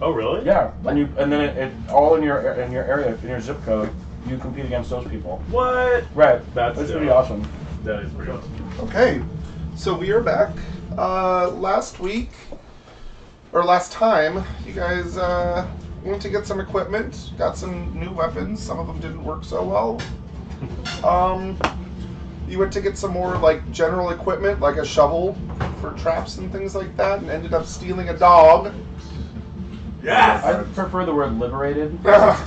Oh, really? Yeah, and then it all in your area, in your zip code, you compete against those people. What? Right. That's pretty dope. awesome. That is pretty awesome. Okay, so we are back. Last week, or last time, you guys went to get some equipment, got some new weapons. Some of them didn't work so well. You went to get some more like general equipment, like a shovel for traps and things like that, and ended up stealing a dog. I prefer the word liberated, but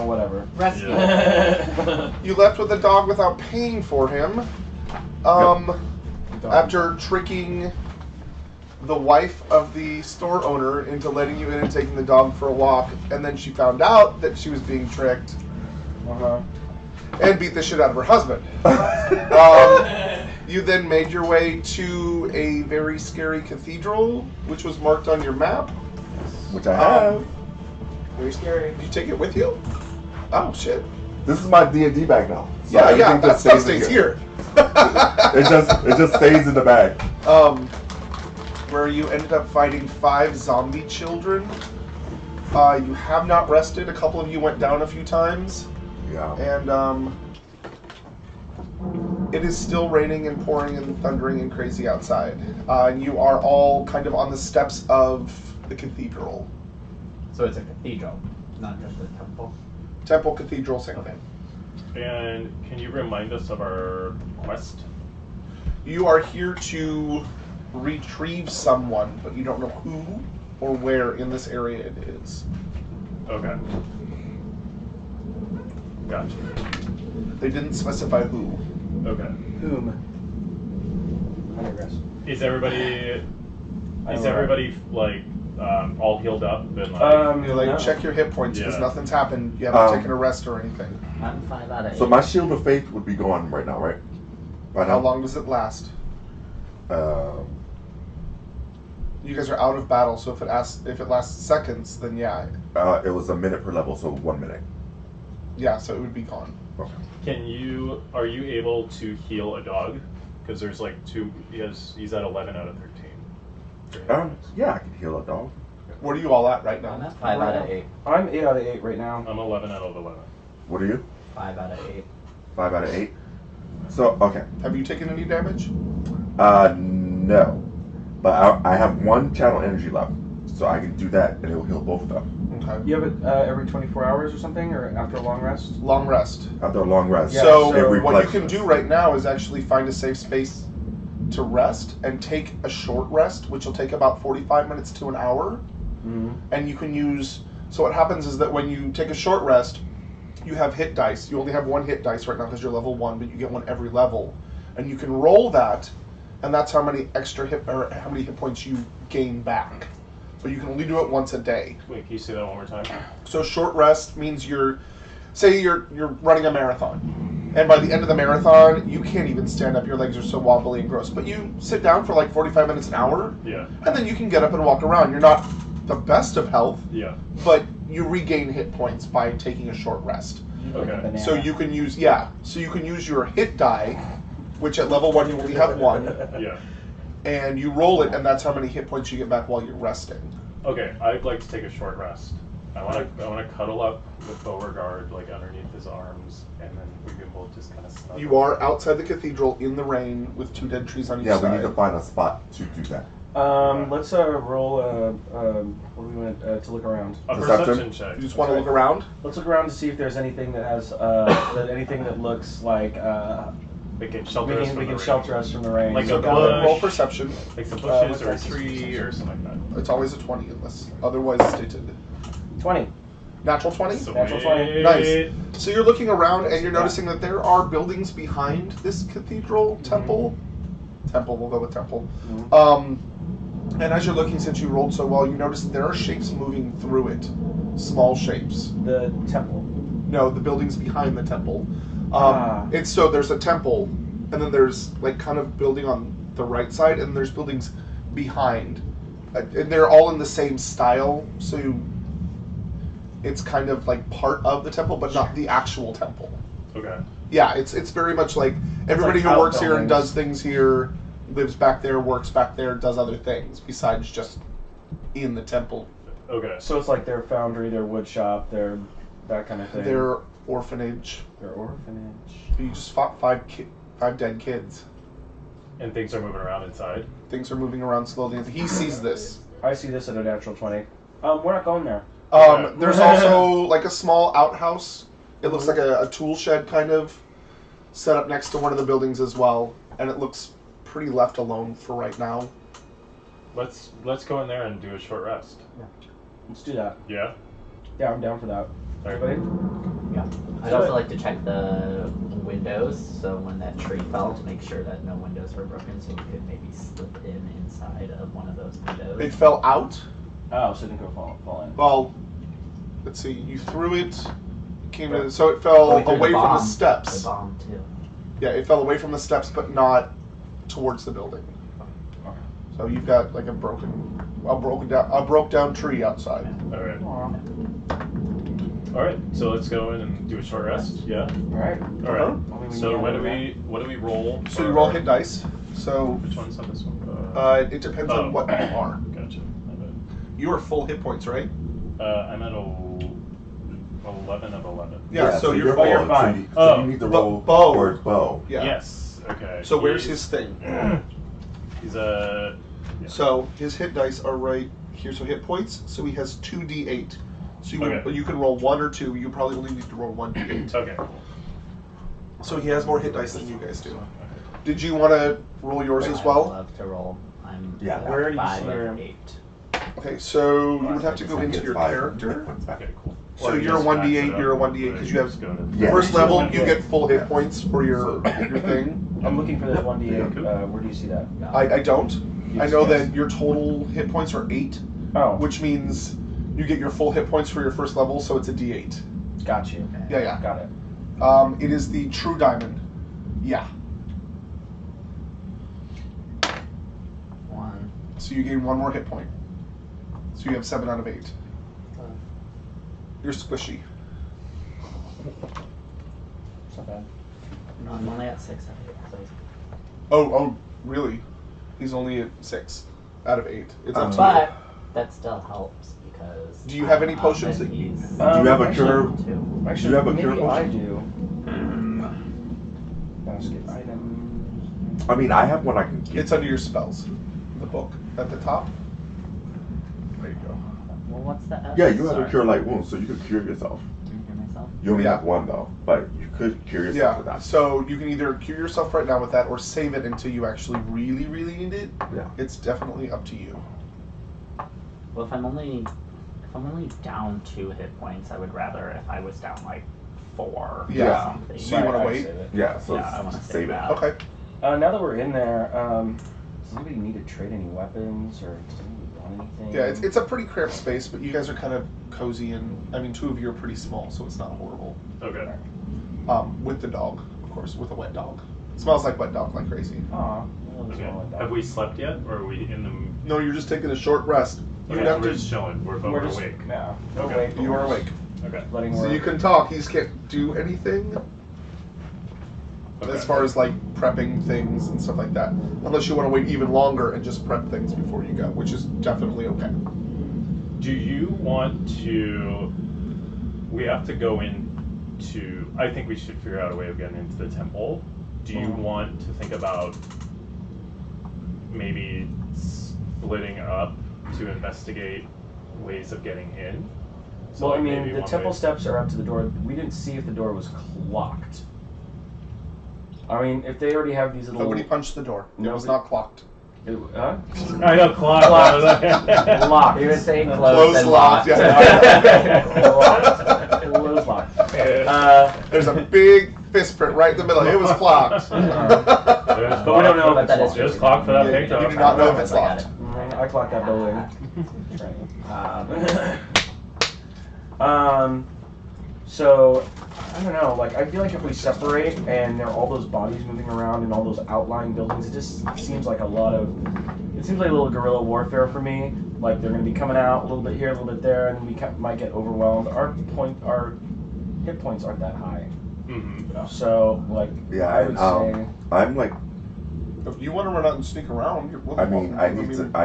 whatever. Rescue. You left with a dog without paying for him. After tricking the wife of the store owner into letting you in and taking the dog for a walk, and then she found out that she was being tricked and beat the shit out of her husband. You then made your way to a very scary cathedral, which was marked on your map. Which I have. Very scary. Did you take it with you? Oh, shit. This is my D&D bag now. So Yeah, everything that just stuff stays in stays here. It just stays in the bag. Where you ended up fighting 5 zombie children. You have not rested. A couple of you went down a few times. Yeah. And it is still raining and pouring and thundering and crazy outside. And you are all kind of on the steps of the cathedral. So it's a cathedral, not just a temple. Temple, cathedral, same Okay. thing. And can you remind us of our quest? You are here to retrieve someone, but you don't know who or where in this area it is. Okay. Gotcha. They didn't specify who. Okay. Whom? I digress. Is everybody I don't know. like all healed up and like? You like No. check your hit points because Yeah. nothing's happened. You haven't taken a rest or anything. I'm 5 out of 8. So my shield of faith would be gone right now, right? Right How now. long does it last? Um, You guys are out of battle, so if it lasts seconds, then yeah, it was a minute per level, so 1 minute. so it would be gone. Okay. Are you able to heal a dog? Because there's like 2. He's at 11 out of 13. Yeah, I can heal a dog. What are you all at right I'm now? at 5 out of 8. I'm 8 out of 8 right now. I'm 11 out of 11. What are you? 5 out of 8. 5 out of 8. So okay. Have you taken any damage? No, but I have 1 channel energy left, so I can do that, and it will heal both of them Okay. You have it every 24 hours or something, or after a long rest? Long rest. after a long rest. Yeah, so it what you can replenishes. do right now is actually find a safe space to rest and take a short rest, which will take about 45 minutes to an hour. Mm-hmm. And you can use. So what happens is that when you take a short rest, you have hit dice. You only have 1 hit dice right now because you're level 1, but you get 1 every level, and you can roll that, and that's how many how many hit points you gain back. But you can only do it once a day. Wait, can you say that one more time? So short rest means you're running a marathon, and by the end of the marathon, you can't even stand up. Your legs are so wobbly and gross. But you sit down for like 45 minutes, an hour, Yeah. and then you can get up and walk around. You're not the best of health, Yeah. but you regain hit points by taking a short rest. Okay. So you can use your hit die, which at level 1 you only have 1, Yeah. and you roll it, and that's how many hit points you get back while you're resting. Okay. I'd like to take a short rest. I want to cuddle up with Beauregard like underneath his arms, and then we can both just kind of snuggle. You are outside the cathedral in the rain with 2 dead trees on each Yeah, side. we need to find a spot to do that. Let's roll. What do we want to look around? A Perception? perception check. You just want to look around? Let's look around to see if there's anything that has anything that looks like We can shelter us from we the can rain. shelter us from the rain. Like So a go ahead and roll bush. perception. Like the what's bushes or a that? tree or something like It's always a 20 unless otherwise stated. 20. Natural 20? that. Natural 20. Nice. So you're looking around and you're noticing that there are buildings behind this cathedral temple. Temple, we'll go with temple. And as you're looking, since you rolled so well, you notice that there are shapes moving through it. Small shapes. The temple. No, the buildings behind the temple. Ah. It's so there's a temple, and then there's like kind of building on the right side, and there's buildings behind, and they're all in the same style. So it's kind of like part of the temple, but not the actual temple. Okay. Yeah, it's very much like everybody like who works here and outbuildings. does things here lives back there, works back there, does other things besides just in the temple Okay. So it's like their foundry, their wood shop, their that kind of thing. Their orphanage. Their orphanage. You just fought five dead kids. And things are moving around inside. Things are moving around slowly. He sees this. I see this at a natural 20. We're not going there. There's also like a small outhouse. It looks like a tool shed kind of set up next to one of the buildings as well, and it looks pretty left alone for right now. Let's go in there and do a short rest. Let's do that. Yeah. Yeah, I'm down for that. Everybody? Yeah. I'd also like to check the windows, so when that tree fell, to make sure that no windows were broken, so we could maybe slip inside of one of those windows. It fell out. Oh, so it didn't go fall in. Well, let's see. You threw it. Came to, so it fell we threw away from the bomb. steps. The bomb too. Yeah, it fell away from the steps, but not towards the building. Okay. So you've got like a broke down tree outside. All right. All right. So let's go in and do a short rest. Yeah. Alright. All right. Well, So need what to do we roll? So you for- roll hit dice. So Which one's on this one? it depends on what you are. Gotcha. You are full hit points, right? I'm at 11 of 11. Yeah, so you're full, you're fine. So you need to But roll bow. for his bow. Yeah. Yes. Okay. So where's He's- his thing? He's a. So his hit dice are right here. So hit points. So he has 2d8. So Okay. you can roll 1 or 2. You probably only need to roll 1d8. Okay. So he has more hit dice than you guys do. Did you want to roll yours as I'd well? love to roll. I'm Yeah. Where are you 5 seeing- of 8. Okay, so you would have to go He into gets your 5 character. points back. Okay. Cool. So Or you're a just 1d8, max it you're a up, 1d8 because you have just go to- Yeah. first level. You Yeah. get full hit points for your thing. I'm looking for this 1d8. Yeah. Where do you see that? I don't. I Yes, know yes. that your total hit points are 8, Oh, which means you get your full hit points for your first level, so it's a d8. got you. Yeah, yeah. Got it. It is the true diamond. Yeah. 1. So you gain 1 more hit point. So you have 7 out of 8. You're squishy. It's not bad. No, I'm only at 6 out of 8. So it's- Oh, really? He's only at 6 out of 8. It's up to you. but that still helps because. Do you have any I'm up potions and that you- he's Do you have a actually- cure? 2. Actually, you have a maybe cure I potion? do. Basket items. I mean, I have one I can give. It's under your spells. The book at the top. There you go. Well, what's the S? Yeah, you have a Sorry. cure light wounds, so you could cure yourself. Can you hear myself? You only Yeah. have one though, but you could cure yourself with Yeah, that. so you can either cure yourself right now with that or save it until you actually really, really need it. Yeah. It's definitely up to you. Well, if I'm only down 2 hit points, I would rather if I was down like 4 Yeah. or something. So you wanna I'd wait? save it. Yeah, so Yeah, I wanna save save it. that. Okay. Now that we're in there, does anybody need to trade any weapons or does anybody want anything? Yeah, it's a pretty cramped space, but you guys are kind of cozy and, I mean, 2 of you are pretty small, so it's not horrible. Okay. With the dog, of course, with a wet dog. It smells like wet dog like crazy. Aw. Okay. Have we slept yet, or are we in the? No, you're just taking a short rest. You Okay, would have we're to. just chilling. We're just awake. Yeah. We're Okay. awake. You are awake. Okay. Letting So work. you can talk. He just can't do anything Okay. as far as like prepping things and stuff like that. Unless you want to wait even longer and just prep things before you go, which is definitely okay. Do you want to? We have to go into. I think we should figure out a way of getting into the temple. Do you want to think about maybe splitting up to investigate ways of getting in? So Well, I like mean, maybe the one temple way- steps are up to the door. We didn't see if the door was clocked. I mean, if they already have these little. Nobody punched the door. It was Nobody- not clocked. Huh? I know clock. Locked. He was saying closed, Closed, and locked, locked. yeah. Locked. Closed locked. There's a big fist print right in the middle. It was clocked. But we don't know if But that it's is locked. Just clock for that Yeah, picture. you do not know if it's I got locked. it. I clocked that building. So I don't know. Like I feel like if we separate and there are all those bodies moving around and all those outlying buildings, it just seems like a lot of. It seems like a little guerrilla warfare for me. Like they're going to be coming out a little bit here, a little bit there, and we might get overwhelmed. Our hit points aren't that high. Mm-hmm. So like Yeah, I would say. I'm like, If you want to run out and sneak around, you're I mean, I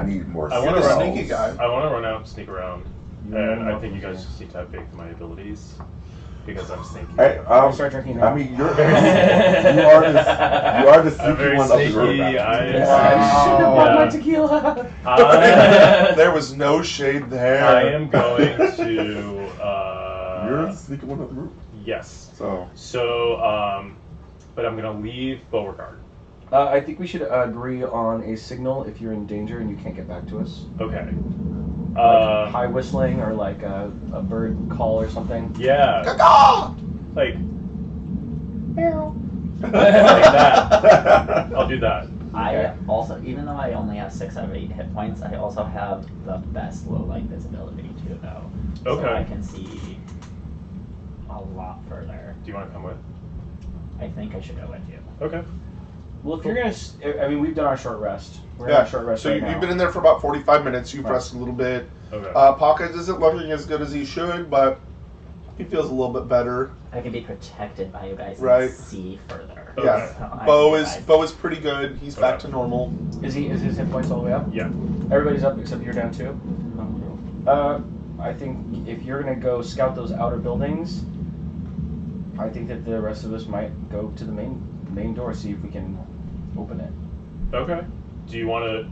need more. I You're want to the run. sneaky guy. I want to run out and sneak around. And I think you guys just need to have faith in my abilities because I'm sneaky. Hey, Start drinking now. I mean, you are the I'm sneaky very one of the sneaky. group. I should have bought my tequila. There was no shade there. I am going to. You're the sneaky one of the group. Yes. So But I'm gonna leave Beauregard. I think we should agree on a signal if you're in danger and you can't get back to us. Okay. Like high whistling or like a bird call or something. Yeah. Caw-caw! Like. like that. I'll do that. I also, even though I only have 6 out of 8 hit points, I also have the best low light visibility too, though. Okay. So I can see a lot further. Do you want to come with? I think I should go with you. Okay. Well, if you're gonna, I mean, we've done our short rest. We're in Yeah, our short rest so right you've now. been in there for about 45 minutes. You've Right. rested a little bit. Okay. Pocket isn't looking as good as he should, but he feels a little bit better. I can be protected by you guys Right. and see further. Okay. Yeah, So I Bo can is guide. Bo is pretty good. He's back Okay. to normal. Is his hit points all the way up? Yeah. Everybody's up except you're down too. I think if you're gonna go scout those outer buildings, I think that the rest of us might go to the main door, see if we can open it. Okay. Do you want to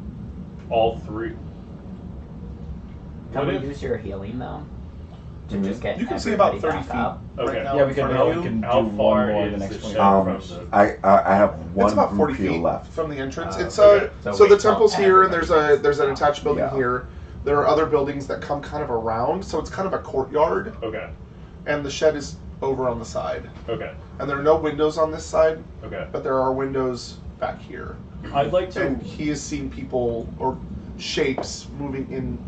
all three? Can What we if- use your healing though? To Mhm. just get You can see about everybody 30 back up? feet. Okay. Right now Yeah, we in can- front yeah, of we you. can- How do far one more is the the next shed 20. from the? I have one It's about group 40 here feet left. from the entrance. It's okay. so So the wait till temple's here, and there's everybody an gets attached building Yeah. here. There are other buildings that come kind of around, so it's kind of a courtyard, Okay. and the shed is over on the side. Okay. And there are no windows on this side, Okay. but there are windows back here. I'd like to. And he has seen people or shapes moving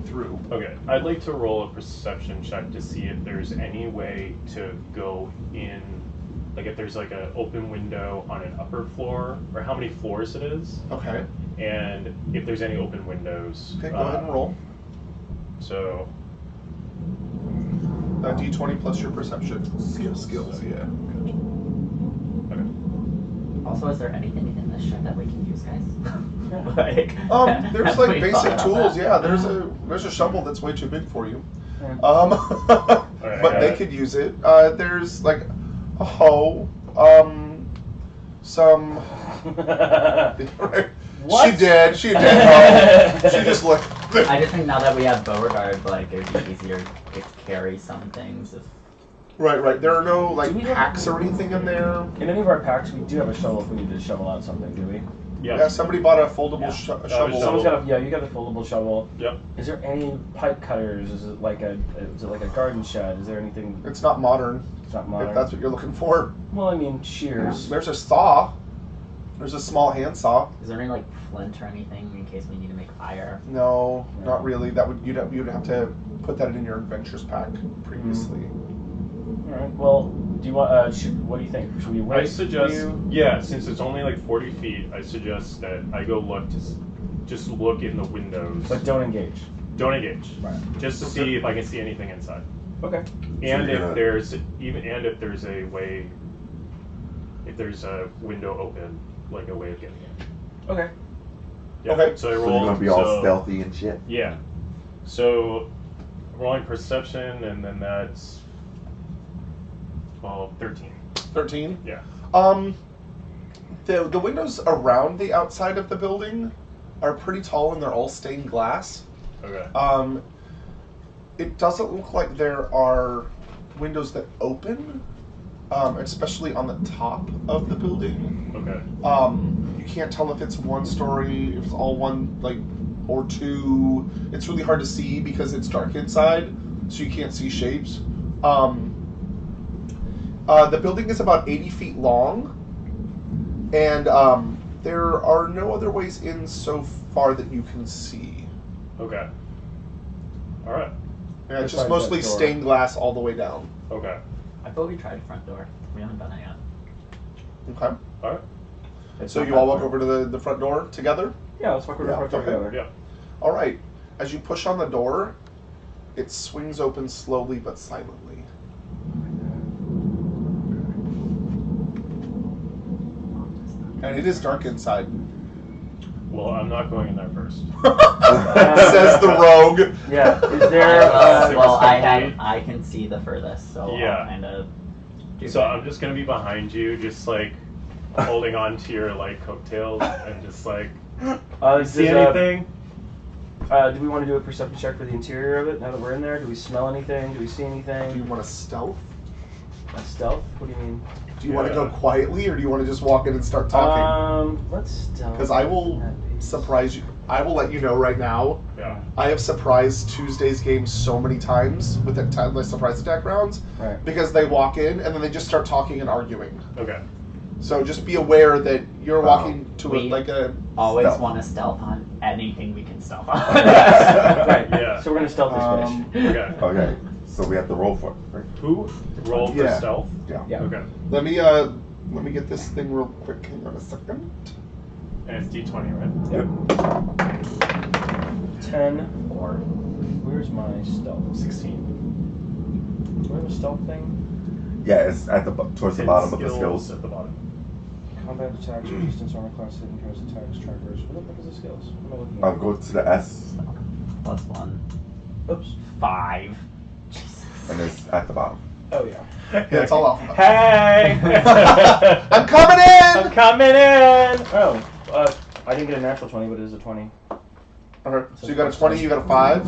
through. Okay. I'd like to roll a perception check to see if there's any way to go in, like if there's like an open window on an upper floor, or how many floors it is, Okay. and if there's any open windows. Okay, go ahead and roll. So. D20 plus your perception. Skills, yeah. Okay. Also, is there anything in this shed that we can use, guys? like, There's have like we basic thought about tools. that? Yeah, there's a shovel that's way too big for you. Yeah. But got they it. could use it. There's like a hoe, some. What? She did hoe. She just looked. I just think now that we have Beauregard, like, it would be easier to carry some things. If Right. There are no like Do we have- packs or anything in there. In any of our packs, we do have a shovel if we need to shovel out something, do we? Yeah. Yeah, somebody bought a foldable Yeah. shovel. Someone's got a, yeah, you got a foldable shovel. Yep. Is there any pipe cutters? Is it like a garden shed? Is there anything? It's not modern, It's not modern. if that's what you're looking for. Well, I mean, shears. There's a saw. There's a small hand saw. is there any like flint or anything in case we need to make fire? No, No. not really. That would you'd have to put that in your adventures pack previously. All right. Well, do you want? What do you think? Should we wait? I suggest, for you? yeah, since it's only like 40 feet, I suggest that I go look to just look in the windows. But don't engage. Don't engage. Right. Just to see if I can see anything inside. Okay. And you're if gonna- there's if there's a way, if there's a window open, like a way of getting in. Okay. Yeah. Okay. So I So rolled. you're gonna be all so- stealthy and shit. Yeah. So rolling perception, and then that's 13. 13. Yeah. The windows around the outside of the building are pretty tall and they're all stained glass. Okay. It doesn't look like there are windows that open, especially on the top of the building. Okay. You can't tell if it's one story, if it's all one, like, or two. It's really hard to see because it's dark inside, so you can't see shapes. The building is about 80 feet long, and there are no other ways in so far that you can see. Okay. All right. Yeah, it's just Besides mostly that door. stained glass all the way down. Okay. I thought we tried the front door. We haven't done it yet. Okay. All right. It's So not you all that walk far. over to the front door together? Yeah, let's walk over to the Yeah, front door okay. together. Yeah. All right. As you push on the door, it swings open slowly but silently. And it is dark inside. Well, I'm not going in there first. Says the rogue. Yeah. Is there? Well, Six I can see the furthest, so Yeah. I'll kind of. So I'm just gonna be behind you, just like holding on to your like coattails and just like see anything? Do we want to do a perception check for the interior of it now that we're in there? Do we smell anything? Do we see Do you anything? want to stealth? Stealth? What do you mean? Do you want to go Yeah. quietly, or do you want to just walk in and start talking? Let's stealth. Because I will surprise you. I will let you know right now. Yeah. I have surprised Tuesday's games so many times with the surprise attack rounds Right. because they walk in and then they just start talking and arguing. Okay. So just be aware that you're walking to We- like a. Always Stealth. want to stealth on anything we can stealth on. Right. Yeah. So we're gonna stealth this fish. Okay. Okay, so we have to roll for it, right? Who rolled for Yeah. stealth? Yeah. Yeah. Okay. Let me get this thing real quick. Hang on a second. And it's D20, right? Yep. 10. Or Where's my stealth? 16. Where's the stealth thing? Yeah, it's at the towards the Hidden bottom of the skills. at the bottom. Combat attacks, resistance, armor class, hidden counters, attacks, trackers. What the fuck is the skills? What am I looking at? Go to the S, +1. Oops. 5. Jesus. and it's at the bottom. Oh yeah. Yeah, it's all alphabet. Hey! I'm coming in. I'm coming in! Oh, I didn't get a natural 20, but it is a 20. Okay, so you got a 20. You got a 5.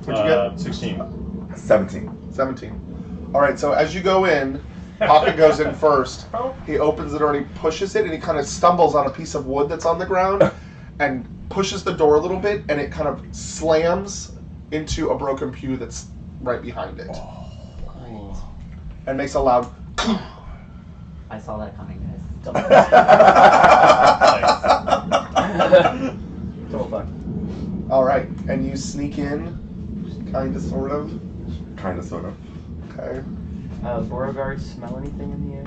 What'd you get? 16. 17. 17. All right. So as you go in, Pocket goes in first. He opens the door and he pushes it, and he kind of stumbles on a piece of wood that's on the ground, and pushes the door a little bit, and it kind of slams into a broken pew that's right behind it, and makes a loud. I saw that coming, guys. Double fuck. All right, and you sneak in, kind of, sort of. Kind of, sort of. Okay. Beauregard smell anything in the air?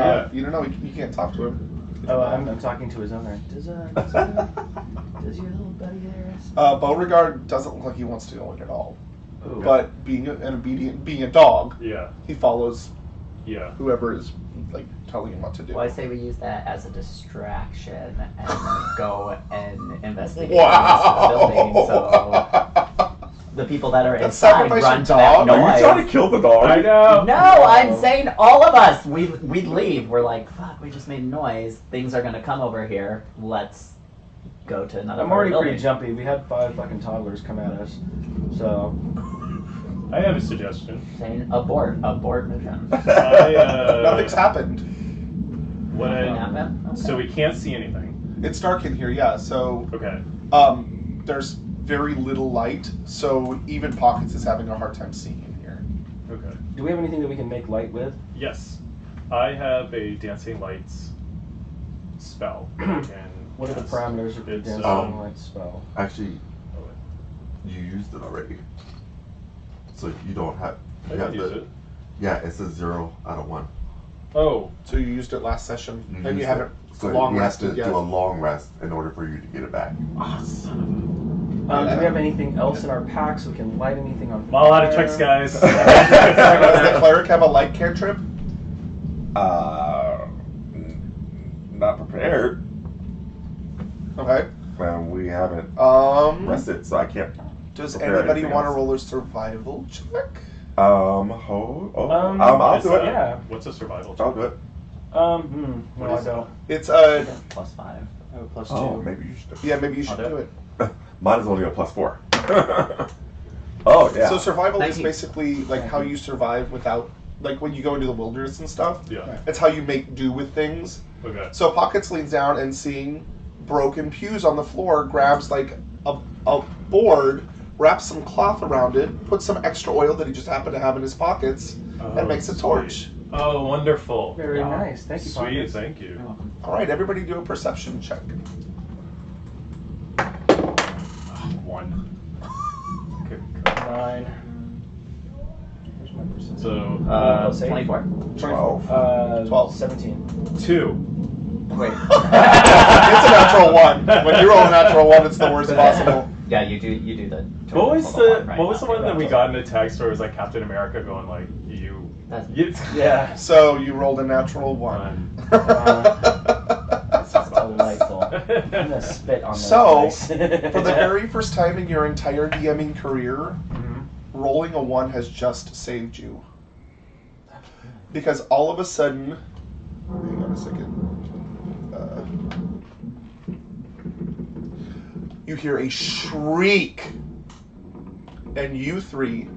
Yeah. You don't know. You can't talk to him. Oh, I'm talking to his owner. Does your little buddy there? Beauregard doesn't look like he wants to go in at all. Ooh. But being a dog, Yeah. he follows Yeah. whoever is like telling him what to do. Well, I say we use that as a distraction and go and investigate Wow. the building. So the people that are That's inside sacrifice run your to that dog? noise. Are you trying to kill the dog? I know! No, I'm saying all of us. We'd leave. We're like, fuck, we just made noise. Things are gonna come over here. Let's go to another I'm part of already the pretty building. jumpy. We had 5 fucking toddlers come at us. So. I have a suggestion. Saying abort mission. Nothing's happened. What Nothing I, happened? Okay. so we can't see anything. It's dark in here, yeah. So Okay. there's very little light. So even Pockets is having a hard time seeing in here. Okay. Do we have anything that we can make light with? Yes. I have a dancing lights spell. And What are the parameters of the It's, dancing light spell? Actually, you used it already. So you don't have. I You can have use the, it. Yeah, it says 0 out of 1. Oh, So you used it last session, and you used haven't it. So long you have to rested yet. do a long rest in order for you to get it back. Do we have anything else in our pack so we can light anything on I'm all out of fire? tricks, guys. Does the cleric have a light cantrip? Not prepared. Okay. And we haven't rested, so I can't. Does prepare anybody anything want to else. roll a survival check? Hold. Um, I'll do What's it. a- Yeah. What's a survival check? I'll do it. No, What I is it? don't. It's +5. Oh, plus 2. Oh, maybe you should. yeah, maybe you should I'll do do it. Mine is only a +4. Oh yeah. So survival is 19. basically like how you survive without, like when you go into the wilderness and stuff. Yeah. It's how you make do with things. Okay. So Pockets leans down and seeing broken pews on the floor, grabs like a board, wraps some cloth around it, puts some extra oil that he just happened to have in his pockets, Oh, and makes a sweet. torch. Oh, wonderful. Very Yeah. nice. Thank you, Sweet, Pockets. thank you. You're welcome. All right, everybody do a perception check. 1. Good God. 9. Where's my percentage? So, Plus 8. 24. 12. 12. 17. 2. Wait. It's a natural 1. When you roll a natural 1, it's the worst possible. Yeah, you do the. What was total the one, right? what was the one that we Okay. got in the text where it was like Captain America going like you? That's- Yeah. So you rolled a natural 1. This is delightful. I'm gonna spit on those So, dice. For the very first time in your entire DMing career, Mhm. rolling a 1 has just saved you. Because all of a sudden, hang on a second. You hear a shriek, and you three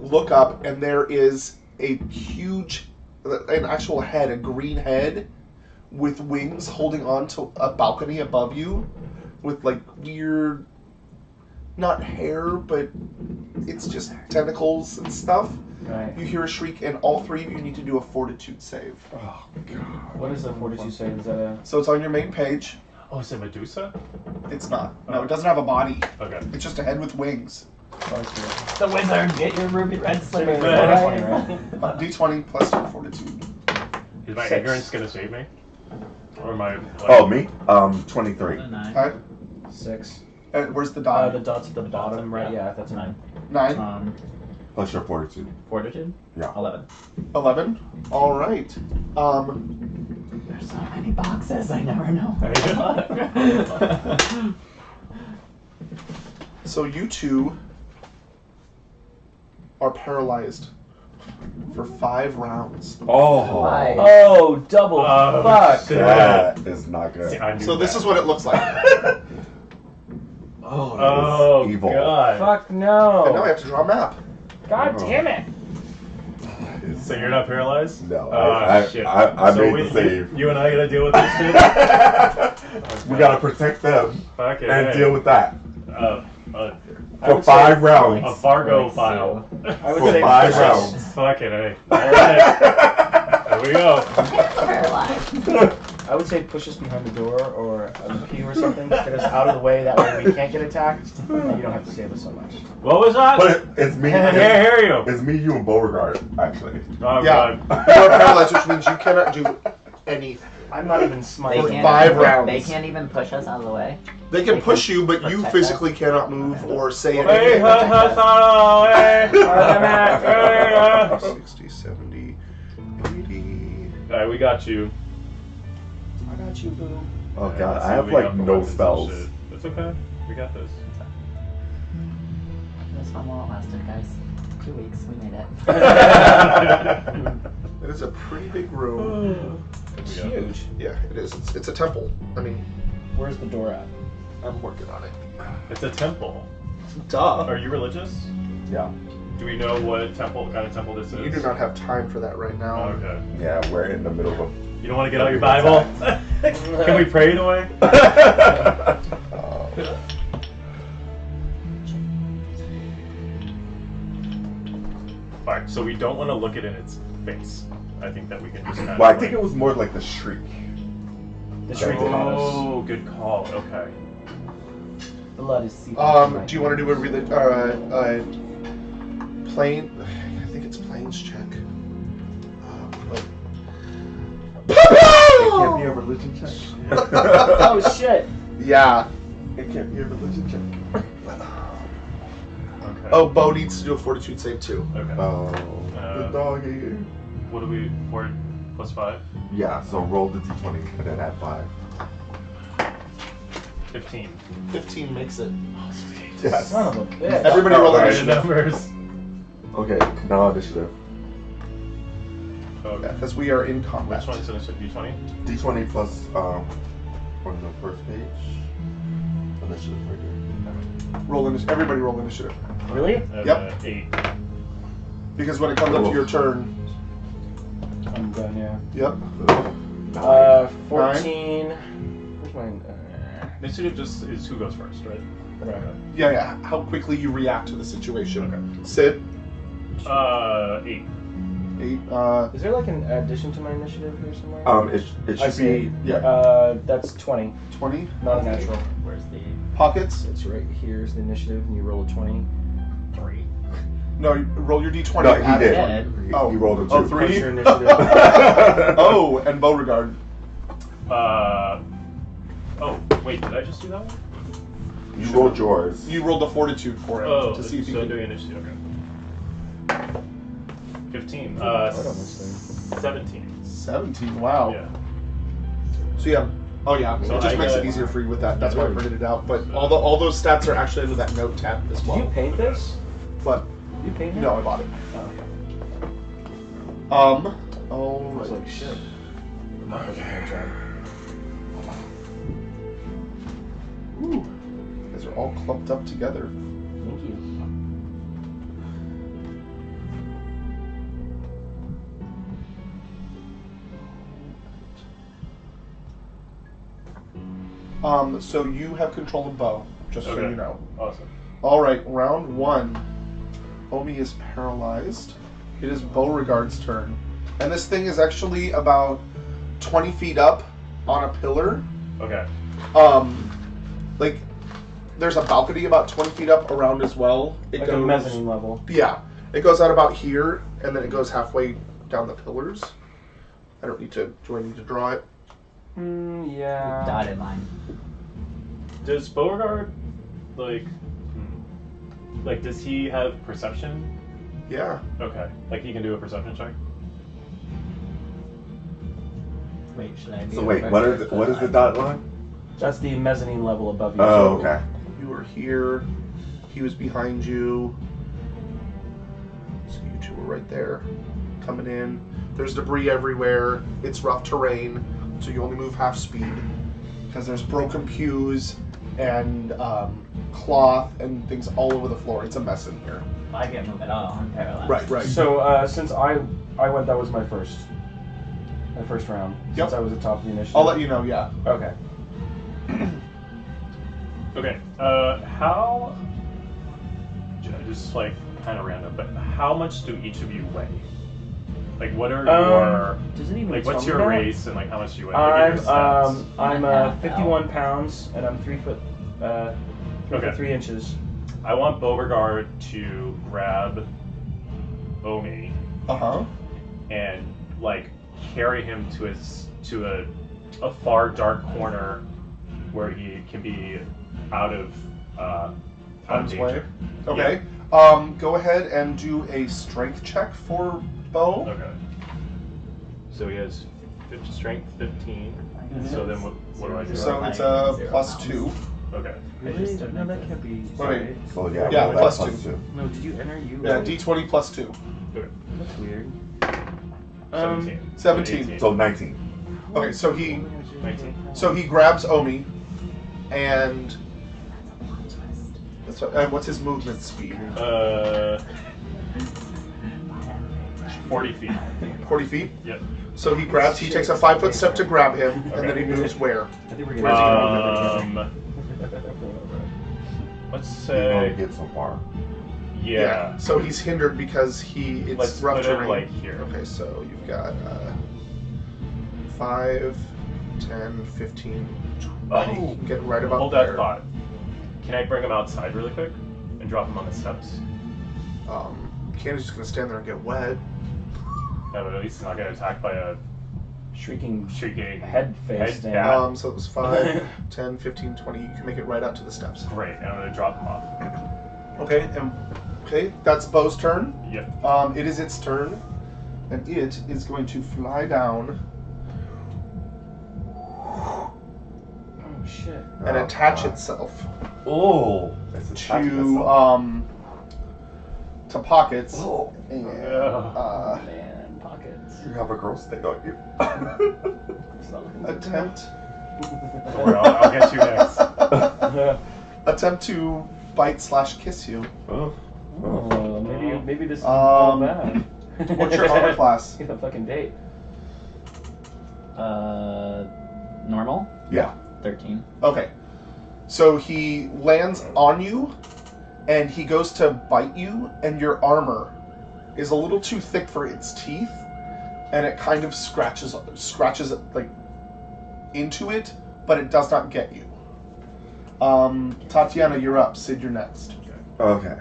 look up, and there is a huge, an actual head, a green head, with wings holding on to a balcony above you, with like weird, not hair, but it's just tentacles and stuff. Right. You hear a shriek, and all three of you need to do a fortitude save. Oh god. What is the fortitude save? Is that a? So it's on your main page. Oh, is it Medusa? It's not. No, it doesn't have a body. Okay. It's just a head with wings. The wizard, get your ruby red slipper. D20 plus your fortitude. Is my 6. ignorance gonna save me? Or am I? Like, Oh, me? 23. Alright. 6. Where's the dot? The dot's at the bottom, right? Yeah, that's a 9. 9. Plus your fortitude. Fortitude? Yeah. 11. 11. All right. There's so many boxes, I never know. So you two are paralyzed for 5 rounds. Oh. Why? Oh, double Oh, fuck! shit. That is not good. See, I knew So this that. is what it looks like. Oh, evil. God. Fuck no! And now I have to draw a map. God damn it! So you're not paralyzed? No, Oh, shit. I So made the save. You and I gotta deal with this shit? We gotta protect them Fuck it. and hey. deal with that. I For would 5 say- rounds. A Fargo Like file. I would For say 5 push us. rounds. Fuck it, hey. Alright. There we go. Paralyzed. I would say push us behind the door or on the pew or something. Get us out of the way. That way we can't get attacked, and you don't have to save us so much. What was that? But it's me. I can't hear you. It's me, you, and Beauregard, actually. Oh, Yeah. God. You are paralyzed, which means you cannot do anything. I'm not even They smiling. For can't, 5 even, rounds. they can't even push us out of the way. They can They push can you, but you protect physically us. cannot move or say Hey, anything. Alright, 60, 70, 80. we got you. I got you, boo. Oh Alright, god, let's I see have what we like got for no weapons and spells. shit. It's okay. We got this. This one won't last it, guys. 2 weeks, we made it. It is a pretty big room. It's We got huge. Yeah, it is. It's a temple. I mean, Where's the door at? I'm working on it. It's a temple. Duh. Are you religious? Yeah. Do we know what kind of temple this is? You do not have time for that right now. Okay. Yeah, we're in the middle of You don't want to get out your Bible? Can we pray it away? Alright, so we don't want to look it in its face. I think that we can just kind of. Well, I think it was more like the shriek. The shriek caught us. Oh, good call. Okay. Blood is seeping. Do you want to do a plane? I think it's planes check. It can't be a religion check. Oh shit! Yeah. It can't be a religion check. Okay. Oh, Bo needs to do a fortitude save too. Okay. Oh, the doggy. What do we? 4 plus 5? Yeah, so roll the d20 and then add 5. 15. 15 makes it. Yes. Son of a bitch. Everybody roll Alright. initiative. Numbers. Okay, now initiative. Okay. Because we are in combat. Which one is initiative? D20? D20 plus, on the first page. Initiative right here. Everybody roll initiative. Really? Yep. 8. Because when it comes up to your turn. I'm done. Yeah. Yep. 14. Where's mine? Initiative just is who goes first, right? Right. Yeah. How quickly you react to the situation. Okay. Sid. 8. 8. Is there like an addition to my initiative here somewhere? It I should see. be, That's 20. 20. Not a natural. Where's the... Pockets. It's right here's the initiative, and you roll a 20. 3? No, you roll your d20. no, he add did. it. He, Oh. he rolled a 2. Oh, 3? What's your initiative? Oh, and Beauregard. Oh, wait, did I just do that one? You rolled yours. You rolled a fortitude for him Oh, to see if you so can. doing initiative, okay. 15. Right on this thing. 17. 17. Wow. Yeah. So yeah, Oh yeah, So it just I makes got- it easier for you with that. That's why I printed it out. But all those stats are actually under that note tab as Did you well. paint this? But Did you paint it? no, I bought it. Oh, okay. All I was right. like, shit. I'm not looking at that. Ooh, you guys are all clumped up together. Thank you. So you have control of bow, just so Okay. you know. Awesome. All right, round 1. Omi is paralyzed. It is Beauregard's turn, and this thing is actually about 20 feet up on a pillar. Okay. Like there's a balcony about 20 feet up around as well. It Like a mezzanine level. Yeah, it goes out about here, and then it goes halfway down the pillars. I don't need to. Do I need to draw it? Yeah. Dotted line. Does Beauregard like does he have perception? Yeah. Okay. Like he can do a perception check? Wait, should I be So wait, what is the dot line? That's the mezzanine level above you. Oh, okay. You were here. He was behind you. So you two were right there, coming in. There's debris everywhere. It's rough terrain, so you only move half speed because there's broken pews and cloth and things all over the floor. It's a mess in here. I can't move at all. I'm paralyzed. Right. So since I went, that was my first round. Yep. Since I was at top of the initiative. I'll let you know. Yeah. Okay. Okay. How just like kind of random, but how much do each of you weigh? Like what are your Does it even like what's tell your me that? race and like how much do you weigh? Like, your I'm stats. I'm Yeah. 51 pounds and I'm 3 foot 3 inches. I want Beauregard to grab Omi Uh-huh. and like carry him to a far dark corner where he can be out of Harm's way. danger. Okay. Go ahead and do a strength check for Bo. Okay. So he has strength 15. Mhm. So then what do I do? So it's a +2. Okay. Really? No, that can't be. Wait. Right. So yeah, Yeah, roll that plus plus two. two. No, did you enter? You Yeah, rolled? D20 +2. Okay. That's weird. 17. 17. So 19. Okay, so he 19. grabs Omi, and what's his movement speed? 40 feet. 40 feet. Yep. So he takes a 5-foot step to grab him, and then he moves where? I think we're Where's he gonna. gonna Let's You can only say get so far. yeah. So he's hindered because it's Let's rough put terrain. him like here. Okay, so you've got 5, 10, 15, 20. Oh, Get right about hold there. that thought. Can I bring him outside really quick and drop him on the steps? Candy's just gonna stand there and get wet. No, but at least he's not getting attacked by a Shrieking shrieking head face thing. cat. So it was 5, 10, 15, 20. You can make it right out to the steps. Great, and I'm gonna drop him off. Okay, that's Bo's turn. Yep. It is its turn, and it is going to fly down Oh shit. and Oh, attach God. itself Oh, that's attacking to itself. to pockets. Oh, And, Man, pockets. you have a gross thing on you. It's not looking good. attempt Don't worry, I'll get you next. attempt to bite/kiss you. Oh. Oh, maybe this is all bad. What's your armor class? Get a fucking date. Normal. Yeah. 13. Okay, so he lands on you, and he goes to bite you, and your armor is a little too thick for its teeth, and it kind of scratches like into it, but it does not get you. Tatiana, you're up. Sid, you're next. Okay.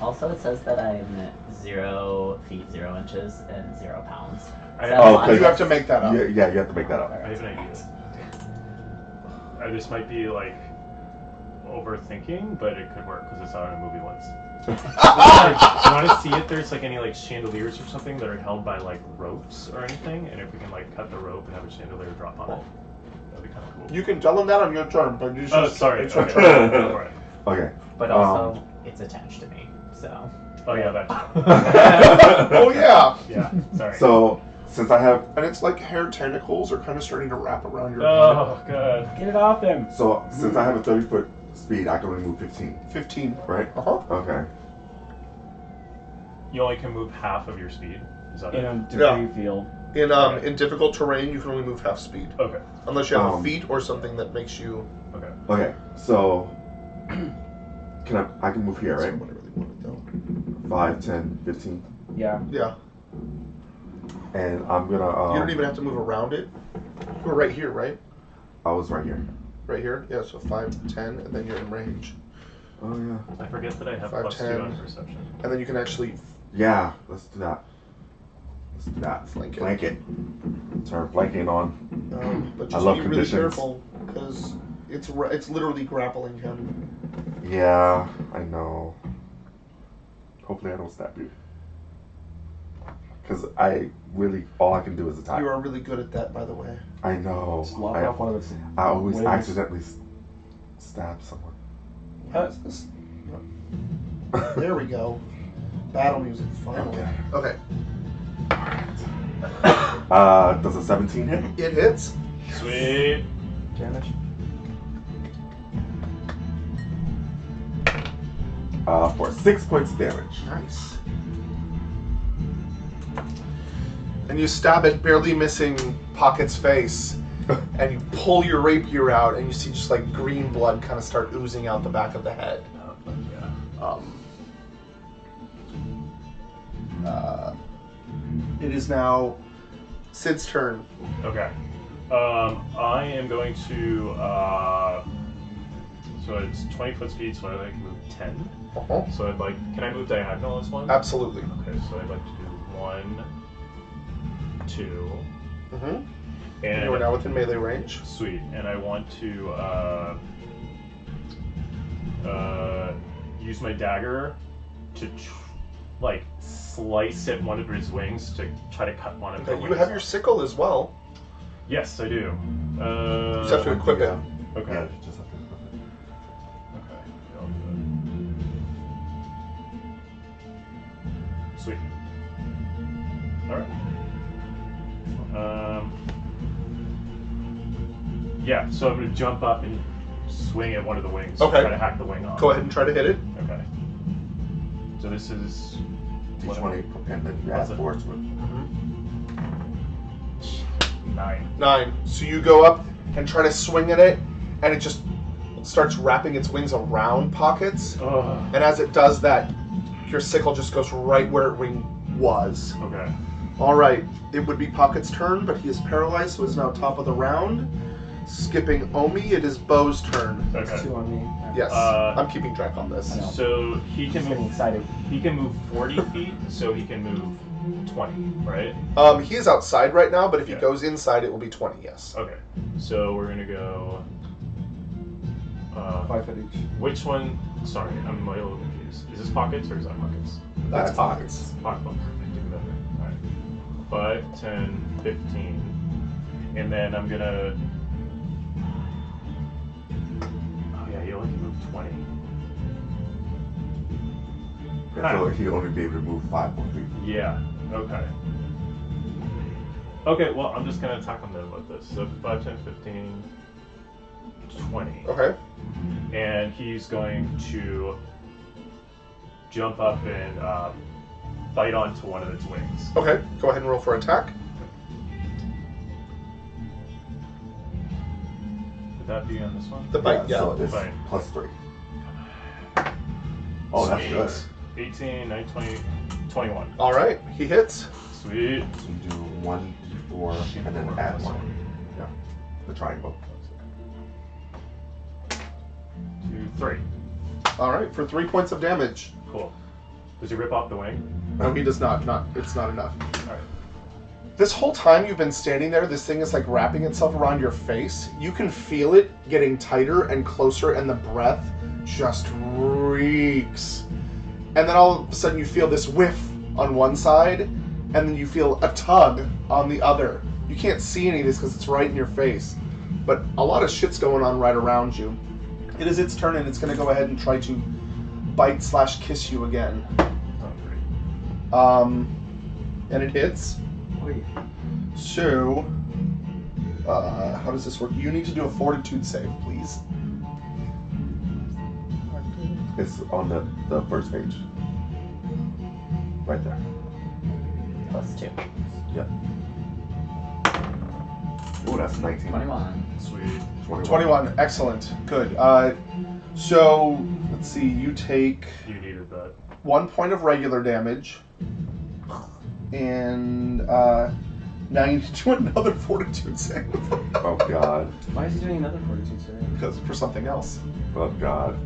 Also, it says that I'm 0 feet 0 inches and 0 pounds. I Is have- that Oh, a lot? You have to make that up. Yeah, you have to make that up. I have an idea. This might be like overthinking, but it could work because I saw it in a movie once. You want to see if there's like any like chandeliers or something that are held by like ropes or anything, and if we can like cut the rope and have a chandelier drop on it. You can tell him that on your turn, but you should. Oh, sorry. It's your Okay. turn. Go for it. Okay. But also, it's attached to me, so. Oh yeah, that. Oh yeah. Yeah. Sorry. So since I have And it's like hair tentacles are kind of starting to wrap around your Oh god. Get it off him. a 30-foot speed, I can only move 15, 15. right? Uh-huh. Okay. You only can move half of your speed. Is that In it? a debris field. In difficult terrain, you can only move half speed. Okay. Unless you have a Um, feat or something that makes you... Okay. Okay. So I can move here, That's right? what I really wanted, though. 5, 10, 15. Yeah. Yeah. And I'm gonna You don't even have to move around it. We're right here, right? I was right here. Right here? Yeah, so 5, 10, and then you're in range. Oh yeah. I forget that I have 5, +2 10. on perception. And then you can actually... Yeah, let's do that. Let's do that. Flank it. Flank it. Turn flanking on. but I just love be really conditions. careful, because it's literally grappling him. Yeah, I know. Hopefully I don't stab you. Because all I can do is attack. You are really good at that, by the way. I know. Just lop I, off one of his I always wings. accidentally stab someone. What is this? There we go. Battle music, finally. Okay. Does a 17 hit? It hits. Sweet. damage. For 6 points of damage. Nice. And you stab it, barely missing Pocket's face. And you pull your rapier out, and you see just like green blood kind of start oozing out the back of the head. Yeah. It is now Sid's turn. Okay. I am going to. So it's 20-foot speed, so I like to move 10. Uh-huh. So I'd like. Can I move diagonal as one? Absolutely. Okay, so I'd like to do 1, 2, Mm-hmm. and You are now within melee range. sweet. And I want to use my dagger to slice at one of his wings to try to cut one of the Okay, wings. you have your off. sickle as well. Yes, I do. You just have to equip it. Okay. Yeah, you just have to equip it. Okay. Yeah, I'll do that. Sweet. All right. Yeah. So I'm gonna jump up and swing at one of the wings. Okay. Try to hack the wing off. Go ahead and try to hit it. Okay. So this is D20, and then you What's add it? force with. 9. 9. So you go up and try to swing at it, and it just starts wrapping its wings around Pockets. Ugh. And as it does that, your sickle just goes right where it was. Okay. All right, it would be Pocket's turn, but he is paralyzed, so it's now top of the round. Skipping Omi, it is Bo's turn. Okay. 2 on me. Yes, Uh, I'm keeping track on this. I know. So he He's can getting move. excited. He can move 40 feet, so he can move 20, right? He is outside right now, but if he Yeah. goes inside, it will be 20. Yes. Okay. So we're gonna go. 5 foot each. Which one? Sorry, I'm a little confused. Is this pockets or is that pockets? That's That's Pockets. Pocket. Perfect. Even better. All right. 5, 10, 15, and then I'm gonna. Oh yeah, you only can move 20. So he'd only be able to move 5 more feet. Yeah. Okay. Okay. Well, I'm just gonna attack him then with this. So 5, 10, 15, 20. Okay. And he's going to jump up and bite onto one of its wings. Okay. Go ahead and roll for attack. Would that be on this one? The bite. Yeah. So it's Bite. +3. Oh, that's Sweet. good. 18, 19, 20, 21. All right. He hits. Sweet. So you do 1d4 and then add 1. Yeah. The triangle. 2, 3. All right. For 3 points of damage. Cool. Does he rip off the wing? No, he does not. It's not enough. All right. This whole time you've been standing there, this thing is like wrapping itself around your face. You can feel it getting tighter and closer, and the breath just reeks. And then all of a sudden you feel this whiff on one side, and then you feel a tug on the other. You can't see any of this because it's right in your face. but a lot of shit's going on right around you. It is its turn, and it's going to go ahead and try to bite/kiss you again. And it hits. So, how does this work? You need to do a fortitude save, please. It's on the first page. Right there. +2. Yep. Oh, that's 19. 21. Sweet. 21, excellent, good. So, let's see, you take You needed that. 1 point of regular damage, and now you need to do another fortitude save. Oh god. Why is he doing another fortitude save? Because for something else. Oh god.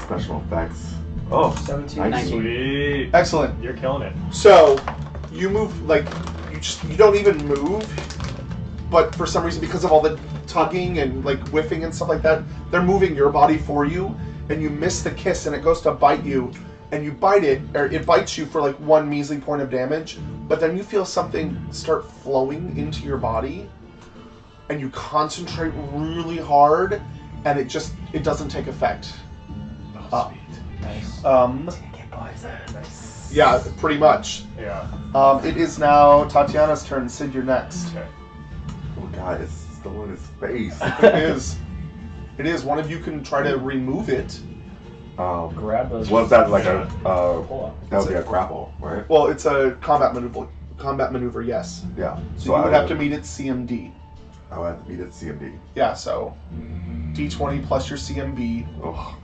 Special effects. Oh, 17. 19. Sweet. Excellent. You're killing it. So, you move, like, you don't even move, but for some reason, because of all the tugging and, like, whiffing and stuff like that, they're moving your body for you, and you miss the kiss, and it goes to bite you, and you bite it, or it bites you for, like, 1 measly point of damage, but then you feel something start flowing into your body, and you concentrate really hard, and it doesn't take effect. Oh, sweet. Nice. Yeah, pretty much. Yeah. It is now Tatiana's turn. Sid, you're next. Okay. Oh god, it's still in his face. It is. It is. One of you can try to remove it. Grab those. Was that like Yeah. Pull up. that would be a grapple, right? Well, it's a combat maneuver. Combat maneuver, yes. Yeah. So you would have to meet its CMD. I would have to meet at CMD. Yeah. So D20 plus your CMB. Oh.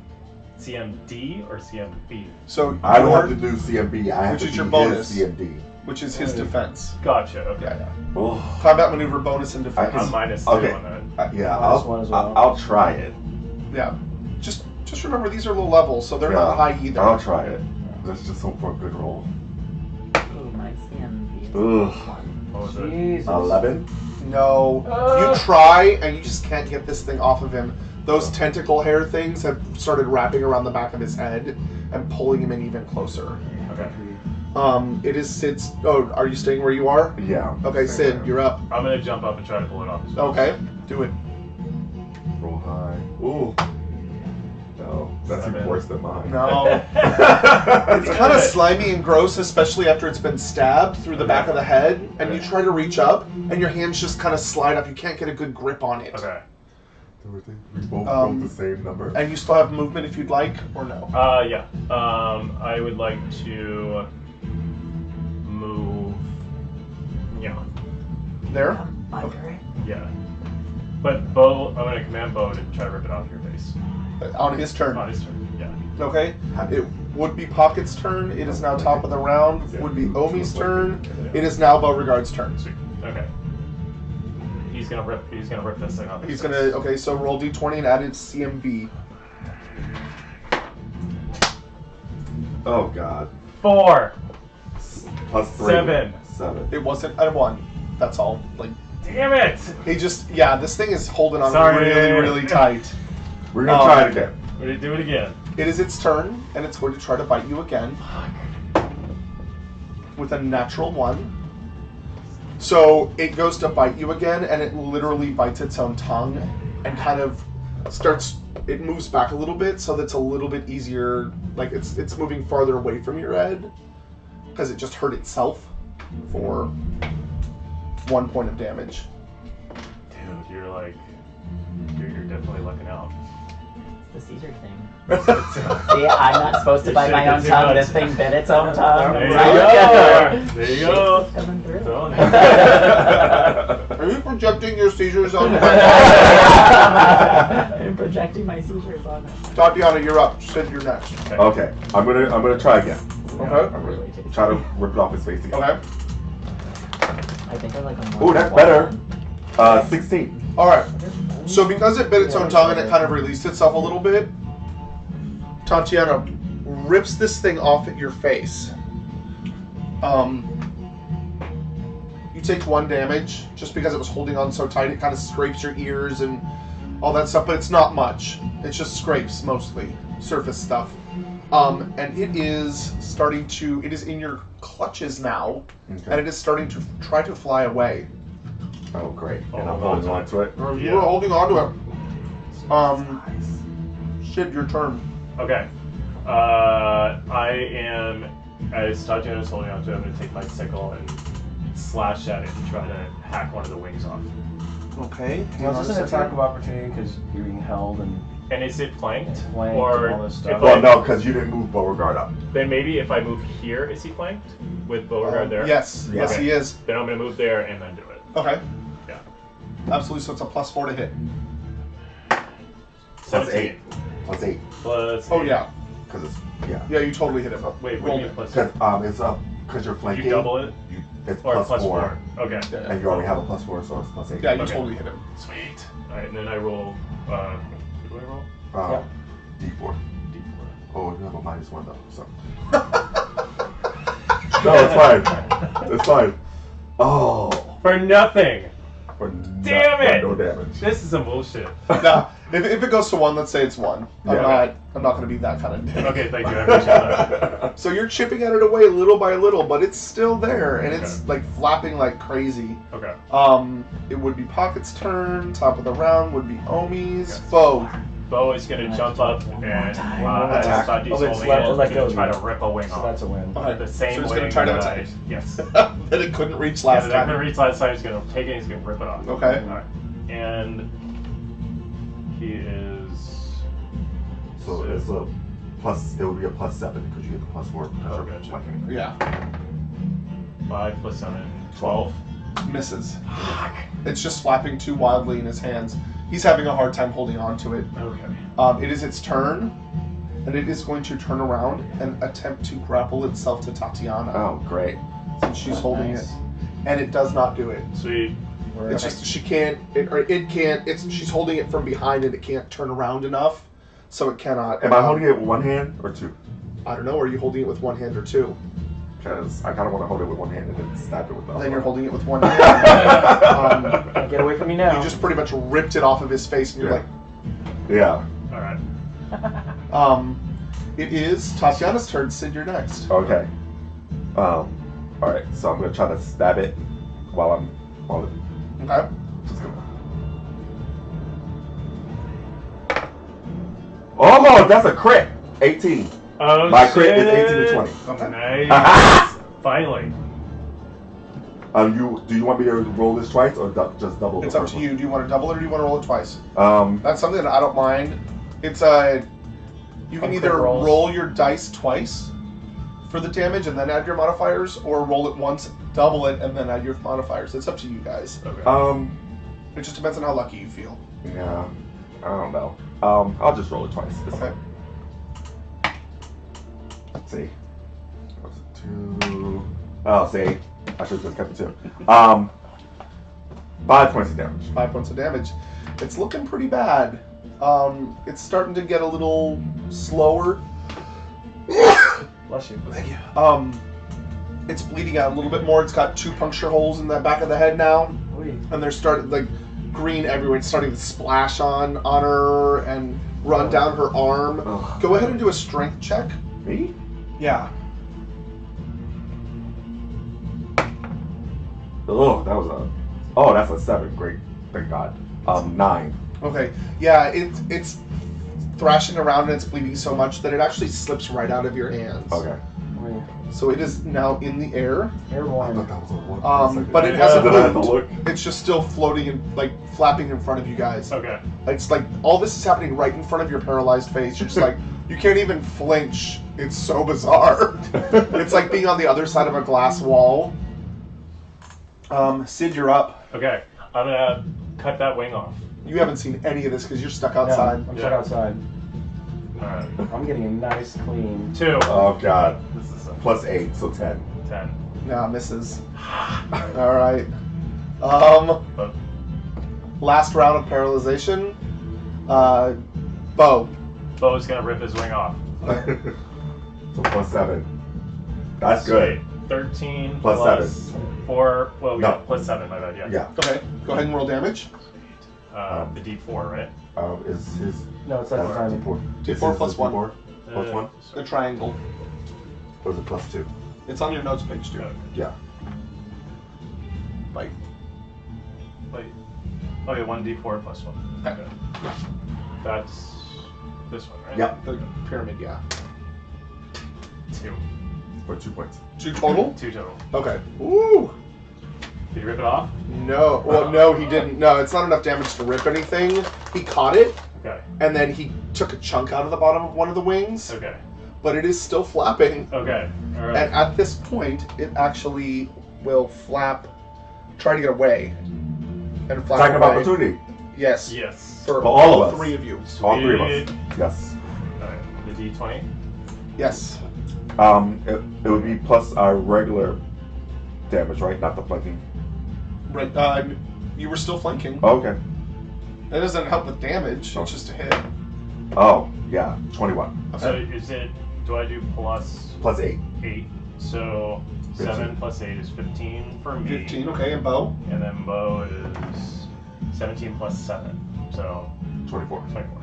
CMD or CMB? So I would have your- to do CMB. I have Which to is do your bonus. his CMD. which is his defense. Gotcha. Okay. Yeah. Oh. Combat maneuver bonus and defense. I'm -2 Okay. on that. Yeah, Minus one as well. I'll try it. Yeah. Just remember these are low levels, so they're Yeah, not high either. I'll try it. Let's just hope for a good roll. Ooh, my CMB is Ugh. What was it? Jesus. 11. No. You try and you just can't get this thing off of him. Those tentacle hair things have started wrapping around the back of his head and pulling him in even closer. Okay. It is Sid's. Oh, are you staying where you are? Yeah. Okay, Same Sid, there. you're up. I'm gonna jump up and try to pull it off. Okay, do it. Roll high. Ooh. No, that's even 7. worse than mine. No. It's kind of slimy and gross, especially after it's been stabbed through the back of the head, and you try to reach up, and your hands just kind of slide up. You can't get a good grip on it. Okay. We both rolled the same number. And you still have movement if you'd like, or no? Yeah. I would like to move. Yeah. There? Okay. Yeah. But Bo, I'm gonna command Bo to try to rip it off your face. On his turn. On his turn. Yeah. Okay. It would be Pocket's turn. It is now top of the round. Would be Omi's turn. It is now Beauregard's turn. Sweet. Okay. He's gonna rip this thing off. He's gonna. Okay, so roll d20 and add its CMB. Oh god. 4. Plus 3. 7. 7. It wasn't a 1. That's all. Like Damn it! he just. Yeah, this thing is holding on Sorry. really, really tight. We're gonna try it again. We're gonna do it again. It is its turn, and it's going to try to bite you again with a natural 1. So it goes to bite you again, and it literally bites its own tongue and kind of starts. It moves back a little bit, so that's a little bit easier. Like it's moving farther away from your head because it just hurt itself for 1 point of damage. Dude, you're definitely looking out. The seizure thing. See, I'm not supposed to bite my own tongue. This thing bit its own tongue. There you Right? go. There you go. Shit's coming through. Throwing it. Are you projecting your seizures on? I'm projecting my seizures on it. Tatiana, you're up. Sid, you're next. Okay, I'm gonna try again. Okay. I'm gonna try to rip it off his face again. Okay. I think I like a Ooh, that's better. 16. All right. So because it bit its own tongue and it kind of released itself a little bit, Tatiana rips this thing off at your face. You take 1 damage just because it was holding on so tight. It kind of scrapes your ears and all that stuff, but it's not much. It's just scrapes mostly, surface stuff. And it is starting to. It is in your clutches now, Okay. and it is starting to try to fly away. Oh, great. Oh, And I'm hold holding on to it. You Yeah. were holding on to it. Sid, your turn. Okay. I am, as Tatiana's holding on to it, I'm going to take my sickle and slash at it and try to hack one of the wings off. Okay. Well, is this an attack of opportunity because you're being held and And is it flanked? flanked Or and all this if stuff? Well, no, because you didn't move Beauregard up. Then maybe if I move here, is he flanked? With Beauregard there? Yes, yes, Okay. he is. Then I'm going to move there and then do it. Okay. Yeah. Absolutely. So it's a +4 to hit. Plus 17. 8. Plus 8. Plus Oh eight. yeah. Because it's, yeah. Yeah, you totally hit him. Wait, what Roll do you mean it. plus Because it's up, because you're flanking. You double it? It's Or plus plus 4. 4. Okay. Yeah, And you already have a +4, so it's plus 8. Yeah, you Okay. totally hit him. Sweet. Alright, and then I roll, what do I roll? D4. D4. Oh, you have a -1 though, so. No, it's fine. It's fine. Oh. For nothing! For Damn it! No damage. This is some bullshit. Nah, if it goes to 1, let's say it's 1. Yeah. I'm not going to be that kind of dick. Okay, thank you, I appreciate that. So you're chipping at it away little by little, but it's still there, and it's Okay. like flapping like crazy. Okay. It would be Pocket's turn. Top of the round would be Omi's. Okay. Bo. Bo is gonna jump up and as Attack. Sadi's Oh, it's holding let- it, let he's go gonna of try you. to rip a wing So off. that's a win. Okay. The same So he's wing gonna try to that attack. yes. that it couldn't reach Yeah, last that I'm gonna time. reach last time, he's gonna take it, he's gonna rip it off. Okay. Alright. And he is So it's a plus, it would be a +7 because you get the +4. Oh, gotcha. Flanking. Yeah. 5 plus 7, 12. Misses. It's just flapping too wildly in his hands. He's having a hard time holding on to it. Okay. It is its turn, and it is going to turn around and attempt to grapple itself to Tatiana, Oh, great. since she's holding Nice. it, and it does not do it. Sweet. It's just she can't, it can't. She's holding it from behind, and it can't turn around enough, so it cannot. Am I holding it with one hand or two? I don't know. Are you holding it with one hand or two? Because I kind of want to hold it with one hand and then stab it with the other. Then you're holding it with one hand. Get away from me now. You just pretty much ripped it off of his face, and you're Yeah. Alright. like, it is Tatiana's turn. Sid, you're next. Okay. Alright, so I'm going to try to stab it while it, Okay. just gonna... Oh, that's a crit! 18. Oh, My shit. crit is 18 to 20. Okay. Nice. Finally. Do you want me to roll this twice or just double the It's up first to you. Do you want to double it or do you want to roll it twice? one? That's something that I don't mind. It's you can On either crit rolls. roll your dice twice for the damage and then add your modifiers, or roll it once, double it, and then add your modifiers. It's up to you guys. Okay. It just depends on how lucky you feel. Yeah, I don't know. I'll just roll it twice. It's Okay. Let's see. What's it, 2? Oh, see. I should have just kept it 2. 5 points of damage. 5 points of damage. It's looking pretty bad. It's starting to get a little slower. Bless you. Thank you. It's bleeding out a little bit more. It's got 2 puncture holes in the back of the head now, Oy. and they're starting like green everywhere. It's starting to splash on her and run down her arm. Ugh. Go ahead and do a strength check. Me? Yeah. Oh, that was a. Oh, that's a 7. Great. Thank God. 9. Okay. Yeah. It's thrashing around and it's bleeding so much that it actually slips right out of your hands. Okay. Oy. So it is now in the air. I Airborne. thought that was a 1. for a second. But it hasn't Then I had to moved. look. It's just still floating and like flapping in front of you guys. Okay. It's like all this is happening right in front of your paralyzed face. You're just like, you can't even flinch. It's so bizarre. It's like being on the other side of a glass wall. Sid, you're up. Okay. I'm gonna cut that wing off. You haven't seen any of this because you're stuck Yeah, outside. I'm stuck outside. Alright. I'm getting a nice clean. 2. Oh, God. This is a Plus 8, so 10. 10. Nah, misses. All right. But Last round of paralyzation. Bo. Bo's gonna rip his wing off. So plus 7. That's good. Sweet. 13 Plus plus 4. Well, No. yeah, plus 7, my bad, yeah. Yeah. Okay. Go ahead and roll damage. The D4, right? Is his. No, it's not the time. D4. D4 plus 1. D4 plus 1? The triangle. Or is it plus 2? It's on your notes page too. Okay. Yeah. Like. Wait. Oh yeah, 1d4 plus 1. Okay. That's this one, right? Yep. The pyramid, yeah. 2. For 2 points. 2 total? 2 total. Okay. Ooh. Did you rip it off? No. Well, no, he didn't. No, it's not enough damage to rip anything. He caught it, Okay. and then he took a chunk out of the bottom of one of the wings, Okay. but it is still flapping. Okay. All right. And at this point, it actually will flap, try to get away, and flap Attack of away. opportunity. Yes. Yes. For For all of us. 3 of you. All 3 of us. Sweet. Yes. Alright, the d20. Yes. It would be plus our regular damage, right? Not the flanking. Right. You were still flanking. Oh, okay. That doesn't help with damage. Oh. It's just a hit. Oh, yeah. 21. So is it? Do I do plus Plus 8. 8? So 7 15. plus 8 is 15 for me. 15. Okay, and Bo. And then Bo is 17 plus 7, so 24. 24.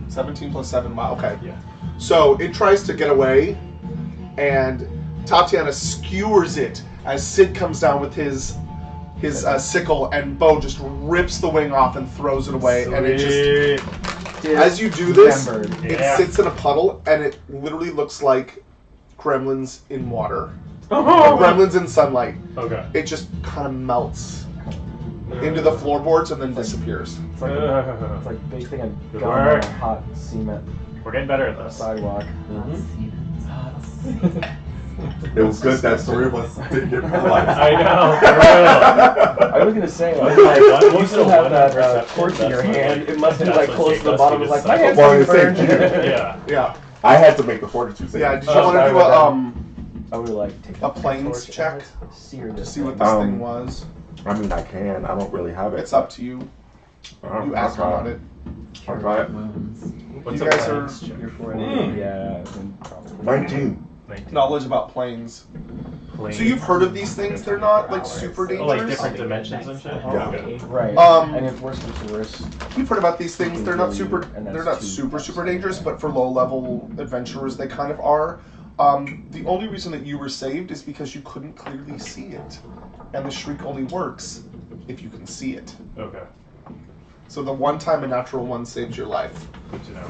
17 plus 7. Wow. Okay. Yeah. So it tries to get away, and Tatiana skewers it as Sid comes down with his sickle, and Bo just rips the wing off and throws it away. And it just, Dude, as you do this, remembered. it Yeah. sits in a puddle, and it literally looks like gremlins in water, Oh. gremlins in sunlight. Okay. It just kind of melts into the floorboards and then disappears. It's like basting a Good gum on work. a hot cement We're getting better at this. sidewalk. It was good that 3 of us didn't get paralyzed. I know. I was gonna say, like, What you was still the have one that perception? torch in your That's what, hand. like, It must be that's like what close to the Jake bottom. does. It's like He my just hand's Well, getting the same burned. here. Yeah. Yeah. I had to make the fortitude save. Yeah. Did you Oh, want to sorry do about a I would like take a planes torch check and sear to this see what thing. this thing was? I mean, I can. I don't really have it. It's up to you. You asked about it. I'll try it. What's You a guys planes check? You're for it. Yeah. Then probably. 19. 19. Knowledge about planes. Planes. So you've heard of these things? They're not like super Oh, dangerous. like different dimensions and shit? Yeah. Okay. Right. Um, and if worse comes to worse, You've heard about these things. They're not super. And that's They're not two super types. super dangerous, but for low level adventurers, they kind of are. The only reason that you were saved is because you couldn't clearly see it, and the shriek only works if you can see it. Okay. So the one time a natural one saves your life. Good to know.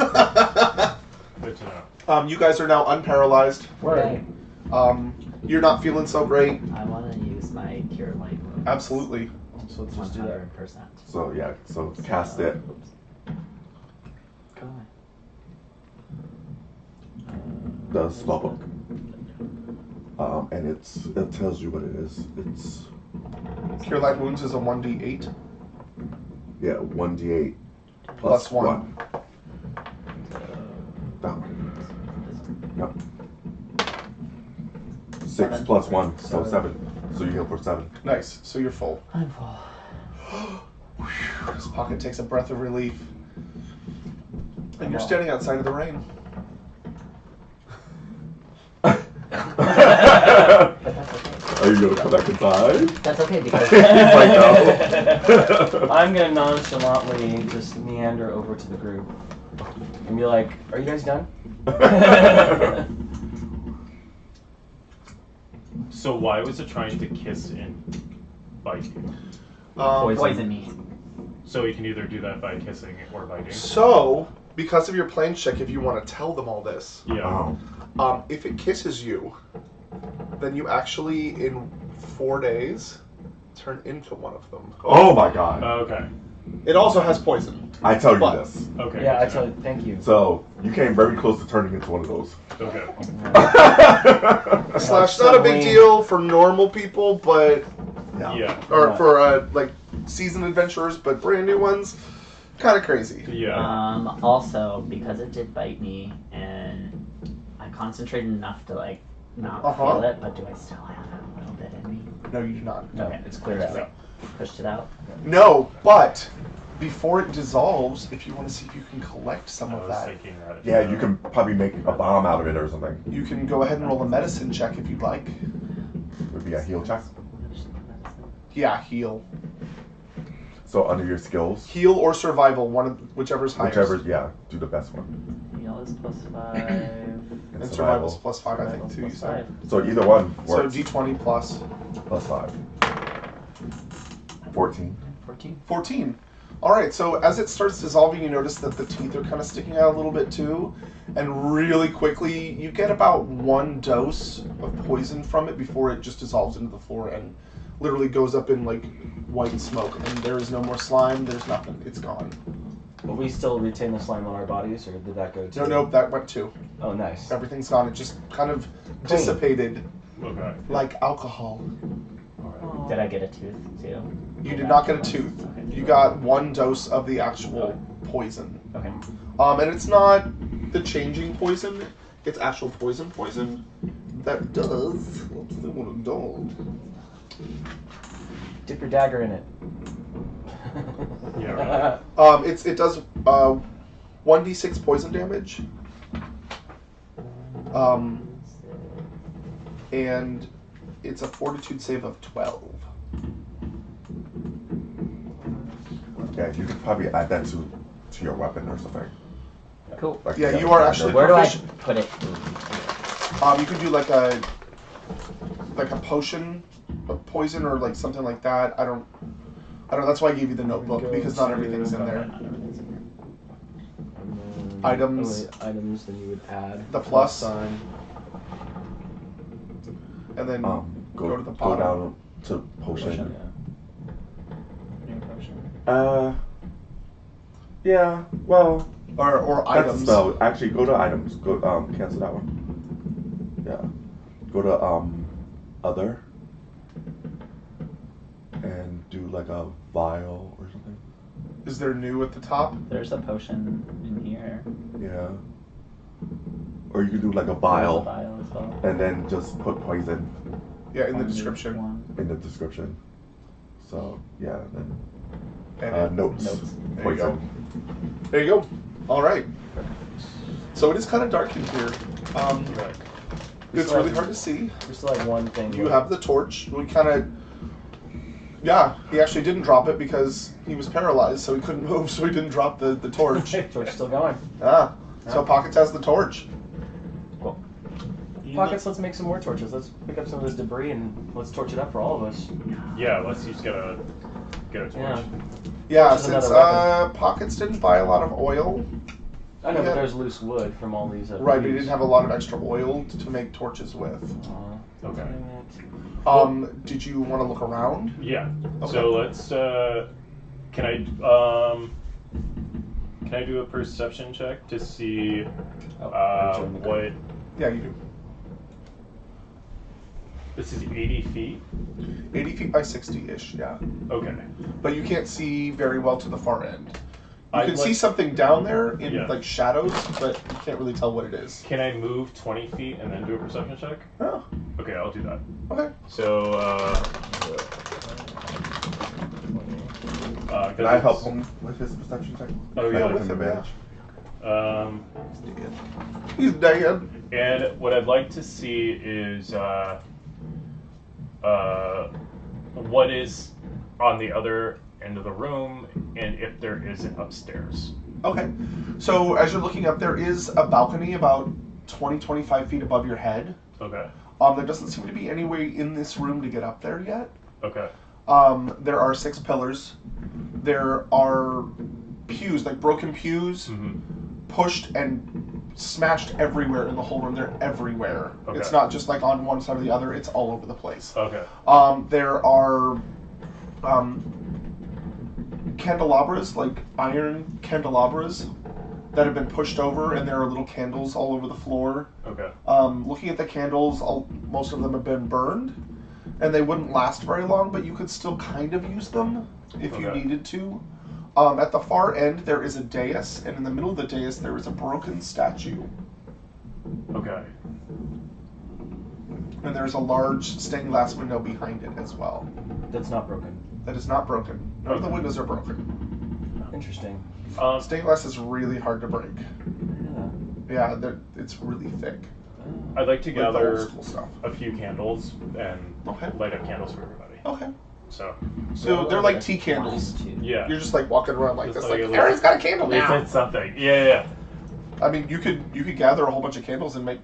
Good to know. You guys are now unparalyzed. right. You're not feeling so great. I want to use my cure light wounds. Absolutely. So let's just do that. 100%. So, yeah. So, cast it. Go on. The spellbook. And it tells you what it is. It's Cure light wounds is a 1d8 yeah 1d8 plus 1. That one. Yep. 6 plus 1, so 7. So you heal for 7. Nice. So you're full. I'm full. This pocket takes a breath of relief. And you're Wow. standing outside of the rain. But that's okay. Are you gonna come back inside? That's okay because He's like, no. I'm gonna nonchalantly just meander over to the group and be like, "Are you guys done?" So why was it trying to kiss and bite you? poison me. So you can either do that by kissing or biting. So, because of your plane check, if you want to tell them all this, Yeah. Oh. if it kisses you, then you actually, in 4 days, turn into one of them. Oh my god. Okay. It also has poison. I tell you But- this. Okay. Yeah, I good to tell know. you. Thank you. So, you came very close to turning into one of those. Okay. Slash, not a big suddenly- deal for normal people, but Yeah. or Yeah. for like seasoned adventurers, but brand new ones, kind of crazy. Yeah. Also, because it did bite me, and I concentrated enough to like not Uh-huh. feel it, but do I still have a little bit in me? No, you do not. No, Okay. it's cleared out. Yeah. Pushed it out. No, but before it dissolves, if you want to see if you can collect some I of was that, thinking that. Yeah, you can probably make a bomb out of it or something. you can go ahead and roll a medicine check if you'd like. It would be a heal check. Yeah, heal. So under your skills, Heal or survival, whichever's highest. whichever, yeah, do the best one. Heal is +5. And survival's +5, I think, too. You Survival's said. +5. So either one So works. D20 plus. Plus 5. 14. 14. 14. 14. All right, so as it starts dissolving, you notice that the teeth are kind of sticking out a little bit too. And really quickly, you get about 1 dose of poison from it before it just dissolves into the floor and literally goes up in like white smoke. And there is no more slime, there's nothing, it's gone. But we still retain the slime on our bodies, or did that go to? No, nope, that went too. Oh, nice. Everything's gone, it just kind of Clean. dissipated Okay. like alcohol. Alright. Did I get a tooth too? You did not get a tooth. You got 1 dose of the actual poison. Okay. And it's not the changing poison, it's actual poison that does what it does. Dip your dagger in it. Yeah, right. It does 1d6 poison damage. And it's a fortitude save of 12. Yeah, you could probably add that to your weapon or something. Cool. Like, Yeah, you are dagger. actually Where do I proficient. put it? You could do like a potion of poison or like something like that. I don't. That's why I gave you the notebook, because not everything's in there. Items. Items, then you would add The plus. sign. And then go to the Go bottom. down to potion. Potion, New potion. Yeah. Well, Or that's items. spell. Actually, go to items. Go cancel that one. Yeah. Go to other. And do like a vial or something. Is there new at the top? There's a potion in here. Yeah. Or you could do like a There's a vial vial as well. and then just put poison Yeah, in the One, description. one. in the description. So yeah, then And notes. Notes. There you go. Poison. There you go. All right. So it is kind of dark in here. Right. It's still really have- hard to see. We still have one thing. You have the torch. We kind of. Yeah, he actually didn't drop it because he was paralyzed, so he couldn't move, so he didn't drop the torch. Torch still going. Ah, so Pockets has the torch. Pockets, let's make some more torches. Let's pick up some of this debris and let's torch it up for all of us. Yeah, let's each get a torch. Yeah. Yeah, Torch is since another Pockets didn't buy a lot of oil, I know, Yeah. but there's loose wood from all these. right, but he leaves. didn't have a lot of extra oil to make torches with. Okay. Dang it. Did you want to look around? Yeah. Okay. So let's. Can I do a perception check to see I joined the group. what Yeah, you do. this is? 80 feet. 80 feet by 60-ish, yeah. Okay. But you can't see very well to the far end. You I'd can see like- something down there in Yeah. like shadows, but you can't really tell what it is. Can I move 20 feet and then do a perception check? Oh, Okay, I'll do that. okay. So, Can I help him with his perception check? Oh, Can I yeah, give with him him, advantage? He's dead. And what I'd like to see is what is on the other end of the room, and if there is an upstairs. Okay. So as you're looking up, there is a balcony about 20-25 feet above your head. Okay. There doesn't seem to be any way in this room to get up there yet. Okay. There are 6 pillars. There are pews, like broken pews, Mm-hmm. pushed and smashed everywhere in the whole room. They're everywhere. Okay. It's not just like on one side or the other. It's all over the place. Okay. There are candelabras, like iron candelabras, that have been pushed over, and there are little candles all over the floor. Okay. Looking at the candles, most of them have been burned, and they wouldn't last very long, but you could still kind of use them if you Okay. needed to. At the far end, there is a dais, and in the middle of the dais, there is a broken statue. Okay. And there's a large stained glass window behind it as well. That's not broken. That is not broken. None of the Okay. windows are broken. Interesting. Stained glass is really hard to break. Yeah. Yeah, it's really thick. I'd like to Like the old gather school stuff. a few candles and Okay. light up candles for everybody. Okay. So, So they're like tea candles. yeah. You're just like walking around like Just this, like like a Aaron's got a candle At least now. it's something. Yeah. I mean, you could gather a whole bunch of candles and make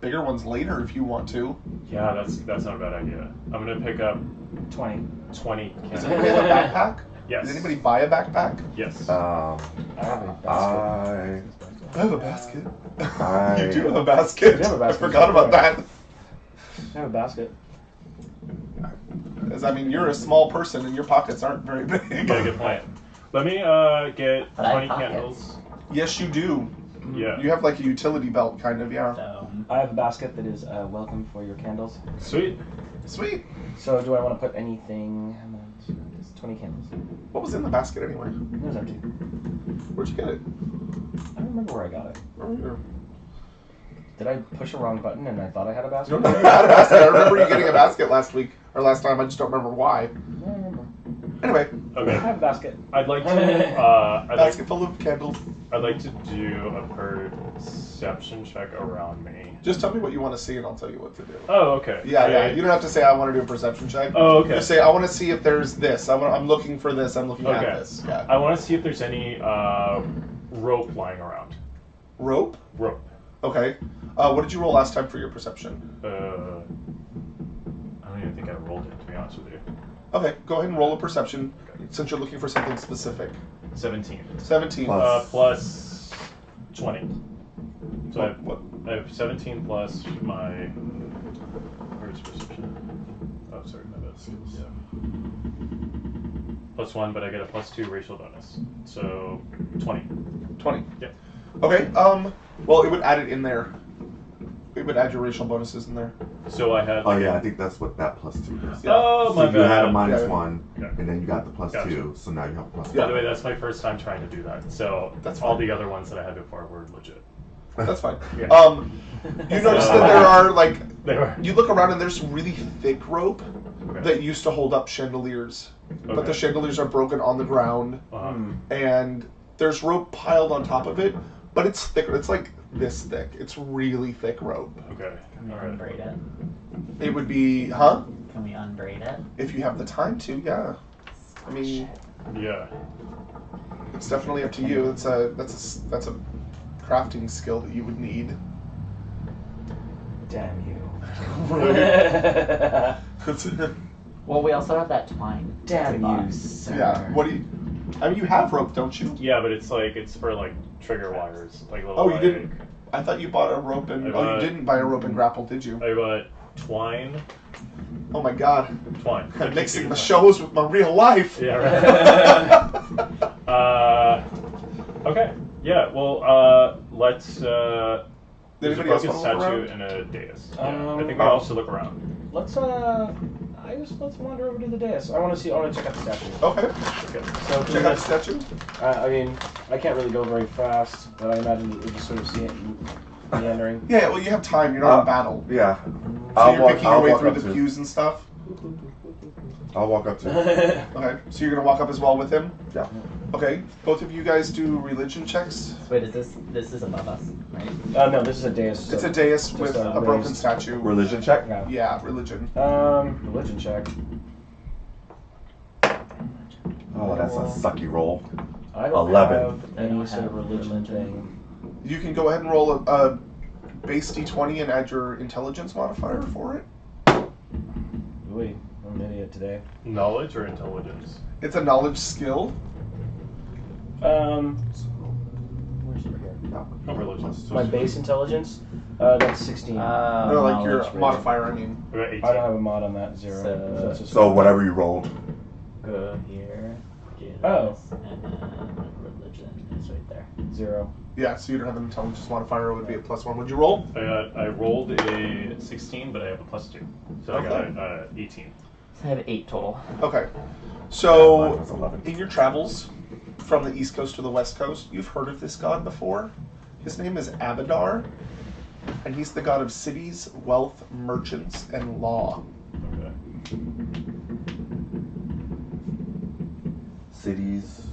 bigger ones later if you want to. Yeah, that's not a bad idea. I'm gonna pick up 20. 20 Is candles. anybody have a backpack? Yes. Did anybody buy a backpack? Yes. I have a basket. I have a basket. I- You do have a basket. You have a basket. I forgot about that. I have a basket. As, I mean, you're a small person and your pockets aren't very big. You got a good point. Let me get But I 20 have pockets. candles. Yes, you do. Yeah. You have like a utility belt, kind of, yeah. So, I have a basket that is welcome for your candles. Sweet. Sweet. So do I want to put anything? How much? It's 20 candles. What was in the basket anyway? It was empty. Where'd you get it? I don't remember where I got it. Or- Did I push a wrong button and I thought I had a I basket? don't know if you had a basket. I remember you getting a basket last week or last time. I just don't remember why. I don't remember. Anyway, I Okay. have a basket. I'd like to. I'd basket full of candles. like to do a perception check around me. Just tell me what you want to see and I'll tell you what to do. Oh, okay. Yeah, yeah. I- You don't have to say I want to do a perception check. Oh, okay. Just say I want to see if there's this. I'm looking for this. I'm looking Okay. at this. Yeah. I want to see if there's any rope lying around. Rope. Rope. Okay. What did you roll last time for your perception? I don't even think I rolled it, to be honest with you. Okay, go ahead and roll a perception since you're looking for something specific. 17. 17. Plus. Plus 20. So I What? have 17 plus my. Where's perception? Oh, sorry, my bad skills. Yeah. Plus 1, but I get a plus 2 racial bonus. So 20. 20. Yeah. Okay. Well, it would add it in there. It would add your racial bonuses in there. So I had. Oh yeah, I think that's what that plus 2 is. Yeah. Oh, So my you had a bad. minus Yeah. 1, Yeah. and then you got the plus Gotcha. 2, so now you have a plus By 1. the way, that's my first time trying to do that. So That's all fine. the other ones that I had before were legit. That's fine. Yeah. You notice that there are like They were. you look around and there's really thick rope Okay. that used to hold up chandeliers, but Okay. the chandeliers are broken on the ground, and there's rope piled on top of it, but it's thicker. It's like this thick. It's really thick rope. Okay. can we All right. unbraid it? It would be, huh? Can we unbraid it? If you have the time to, yeah. I mean, Yeah. it's definitely up to you. That's a crafting skill that you would need. Damn you. Well, we also have that twine. Damn We bought. you, sir. Yeah. What do you? I mean, you have rope, don't you? Yeah, but it's for like trigger wires, like little. Oh, you like, didn't. I thought you bought a rope and. I Oh, bought- you didn't buy a rope and grapple, did you? I bought twine. Oh my God! Twine. I'm mixing the shows with my real life. Yeah. Right. Okay. Yeah. Well. Let's. There's a Anybody else broken wanna look statue around? and a dais. Yeah. I think we Um, all should look around. Let's let's wander over to the dais. I want to check out the statue. Okay. Okay. So Check out the statue. I mean, I can't really go very fast, but I imagine you just sort of see it meandering. Yeah. Well, you have time. You're not in battle. Yeah. So you're picking your way walk through up the to. pews and stuff. I'll walk up to. Okay. So you're gonna walk up as well with him. Yeah. Okay. Both of you guys do religion checks. Wait, this is above us, right? No, this is a dais. So It's a dais with a a broken raised- statue. Religion check. Yeah. Yeah, religion. Religion check. Oh, that's a sucky roll. I don't 11. have I any don't sort of have religion religion. thing. You can go ahead and roll a base d20 and add your intelligence modifier for it. Wait, I'm an idiot today. Knowledge or intelligence? It's a knowledge skill. Where's it here? Oh, religion. My base intelligence. That's 16. No, like your knowledge, modifier. I mean. We got 18. I don't have a mod on that 0. So- it's just- So whatever you rolled. Go here. Do Oh. this, and then religion is right there. 0. Yeah. So you don't have an intelligence modifier. It would be a +1. Would you roll? I rolled a 16, but I have a +2, so I got Okay. 18. So I have 8 total. Okay. Mine So was 11. in your travels from the east coast to the west coast, you've heard of this god before. His name is Abadar, and he's the god of cities, wealth, merchants, and law. Okay. Cities,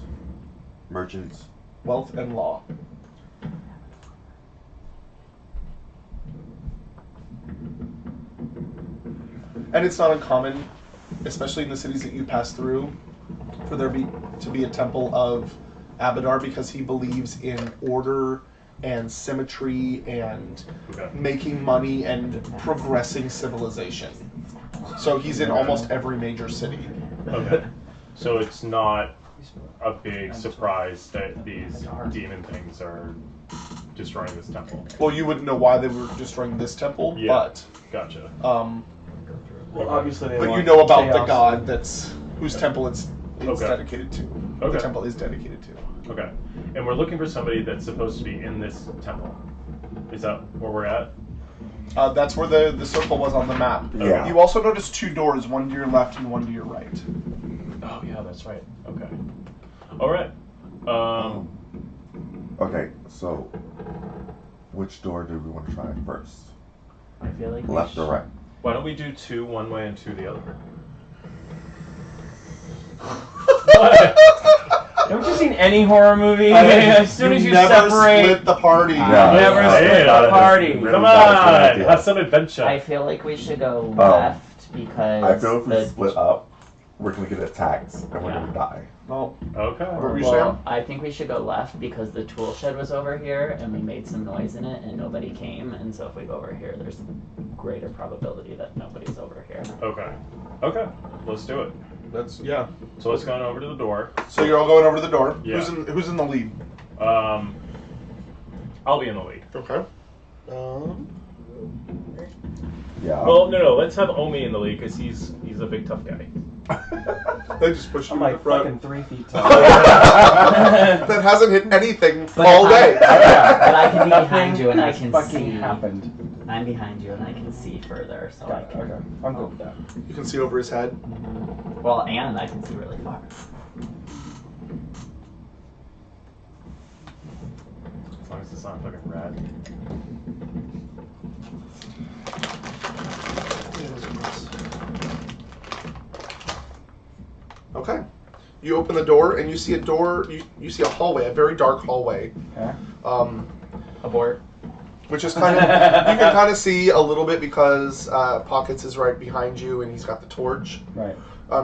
merchants. Wealth and law. And it's not uncommon, especially in the cities that you pass through, for there to be a temple of Abadar because he believes in order and symmetry and Okay. making money and progressing civilization. So he's in almost every major city. Okay. So it's not a big surprise that these demon things are destroying this temple. Well, you wouldn't know why they were destroying this temple, Yeah. Gotcha. but Well, obviously they but you want know about the chaos. god that's whose temple it's Okay. dedicated to. Okay. The temple is dedicated to. Okay. And we're looking for somebody that's supposed to be in this temple. Is that where we're at? That's where the circle was on the map. Yeah. You also notice 2 doors, one to your left and one to your right. Oh yeah, that's right. Okay. All right. Okay, so which door do we want to try first? I feel like we Left should- or right? Why don't we do 2 one way and 2 the other? Haven't you seen any horror movie? I- As soon as you never separate, split the party. Yeah. never Yeah. split Yeah. the party. Really Come not a good on, idea. have some adventure. I feel like we should go left because I feel if we the- split up, we're gonna get attacked and we're Yeah. gonna die. No. Okay. What were you Well, saying? I think we should go left because the tool shed was over here and we made some noise in it and nobody came. And so if we go over here, there's a greater probability that nobody's over here. Okay. Okay. Let's do it. That's yeah. So let's go on over to the door. So you're all going over to the door. Yeah. Who's in the lead? I'll be in the lead. Okay. Yeah. Well, no. Let's have Omi in the lead because he's a big tough guy. They just push you I'm in the like front. fucking 3 feet tall. That hasn't hit anything But all I- day. But I can be behind you and I Nothing can fucking see. happened. I'm behind you and I can see further. So I Got it. can. Okay, I'm good with that. You can see over his head. Well, and I can see really far. As long as it's not fucking red. Okay. You open the door and you see a door. You see a hallway, a very dark hallway. Okay. Abort. Which is kind of you can kind of see a little bit because Pockets is right behind you and he's got the torch. Right.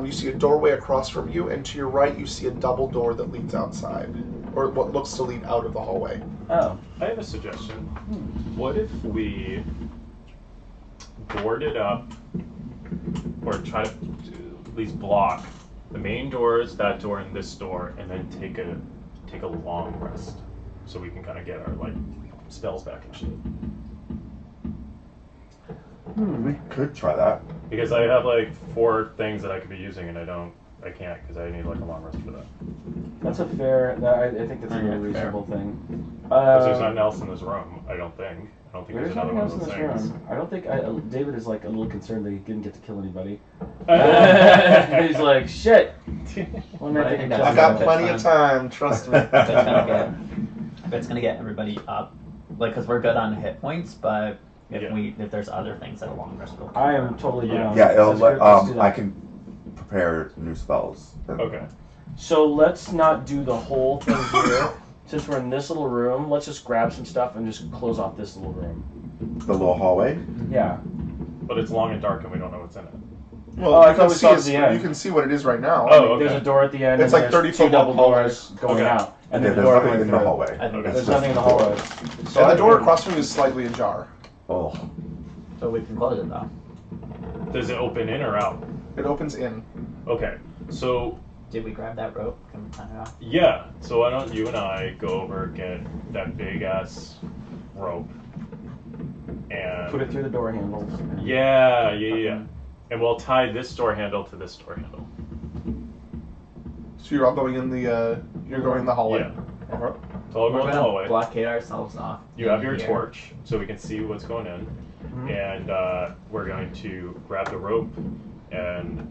You see a doorway across from you, and to your right you see a double door that leads outside, or what looks to lead out of the hallway. Oh. I have a suggestion. What if we board it up, or try to at least block the main doors, that door, and this door, and then take a long rest, so we can kind of get our like spells back and shit. We could try that. Because I have like 4 things that I could be using, and I can't because I need like a long rest for that. That's a fair. I think that's a Yeah, really fair. reasonable thing. Because there's nothing else in this room. I don't think There's there's another nothing one else of in those this things. room. I don't think David is like a little concerned that he didn't get to kill anybody. He's like, shit. When But I I think think that's I got That's plenty of time. Trust me. It's gonna get everybody up, like, cause we're good on hit points. But if Yeah. if there's other things that are long rest, we'll I am totally Yeah. down. Yeah, it'll Let's let, let's do that. I can prepare new spells. Okay. So let's not do the whole thing here. Since we're in this little room, let's just grab some stuff and just close off this little room. The little hallway. Yeah. But it's long and dark, and we don't know what's in it. Well, I you thought can we see saw his- the end. you can see what it is right now. Oh, okay. There's a door at the end. It's and like there's 30 two foot double long doors going Okay. out, and Yeah, then the there's door nothing going in the through. hallway. I think Okay. There's It's nothing in the just hallway. So And I the door think- across from you is slightly ajar. Oh, So we can close it though. Does it open in or out? It opens in. Okay. So Did we grab that rope? Can we tie it off? yeah. So why don't you and I go over, get that big ass rope, and Put it through the door handles. and- Yeah. And we'll tie this door handle to this door handle. So you're all going in the you're going in the hallway. Yeah. Okay. So I'll go We're in the gonna hallway. blockade ourselves off. You have your here. torch, so we can see what's going in, and we're going to grab the rope, and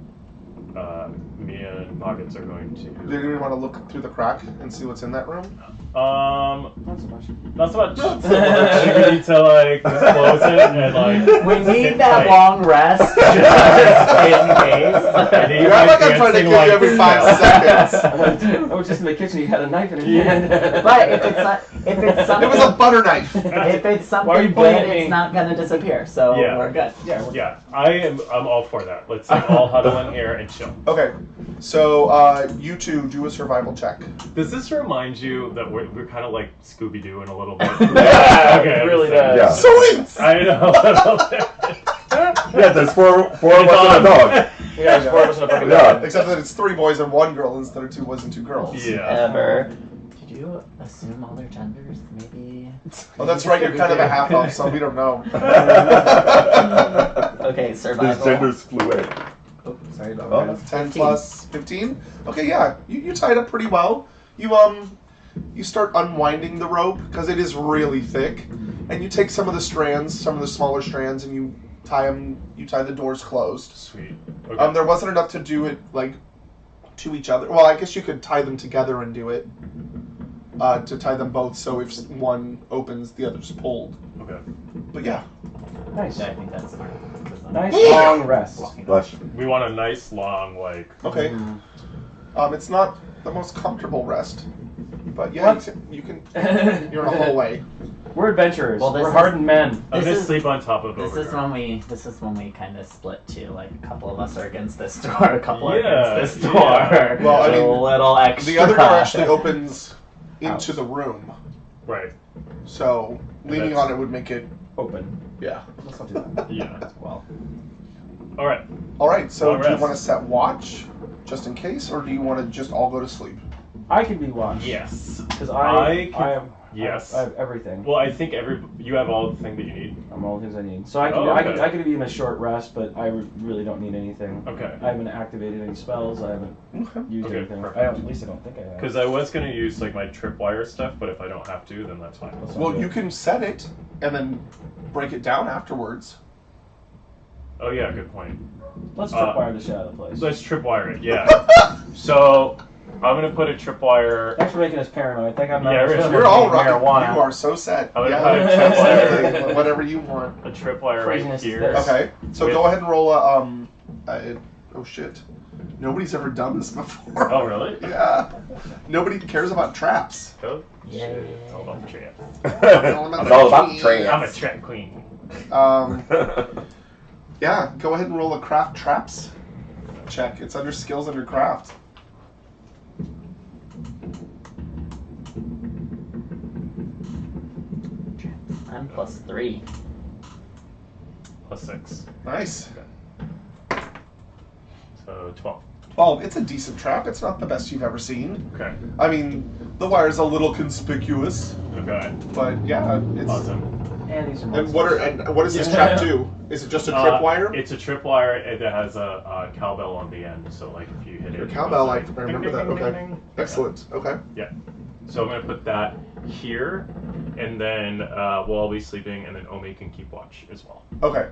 me and Pockets are going Do to. you want to look through the crack and see what's in that room? Not so much. Not so much. I think we need to like just close it and like. We need sit that tight. long rest just in I case. need You're my like I'm trying to dancing kill you every lights. 5 seconds. I was just in the kitchen. You had a knife in your hand. But if it's something, It was a butter knife. if it's Why are something you good, pointing at me? it's not gonna disappear. So Yeah. we're good. Yeah. Yeah, I'm all for that. Let's like, all huddle in here and chill. Okay, so you two do a survival check. Does this remind you that we're kind of like Scooby Doo in a little bit? Yeah, Okay, it really understand. does. Yeah. So I know. yeah. There's four of us and a dog. Yeah, there's 4 of us in a fucking Yeah. bed. Except that it's 3 boys and 1 girl instead of 2 boys and 2 girls. Yeah. Ever. Did you assume all their genders? Maybe. Oh, that's right. You're kind of a half elf, so we don't know. Okay, This survival. gender's fluid. Oh, sorry about Oh, that. 10 15. plus 15. Okay, yeah, you tied up pretty well. You start unwinding the rope because it is really thick, and you take some of the strands, some of the smaller strands, and you tie them. You tie the doors closed. Sweet. Okay. There wasn't enough to do it like to each other. Well, I guess you could tie them together and do it. To tie them both, so if one opens, the other's pulled. Okay. But yeah, Nice. Yeah, I think that's smart. Nice long rest. Bless you. We want a nice long like. okay. Mhm. It's not the most comfortable rest, but yeah, What? you can. You're in a hallway. We're adventurers. Well, this We're is- hardened men. I'm This gonna is- sleep on top of This is Beauregard. when we kind of split too. Like a couple of us are against this door, a couple are Yeah, against this yeah. door. Well, I So mean, a little extra. The other door actually opens into House. the room, Right. so leaning That's- on it would make it. Open. Yeah. Let's not do that. Yeah. Well, All right. All right. So Long do you rest. want to set watch, just in case, or do you want to just all go to sleep? I can be watched. Yes. Because I can- I have. Yes. I have everything. Well, I think you have all the thing that you need. I'm all the things I need. So I can. Oh, okay. I could be in a short rest, but I really don't need anything. Okay. I haven't activated any spells. I haven't Okay. used Okay, anything. perfect. At least I don't think I have. Because I was gonna use like my tripwire stuff, but if I don't have to, then that's fine. Let's not Well, do you it. can set it and then break it down afterwards. Oh yeah, good point. Let's tripwire the shit out of the place. Let's tripwire it. Yeah. So I'm gonna put a tripwire. Thanks for making us paranoid. I think I'm not. Yeah, just You're all smoking rocking. marijuana. You are so set. I'm gonna Yeah. put a tripwire. Exactly. Whatever you want. A tripwire Craziness right is here. this. Okay. So With- go ahead and roll a. Oh shit. Nobody's ever done this before. Oh really? Yeah. Nobody cares about traps. Oh, Yeah. shit. It's all about the trap. It's all about the train. I'm a trap queen. Yeah. Go ahead and roll a craft traps check. It's under skills under craft. I'm +3. +6. Nice. So 12. Well, it's a decent trap. It's not the best you've ever seen. Okay. I mean, the wire's a little conspicuous, Okay. but yeah, it's. Awesome. And these are And what does this trap do? Is it just a tripwire? It's a tripwire that has a cowbell on the end. So like if you hit Your it. cowbell, I it's like, remember ding, that. ding, ding, Okay. ding, ding. Excellent. Okay. Yeah. So I'm gonna put that here, and then we'll all be sleeping, and then Omi can keep watch as well. Okay.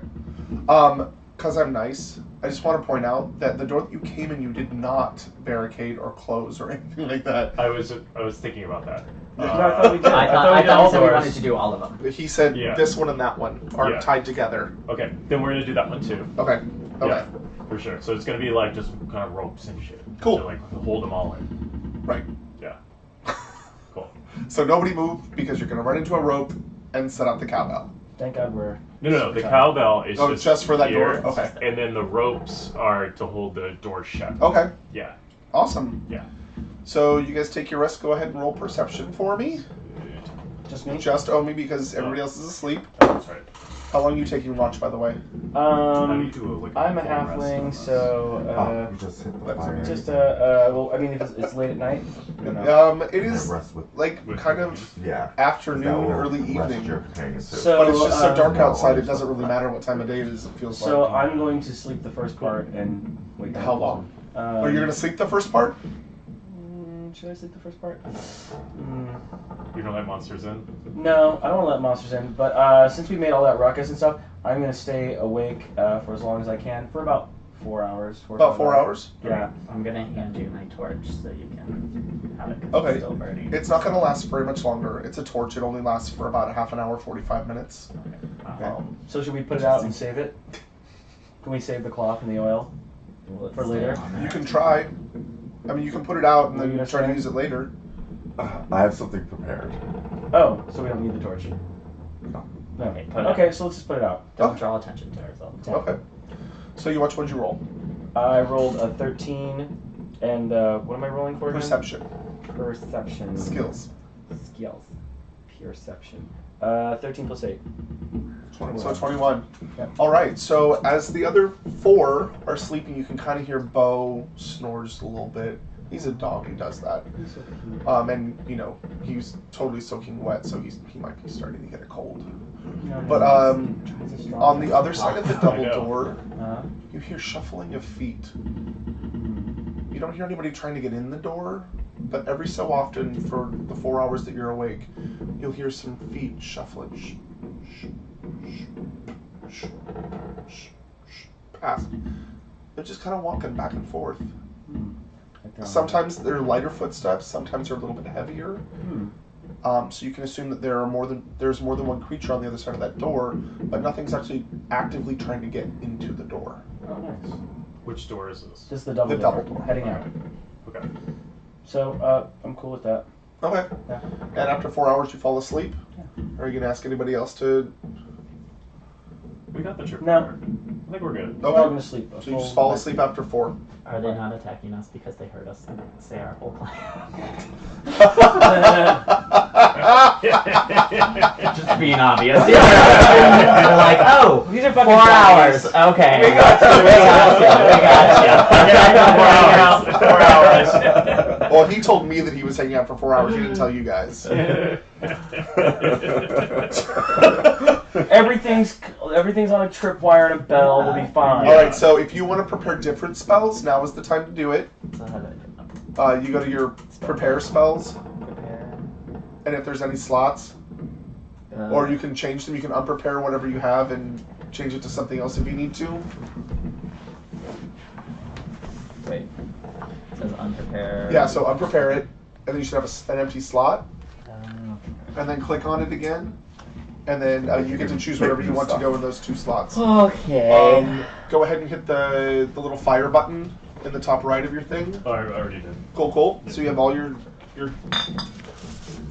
Because I'm nice, I just want to point out that the door that you came in, you did not barricade or close or anything like that. I was thinking about that. No, I thought we did. I thought we I did thought all you said we doors. wanted to do all of them. He said Yeah. this one and that one are Yeah. tied together. Okay, then we're gonna do that one too. Okay. Okay. Yeah, for sure. So it's gonna be like just kind of ropes and shit. Cool. To like hold them all in. Right. Yeah. Cool. So nobody move because you're going to run into a rope and set up the cowbell. Thank God we're. No. The cowbell is Oh, just for that here, door? Okay. And then the ropes are to hold the door shut. Okay. Yeah. Awesome. Yeah. So you guys take your rest. Go ahead and roll perception for me. Just me. Just Omi because everybody else is asleep. That's right. How long are you taking watch, by the way? How do you do like I'm a full rest halfling, on this? so Oh, you just hit the that's fire. just well, I mean, if it's late at night. I don't know. It is Rest with, like With kind the of yeah. afternoon, early Rest evening. your companions too. So- But it's just so dark no, outside, it always doesn't really like- matter what time of day it is, it feels So like. I'm going to sleep the first part and wait. How long? Oh, Are you going to sleep the first part? Should I sleep the first part? You don't let monsters in? No, I don't want to let monsters in. But since we made all that ruckus and stuff, I'm going to stay awake for as long as I can for about 4 hours. About 4 hours? Yeah. I'm gonna hand you my torch so you can have it 'cause Okay. it's still burning. It's not going to last very much longer. It's a torch, it only lasts for about a half an hour, 45 minutes. So should we put it out and save it? Can we save the cloth and the oil? Will it for stay later? on You there? can try. I mean, you can put it out and What are you then gonna try to say? use it later. I have something prepared. Oh, so we don't need the torch. No. No. Okay, put it Okay, so let's just put it out. Don't draw attention to ourselves. Okay. So you watch what you roll. I rolled a 13, and what am I rolling for again? Perception. Perception. Skills. Skills. Perception. 13 plus 8. So 21. Yep. All right. So as the other 4 are sleeping, you can kind of hear Bo snores a little bit. He's a dog. He does that. And you know he's totally soaking wet, so he might be starting to get a cold. But on the other side of the double door, you hear shuffling of feet. You don't hear anybody trying to get in the door, but every so often, for the 4 hours that you're awake, you'll hear some feet shuffling. Past. They're just kind of walking back and forth. Sometimes they're lighter footsteps. Sometimes they're a little bit heavier. So you can assume that there's more than one creature on the other side of that door, but nothing's actually actively trying to get into the door. Oh, nice. Which door is this? Just the double The door. double door. Heading out. Okay. So, I'm cool with that. Okay. Yeah. And after 4 hours, you fall asleep. Are you gonna ask anybody else to? We got the trip. No. I think we're good. We're all Okay. gonna sleep. So you just fall asleep after 4. Are they not attacking us because they heard us say our whole plan? Just being obvious. They're like, oh, These are 4 fucking hours. zombies. Okay. We got you. We got you. Well, he told me that he was hanging out for 4 hours. He didn't tell you guys. Everything's on a tripwire and a bell. We'll be fine. All right. So if you want to prepare different spells, now is the time to do it. So how do I do it? You go to your prepare spells, Prepare. and if there's any slots, Uh, or you can change them. You can unprepare whatever you have and change it to something else if you need to. Wait. It says unprepare. Yeah. So unprepare it, and then you should have an empty slot, Um, and then click on it again, and then you get to choose whatever you want to go in those 2 slots. Okay. Go ahead and hit the little fire button in the top right of your thing. Oh, I already did. Cool. So you have all your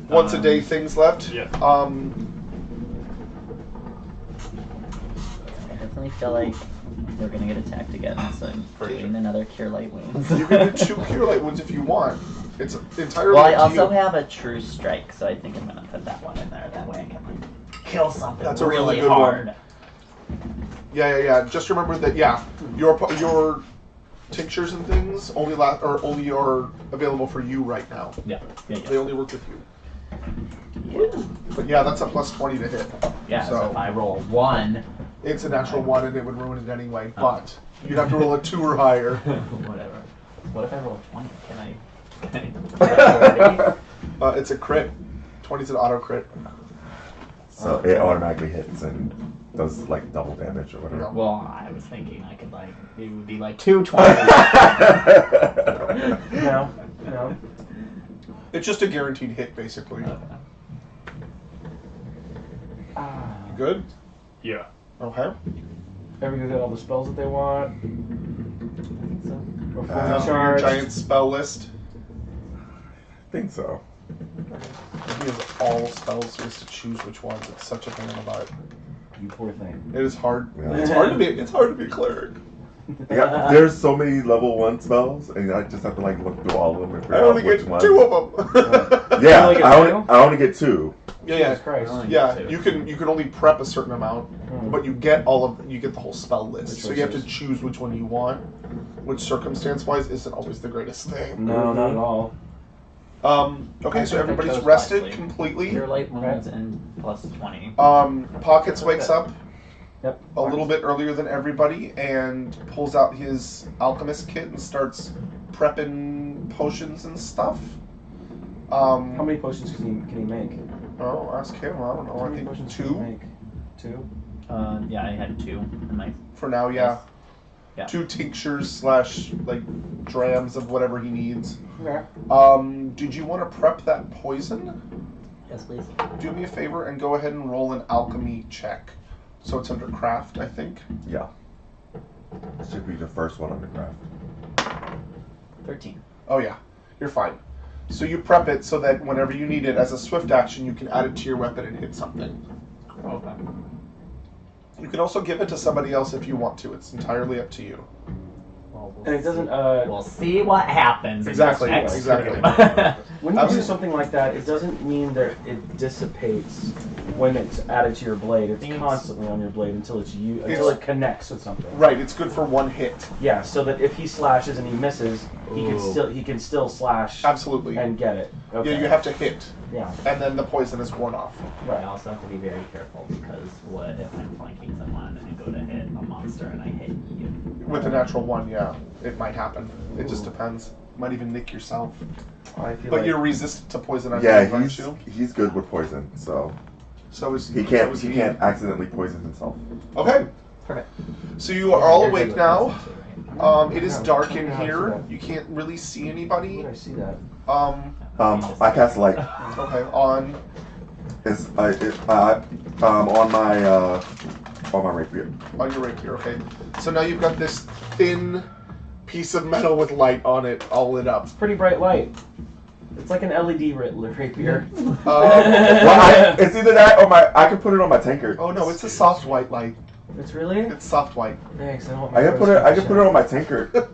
once a day things left. Yeah. I definitely feel like we're gonna get attacked again, so I'm doing another cure light wounds. You can do 2 cure light wounds if you want. It's entirely Well, I up to also you. have a true strike, so I think I'm gonna put that one in there. That way I can like kill something That's a really really good hard. one. Yeah. Just remember that. Yeah, your tinctures and things only are available for you right now. Yeah. They only work with you. Yeah. But yeah, that's a plus 20 to hit. Yeah. So So if I roll 1, it's a natural 1, and it would ruin it anyway. But you'd have to roll a 2 or higher. whatever. What if I roll 20? Can I? It's a crit. 20's an auto crit. So it automatically hits and does like double damage or whatever. Well, I was thinking I could like it would be like 220. No. It's just a guaranteed hit, basically. You good? Yeah. Okay. Everybody got all the spells that they want. Or fully Your charged. giant spell list. I think so. He has all spells. He has to choose which ones. It's such a pain in the butt. You poor thing. It is hard. Yeah. It's hard to be a cleric. Yeah, there's so many level 1 spells, and I just have to like look through all of them and figure I out only which get one. 2 of them. Yeah, You only get I 2? only get 2. Yeah. Jesus Christ. Yeah, you can only prep a certain amount, but you get the whole spell list. Which So you have to choices? choose which one you want, which circumstance-wise isn't always the greatest thing. No, not at all. Okay, I so think I everybody's chose rested wisely. completely. Cure light wounds and plus 20. Pockets wakes up Yep. a little bit earlier than everybody and pulls out his alchemist kit and starts prepping potions and stuff. How many potions can he make? Oh, ask him. I don't know. How I many think potions can he 2 make? 2? Yeah, I had 2 in my. for now. Yeah. Yeah. 2 tinctures / like drams of whatever he needs. Okay. Did you want to prep that poison? Yes, please. Do me a favor and go ahead and roll an alchemy check. So it's under craft, I think. Yeah. It should be the first one on the craft. 13. Oh yeah, you're fine. So you prep it so that whenever you need it as a swift action, you can add it to your weapon and hit something. Okay. You can also give it to somebody else if you want to. It's entirely up to you. Well, And it doesn't, We'll see what happens. Exactly, In this next exactly. stream. when you do Absolutely. something like that, it doesn't mean that it dissipates when it's added to your blade. It's Thanks. constantly on your blade until until It's- it connects with something. Right, it's good for one hit. Yeah, so that if he slashes and he misses, Ooh. he can still slash Absolutely. and get it. Okay. Yeah, you have to hit, Yeah. and then the poison is worn off. I also have to be very careful because what if I'm flanking someone and I go to hit a monster and I hit you? With a natural one, yeah, it might happen. It just depends. Might even nick yourself. I feel But like you're resistant to poison, I Yeah, believe, aren't you? he's good with poison, so So is he so can't is he can't accidentally poison himself. Okay, Perfect. so you are all You're good awake with now. poison too, right? It is Yeah, dark in yeah, I see here. that. You can't really see Where anybody. did I see that? I cast light. Okay, on It's on my rapier. your rapier. Okay, so now you've got this thin piece of metal with light on it, all lit up. Pretty bright light. It's like an LED rapier. Well, it's either that or I can put it on my tankard. Oh no, it's a soft white light. It's really? It's soft white. Thanks. I don't. I can put it on my tankard.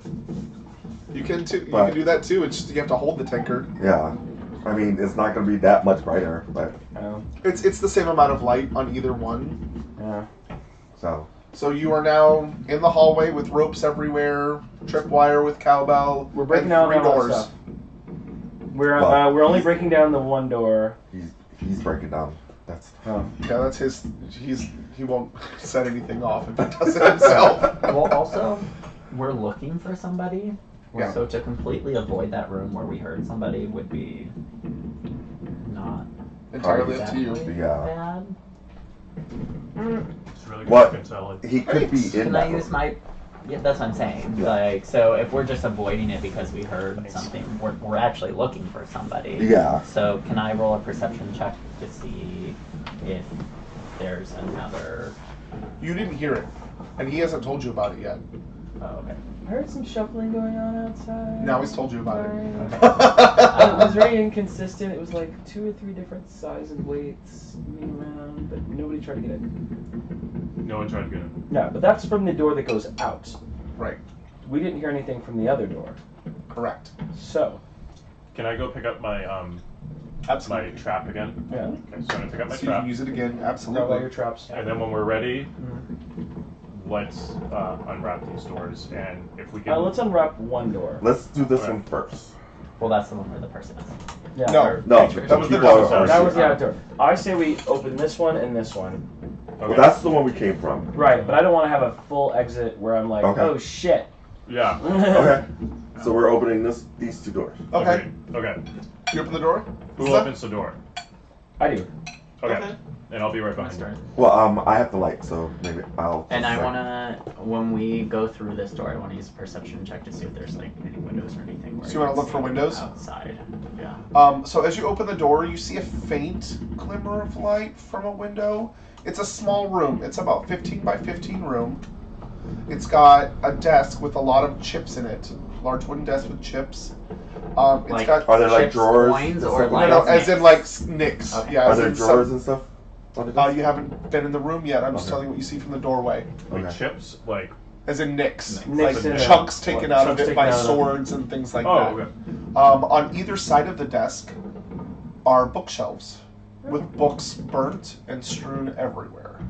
You can too. You But- can do that too. It's just you have to hold the tankard. Yeah. I mean, it's not gonna be that much brighter, but It's the same amount of light on either one. Yeah. so So you are now in the hallway with ropes everywhere, tripwire with cowbell, We're breaking and down 3 all that doors. stuff. We're Well, we're only breaking down the one door. he's breaking down. That's Oh. Yeah, that's his. He won't set anything off if he does it himself. Well, also, we're looking for somebody. Yeah. So to completely avoid that room where we heard somebody would be not Entirely up to you. exactly Yeah. bad. It's really good What? you can tell it. he could be in Can I that use room. my? Yeah, that's what I'm saying. Yeah. Like, so if we're just avoiding it because we heard something, we're actually looking for somebody. Yeah. So can I roll a perception check to see if there's another? You didn't hear it, and he hasn't told you about it yet. Oh, okay. I heard some shuffling going on outside. Now he's told you about Sorry. it. It was very inconsistent. It was like 2 or 3 different sizes and weights moving around, but nobody tried to get in. No one tried to get in. Yeah, but that's from the door that goes out. Right. We didn't hear anything from the other door. Correct. So, Can I go pick up my Absolutely. my trap again? yeah. Okay, so I'm gonna pick up my So you trap, can use it again. Grab all Absolutely. your traps. and then when we're ready, Mhm. let's unwrap these doors, and if we can. Let's unwrap one door. Let's do this Okay. one first. Well, that's the one where the person is. Yeah. No. No, That was the people other are- That was the outdoor. I say we open this one and this one. Okay. Well, that's the one we came from. Right, but I don't want to have a full exit where I'm like, Okay. oh shit. Yeah. Okay. So we're opening these 2 doors. Okay. Okay. You open the door. Who Is that- opens the door? I do. Okay. Okay. And I'll be right My behind you. turn. Well, I have the light, so maybe I'll. And I just, like- wanna, when we go through this door, I wanna use a perception check to see if there's like any windows or anything. Where So you wanna can look for see windows? outside? Yeah. So as you open the door, you see a faint glimmer of light from a window. It's a small room. It's about 15 by 15 room. It's got a desk with a lot of chips in it. Large wooden desk with chips. It's Like- got Are there like Chips, drawers? coins, and or stuff? like- no, as in like nicks. Okay. Yeah. Are as there in drawers and stuff? on the desk? You haven't been in the room yet. I'm just Okay. telling you what you see from the doorway. Like Okay. chips, like. As in nicks. Nicks Like in it. chunks taken out of Chunks it by taken out of it. swords and things like Oh, that. okay. On either side of the desk are bookshelves with books burnt and strewn everywhere.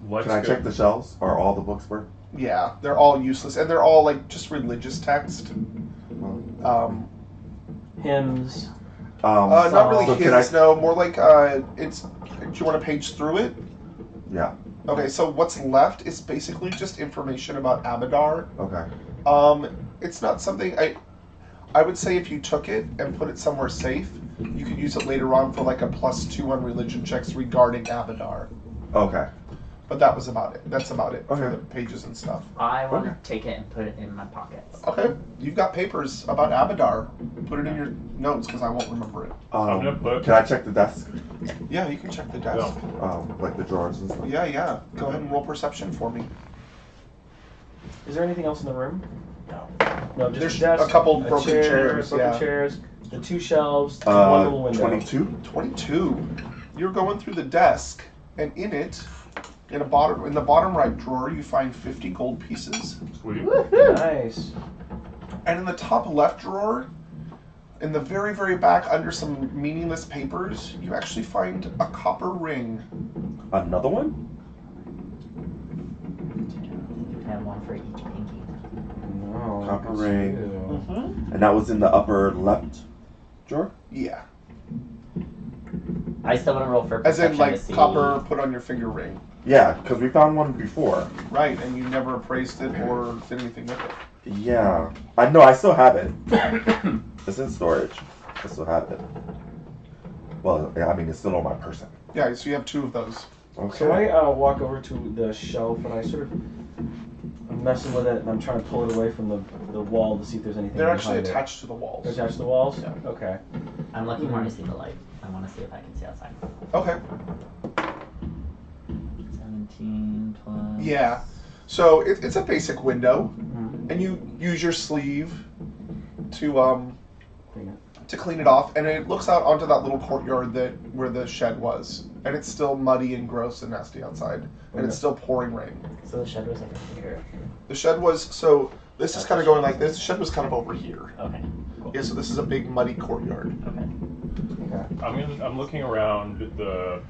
Let's Can I go. check the shelves? Are all the books burnt? Yeah, they're all useless, and they're all like just religious text. Hymns. Not really so can hymns, I- no. More like it's. Do you want to page through it? Yeah. Okay, so what's left is basically just information about Abadar. Okay. It's not something I would say if you took it and put it somewhere safe, you could use it later on for like a +2 on religion checks regarding Abadar. Okay. But that was about it. That's about it for Okay. the pages and stuff. I want to Okay. take it and put it in my pockets. Okay, you've got papers about Abadar. Put it in your notes because I won't remember it. I'm gonna put. Can I check the desk? Yeah, you can check the desk. Like the drawers and stuff? Yeah. Go ahead and roll perception for me. Is there anything else in the room? No. No, just There's a desk, a couple a broken chair, chairs, broken yeah. chairs, the 2 shelves, one little window. 22? 22. You're going through the desk, and in it, in the bottom right drawer, you find 50 gold pieces. Sweet. Nice. And in the top left drawer, in the very, very back, under some meaningless papers, you actually find a copper ring. Another one? You have one for each pinky. No. Copper it's ring. you. Mm-hmm. And that was in the upper left drawer? Yeah. I still want to roll for As in, perception like, to see. copper put on your finger ring. Yeah, because we found one before. Right, and you never appraised it or did anything with it. Yeah. I know, I still have it. It's in storage. I still have it. Well, yeah, I mean, it's still on my person. Yeah, so you have 2 of those. Okay. So I walk over to the shelf and I sort of I'm messing with it and I'm trying to pull it away from the wall to see if there's anything They're actually behind it. attached to the walls. They're attached to the walls? Yeah. Okay. I'm looking more to see the light. I want to see if I can see outside. Okay. 17 plus. Yeah. So it's a basic window, Mhm. and you use your sleeve to Clean it. to clean it off, and it looks out onto that little courtyard where the shed was, and it's still muddy and gross and nasty outside, and it's still pouring rain. So the shed was like over here. The shed was so this is kind of going like this. The shed was kind of over here. Okay. Cool. Yeah, so this is a big muddy courtyard. Okay. Okay. I'm looking around the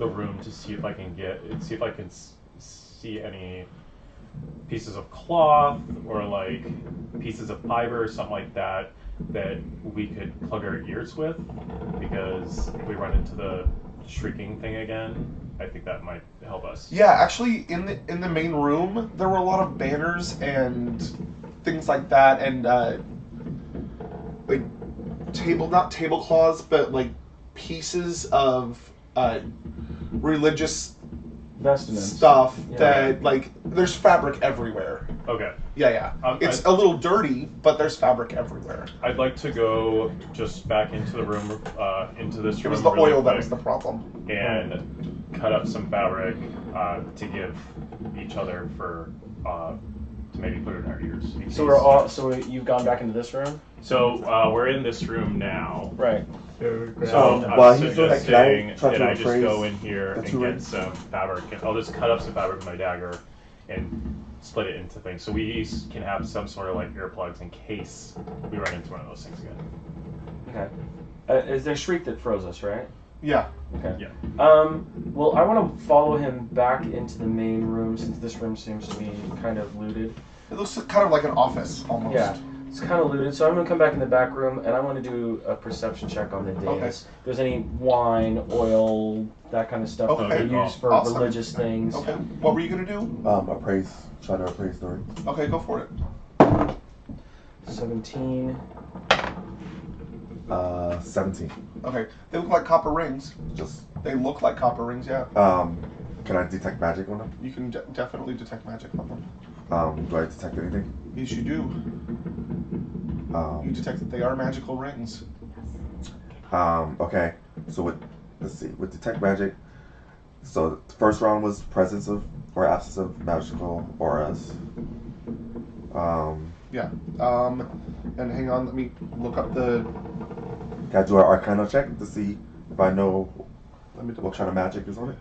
room to see if I can see any pieces of cloth or like pieces of fiber or something like that we could plug our ears with, because if we run into the shrieking thing again, I think that might help us. Yeah, actually, in the main room, there were a lot of banners and things like that, and like not tablecloths, but like pieces of religious Vestments. stuff Yeah. that like there's fabric everywhere. Okay. Yeah. It's a little dirty, but there's fabric everywhere. I'd like to go just back into the room, into this It room was the really oil that quick was the problem. and cut up some fabric to give each other for to maybe put in our ears. in So case. we're all. So you've gone back into this room. So we're in this room now. Right. So I'm while he's doing that, suggesting can I try that to I just appraise go in here the and two get rings? some fabric. And I'll just cut up some fabric with my dagger and split it into things. So we can have some sort of like earplugs in case we run into one of those things again. Okay. Is there Shriek that froze us, right? Yeah. Okay. Yeah. Well, I want to follow him back into the main room since this room seems to be kind of looted. It looks kind of like an office almost. Yeah. It's kind of looted, so I'm gonna come back in the back room and I want to do a perception check on the dais. Okay. If there's any wine, oil, that kind of stuff that Okay. they use for Awesome. religious things. Okay. What were you gonna do? Try to appraise the ring. Okay, go for it. 17. 17. Okay. They look like copper rings. Just, They look like copper rings. Yeah. can I detect magic on them? You can definitely detect magic on them. Do I detect anything? Yes, you do. You detect that they are magical rings. Okay. So with detect magic, so the first round was presence of or absence of magical auras. Yeah. And hang on, let me look up the. Can I do an Arcana check to see if I know Let me double what kind of magic is on it?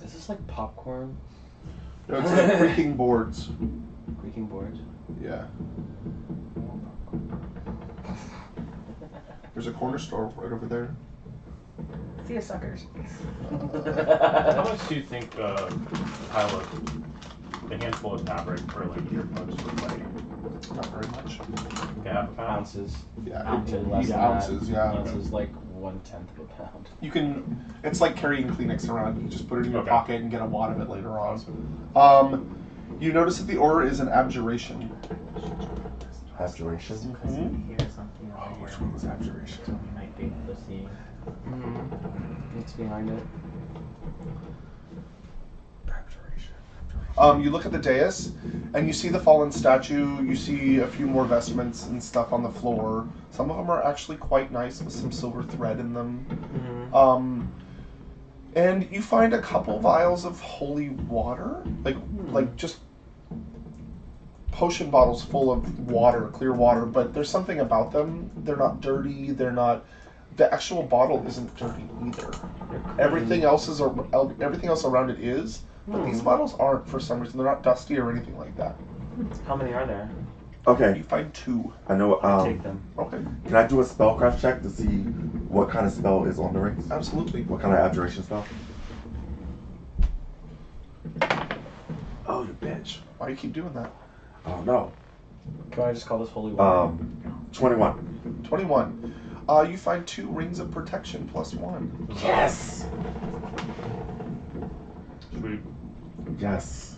Is this like popcorn? No, it's like creaking boards. Creaking boards? Yeah. There's a corner store right over there. See you, suckers. How much do you think a handful of fabric for like earplugs would weigh? Not very much. Like a half a pound? Ounces. Yeah. Ounces. Less Yeah, than that. ounces, yeah. Ounces, like 1/10 of a pound. You can. It's like carrying Kleenex around. You can just put it in your Okay. pocket and get a wad of it later on. You notice that the aura is an abjuration. Abjuration. Because in here something Oh, over which here. one was abjuration? So we might be able to see. Mm-hmm. It's behind it. Abjuration. You look at the dais, and you see the fallen statue. You see a few more vestments and stuff on the floor. Some of them are actually quite nice with some silver thread in them. Mm-hmm. And you find a couple vials of holy water, like just potion bottles full of water, clear water. But there's something about them. They're not dirty. They're not. the actual bottle isn't dirty either. Everything else everything else around it is, but these bottles aren't for some reason. They're not dusty or anything like that. How many are there? Okay, You find 2. I know. Take them. Okay, Can I do a spellcraft check to see what kind of spell is on the rings? absolutely. What kind of abjuration spell? Oh, you bitch. Why do you keep doing that? Oh no. Can I just call this holy water? 21. 21. You find 2 rings of protection plus 1. Yes. Sweet. Yes.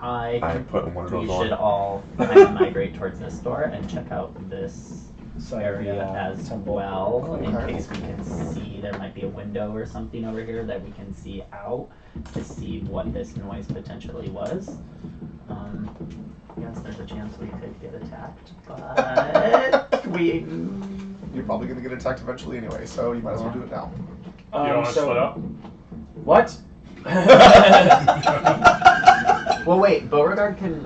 I I think put one of we those should on. all kind of migrate towards this door and check out this Side of area the, as temple. well, in Okay. case we can see. There might be a window or something over here that we can see out to see what this noise potentially was. Yes, there's a chance we could get attacked, but we. You're probably going to get attacked eventually anyway, so you might as well do it now. You don't want to split up? What? Well, wait. Beauregard can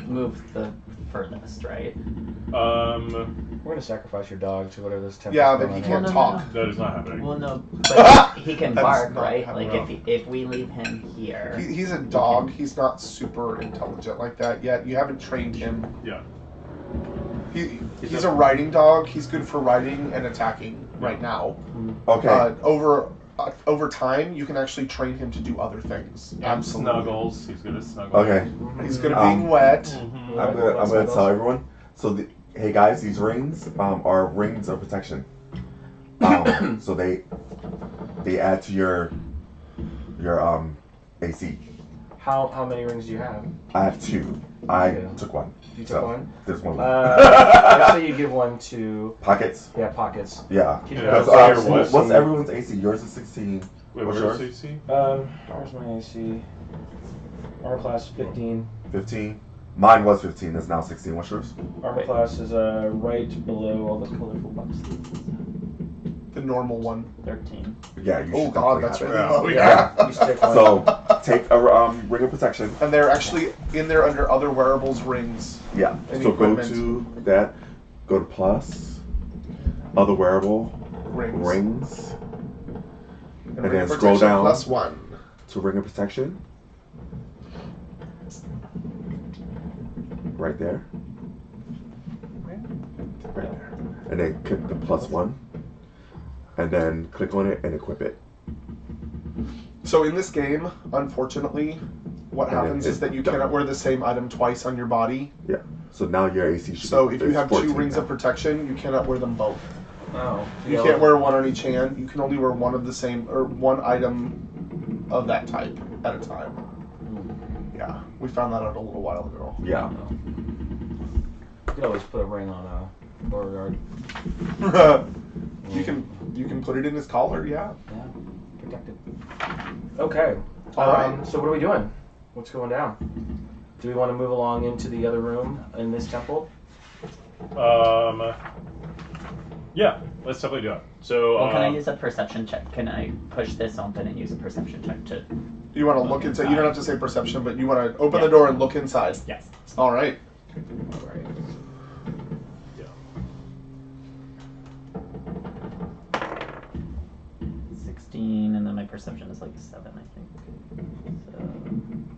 move the furthest, right? We're gonna sacrifice your dog to whatever this temple. Yeah, but he can't no, talk. That is not happening. Well, no, but he can That's bark, not right? happening. Like if we leave him here. He's a dog. He's not super intelligent like that yet. You haven't trained him. Yeah. He's a riding dog. He's good for riding and attacking right now. Okay. Over time, you can actually train him to do other things. And Absolutely. snuggles. He's good at snuggles. Okay. He's good at being wet. Mhm. I'm gonna tell everyone. So, hey guys, these rings are rings of protection. So they add to your AC. How many rings do you have? I have 2. I Yeah. took 1. You took one? There's one. Let's say you give one to Pockets. pockets. Yeah. Keep Yeah. it So up. your what? What's everyone's AC? Yours is 16. Wait, What's where's yours? AC? Where's my AC? Armor class 15. 15. Mine was 15. It's now 16. What's yours? Armor class is right below all the colorful buttons. The normal one. 13. Yeah. You Oh should god, definitely that's have really it. low. Yeah. Yeah. You stick one. So take a ring of protection. And they're actually in there under other wearables rings. Yeah. Any So go equipment. to that. Go to plus. Other wearable rings. And then ring of scroll protection down. Plus 1. To ring of protection. Right there. Right there. And then click the +1. And then click on it and equip it. So in this game, unfortunately, what And then happens it's is that you done. cannot wear the same item twice on your body. Yeah. So now your AC should So be if you is have 14 2 rings now. of protection, you cannot wear them both. Oh. You can't wear one on each hand. You can only wear one of the same or one item of that type at a time. Yeah, we found that out a little while ago. Yeah. You could always put a ring on a Beauregard. you can put it in his collar. Yeah. Yeah. Protected. Okay. All right. So what are we doing? What's going down? Do we want to move along into the other room in this temple? Yeah, let's definitely do it. So, Well, can I use a perception check? Can I push this open and use a perception check to? You want to look inside. You don't have to say perception, but you want to open Yeah. the door and look inside. Yes. All right. Alright. yeah. 16, and then my perception is like 7, I think. So,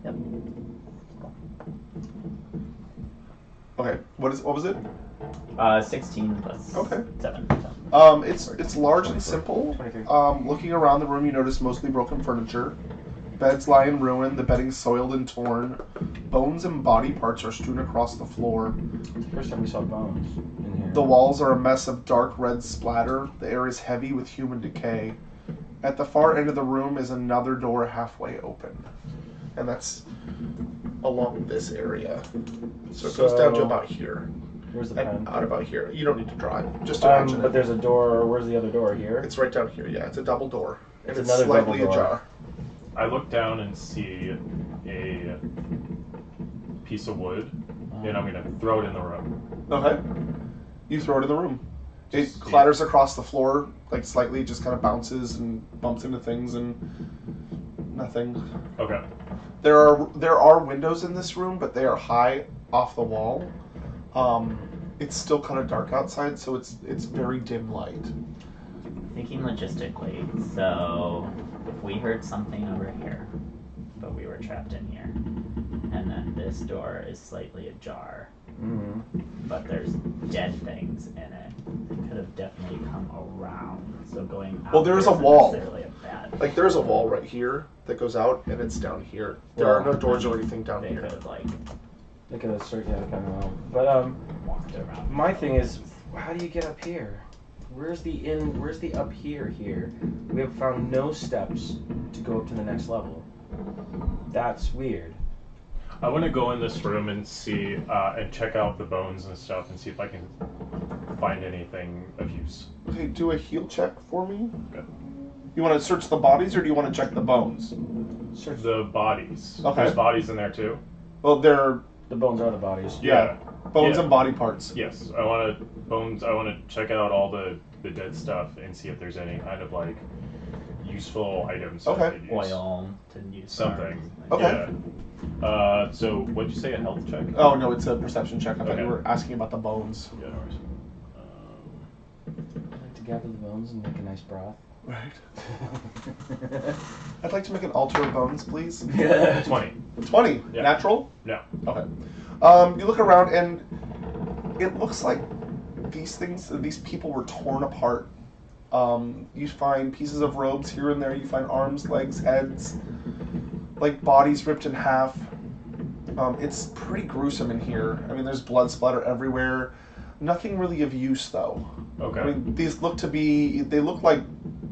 yep. Okay. What was it? 16 plus Okay. 7. So. It's large and simple. 23. Looking around the room, you notice mostly broken furniture. Beds lie in ruin, the bedding soiled and torn. Bones and body parts are strewn across the floor. First time we saw bones in here. The walls are a mess of dark red splatter. The air is heavy with human decay. At the far end of the room is another door halfway open. And that's along this area. So it goes down to So- about here. Where's the And pen? out about here. You don't need to drive. Just imagine But it. there's a door. Where's the other door? Here. It's right down here, yeah. It's a double door. And It's it's another slightly double door. ajar. I look down and see a piece of wood, and I'm gonna throw it in the room. Okay. You throw it in the room. It Just- clatters across the floor, like slightly, just kind of bounces and bumps into things and nothing. Okay. There are windows in this room, but they are high off the wall. It's still kind of dark outside, so it's very dim light. Thinking logistically, so if we heard something over here, but we were trapped in here, and then this door is slightly ajar, but there's dead things in it, it could have definitely come around. So going out Well, there's there a isn't wall. necessarily a bad. Like there's a wall right here that goes out, and it's down here. There are no doors or anything down They here. could have like Look at this, yeah, kind of well. But walked around. my thing is, how do you get up here? Where's the in? Where's the up here? Here, we have found no steps to go up to the next level. That's weird. I want to go in this room and see and check out the bones and stuff and see if I can find anything of use. Okay, do a heal check for me. Okay. You want to search the bodies, or do you want to check the bones? Search The bodies. Okay. There's bodies in there too. Well, they're the bones are the bodies. Yeah. bones Yeah. and body parts. Yes, I want to bones. I want to check out all the dead stuff and see if there's any kind of like useful items. that Okay. I could use. Oil to use Something. Okay. Yeah. So what'd you say? A health check? Oh no, it's a perception check. I thought Okay. you were asking about the bones. Yeah, no worries. I'd like to gather the bones and make a nice broth. Right. I'd like to make an altar of bones, please. 20. 20. Yeah. Natural? No. Okay. You look around and it looks like these people were torn apart. You find pieces of robes here and there. You find arms, legs, heads, like bodies ripped in half. It's pretty gruesome in here. I mean, there's blood splatter everywhere. Nothing really of use, though. Okay. I mean, they look like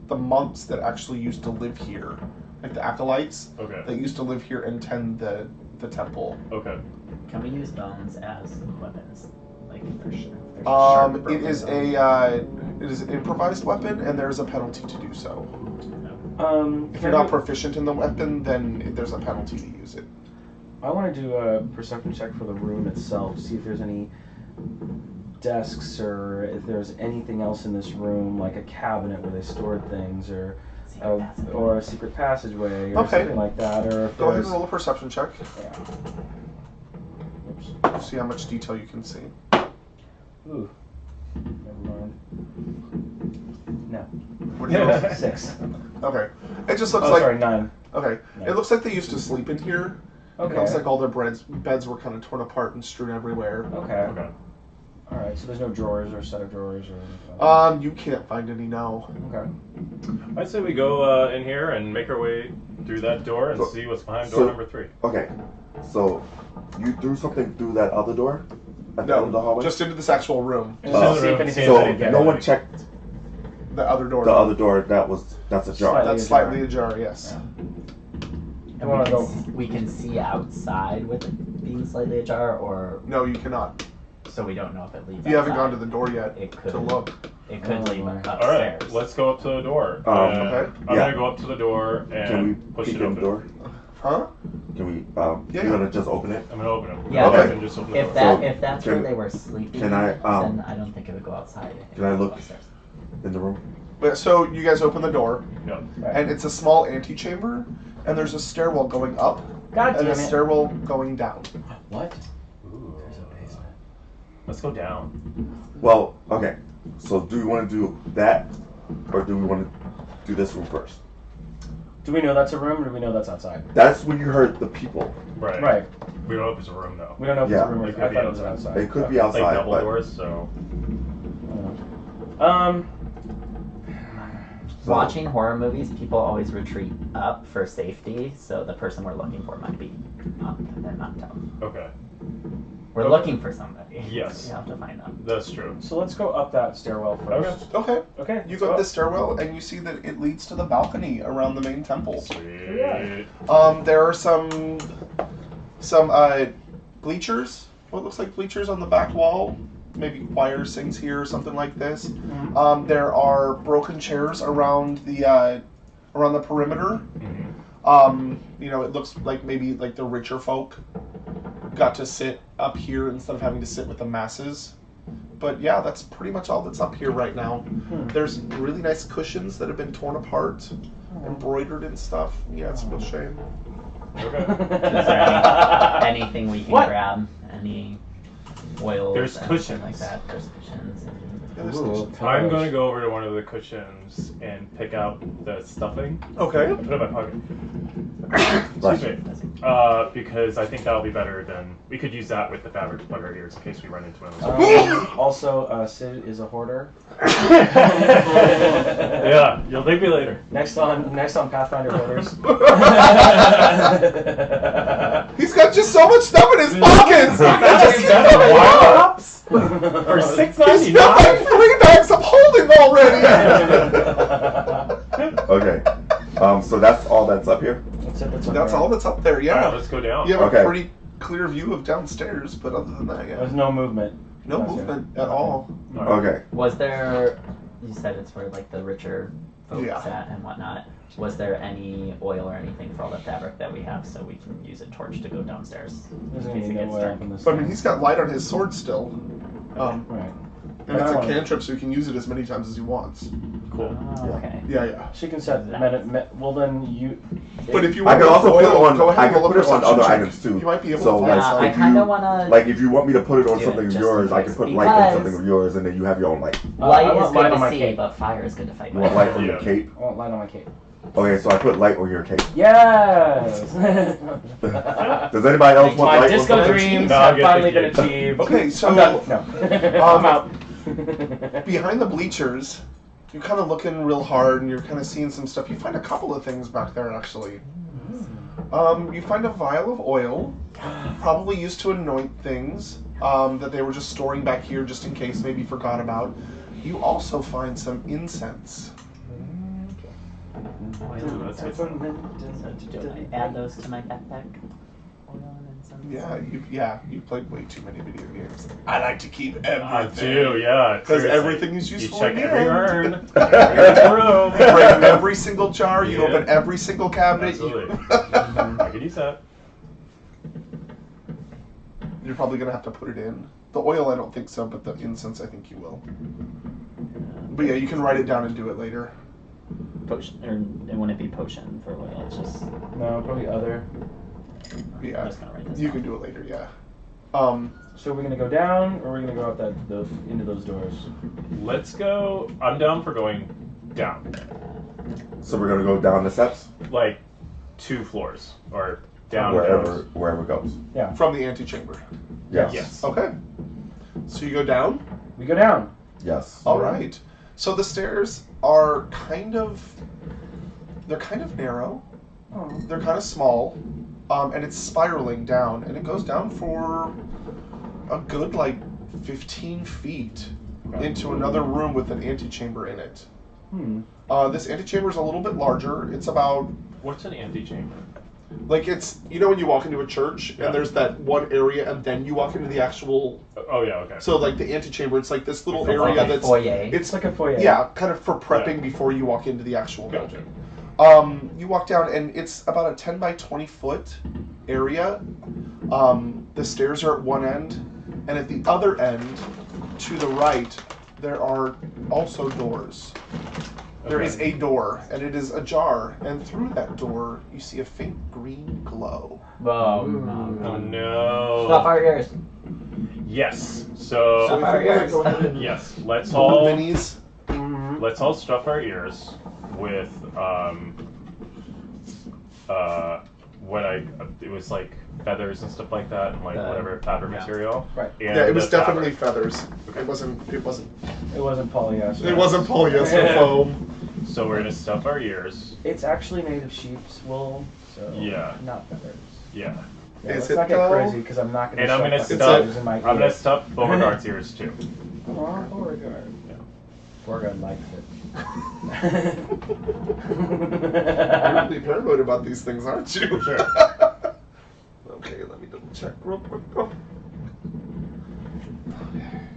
the monks that actually used to live here, like the acolytes Okay. that used to live here and tend the temple. Okay. Can we use bones as weapons? Like if they're sharp It broken is bones? it is an improvised weapon, and there is a penalty to do so. If you're can not I- proficient in the weapon, then there's a penalty to use it. I want to do a perception check for the room itself, see if there's any desks or if there's anything else in this room, like a cabinet where they stored things, or Secret passage. or a secret passageway, or Okay. something like that, or if Go ahead there's and roll a perception check. yeah. Oops. See how much detail you can see. Ooh. Never mind. No. What do you roll? 6. Okay. It just looks Oh, like sorry, 9. okay. It looks like they used to sleep in here. Okay. It looks like all their beds were kind of torn apart and strewn everywhere. Okay. Okay. All right. So there's no drawers or set of drawers or anything. You can't find any now. Okay. I'd say we go in here and make our way through that door and So- see what's behind so- door number 3. Okay, so you threw something through that other door at the end of the No, hallway? just into this actual room. And Oh. see if anything So again. no one checked The other door. the other door. That's a jar. Slightly That's ajar. slightly ajar. Yes. And wanna we, go- we can see outside with it being slightly ajar, or No, you cannot. so we don't know if it leads. You haven't outside. gone to the door yet It could to look. It could Oh, lead my. upstairs. All right, let's go up to the door. Okay. I'm Yeah. gonna go up to the door and Can we push peek it in open. the door? Huh? Can we? Yeah. You're gonna just open it? I'm gonna open it. Yeah. Okay. And just open the If door. that So, if that's can- where they were sleeping, can I, then I don't think it would go outside. It can I would go look? upstairs. In the room? But so you guys open the door, Yeah. and it's a small antechamber, and there's a stairwell going up God and damn a it. stairwell going down. What? Ooh. There's a basement. Let's go down. Well, okay. So do we want to do that, or do we want to do this room first? Do we know that's a room, or do we know that's outside? That's when you heard the people. Right. Right. We don't know if it's a room though. We don't know if Yeah. it's a room or It I could be thought it was outside. outside. It could Okay. be outside, Like double but doors, so Um. so- Watching horror movies, people always retreat up for safety, so the person we're looking for might be up and not down. okay. We're Okay. looking for somebody. Yes. So we have to find them. That's true. So let's go up that stairwell first. Okay. Okay. You let's go up up. this stairwell, and you see that it leads to the balcony around the main temple. Sweet. There are some bleachers. What looks like bleachers on the back wall. Maybe choir sings here or something like this. There are broken chairs around the perimeter. Mhm. It looks like maybe like the richer folk got to sit up here instead of having to sit with the masses. But yeah, that's pretty much all that's up here right now. There's really nice cushions that have been torn apart, embroidered and stuff. Yeah, it's a real shame. Okay. Is there anything we can What? grab? Any oils? There's anything cushions. like that. There's cushions. The other Ooh, station. I'm gonna go over to one of the cushions and pick out the stuffing. Okay. Put it in my pocket. Right. Excuse me. Because I think that'll be better than we could use that with the fabric to plug our ears in case we run into one of those. Also, Sid is a hoarder. Yeah, you'll thank me later. Next on Pathfinder hoarders. He's got just so much stuff in his pockets. For He's $6.99. got like 3 bags of holding already. Okay. So that's all that's up here. That's it. That's all that's up there. Yeah. Alright, let's go down. You have Okay. a pretty clear view of downstairs, but other than that, There's yeah, no movement. no That's movement at all. Okay. Was there? You said it's for like the richer folks Yeah. at and whatnot. Was there any oil or anything for all the fabric that we have, so we can use a torch to go downstairs There's in gonna case be it no gets way dark? up in this. But I mean, he's got light on his sword still, Right. and it's I a wanna- cantrip, so he can use it as many times as he wants. Cool. Oh, okay. Yeah. She can set. Well, then you. But if you I want can to also put it oil, on. go ahead I and can roll a put it on perception other check. items too. You might be able So to like, find Yeah, I if kind you of wanna. like, if you want me to put it on do something it of just yours, in I case, can put light on because- something of yours, and then you have your own light. Light I want is light good on my to see, cape. but fire is good to fight You want with. light on your Yeah. cape? I want light on my cape. Okay, so I put light on your cape. Yes. Does anybody else want My light disco on something? dreams No, have I'm finally good, been thank achieved. Okay, so I'm done. No. I'm out. behind the bleachers, you're kind of looking real hard, and you're kind of seeing some stuff. You find a couple of things back there, actually. You find a vial of oil, probably used to anoint things that they were just storing back here just in case, maybe forgot about. You also find some incense. Ooh, that's good. So do I add those to my backpack? Oil and incense? Yeah, you played way too many video games. I like to keep everything. I do, yeah. Because seriously. everything is You useful. check in the every end. urn, every room. You break every single jar. You Yeah. open every single cabinet. Absolutely. I could use that. You're probably gonna have to put it in. The oil, I don't think so, but the incense, I think you will. But yeah, you can write it down and do it later. Potion, or it wouldn't be potion for oil. It's just. No, probably other. I'm Yeah, just gonna write this you down. can do it later. Yeah. So we're gonna go down, or we're gonna go up into those doors. Let's go. I'm down for going down. So we're gonna go down the steps, Like 2 floors. Or down. wherever it goes. From the antechamber. Yes. Yes. Okay. So you go down. We go down. Yes. All right. So the stairs are they're kind of narrow. They're kind of small, and it's spiraling down, and it goes down for a good 15 feet into another room with an antechamber in it. This antechamber is a little bit larger. It's about What's an antechamber? it's when you walk into a church Yeah. and there's that one area and then you walk into the actual. Oh, yeah, okay. So the antechamber, it's like this little It's area like a that's foyer. it's like a foyer. Yeah, kind of for prepping Yeah. before you walk into the actual Gotcha. building. You walk down, and it's about a 10 by 20 foot area. The stairs are at one end, and at the other end, to the right, there are also doors. There is a door, and it is ajar, and through that door, you see a faint green glow. Oh, no. Stop our ears. Yes. So, So if our you want to ears. go ahead and yes, let's roll all minis. let's all stuff our ears with what it was like feathers and stuff like that, and whatever fabric material. Right. And Yeah, it was the definitely fabric. feathers. It wasn't It wasn't polyester. It wasn't polyester foam. So we're gonna stuff our ears. It's actually made of sheep's wool, so Yeah. not feathers. Yeah. Yeah, Is let's it not get though? crazy because I'm not gonna. And I'm shove gonna fucking stuff. feathers in my I'm gonna ears. stuff Beauregard's ears too. Aw, Beauregard. Yeah. Beauregard likes it. You're really paranoid about these things, aren't you? Sure. Okay, let me double check real quick. Oh.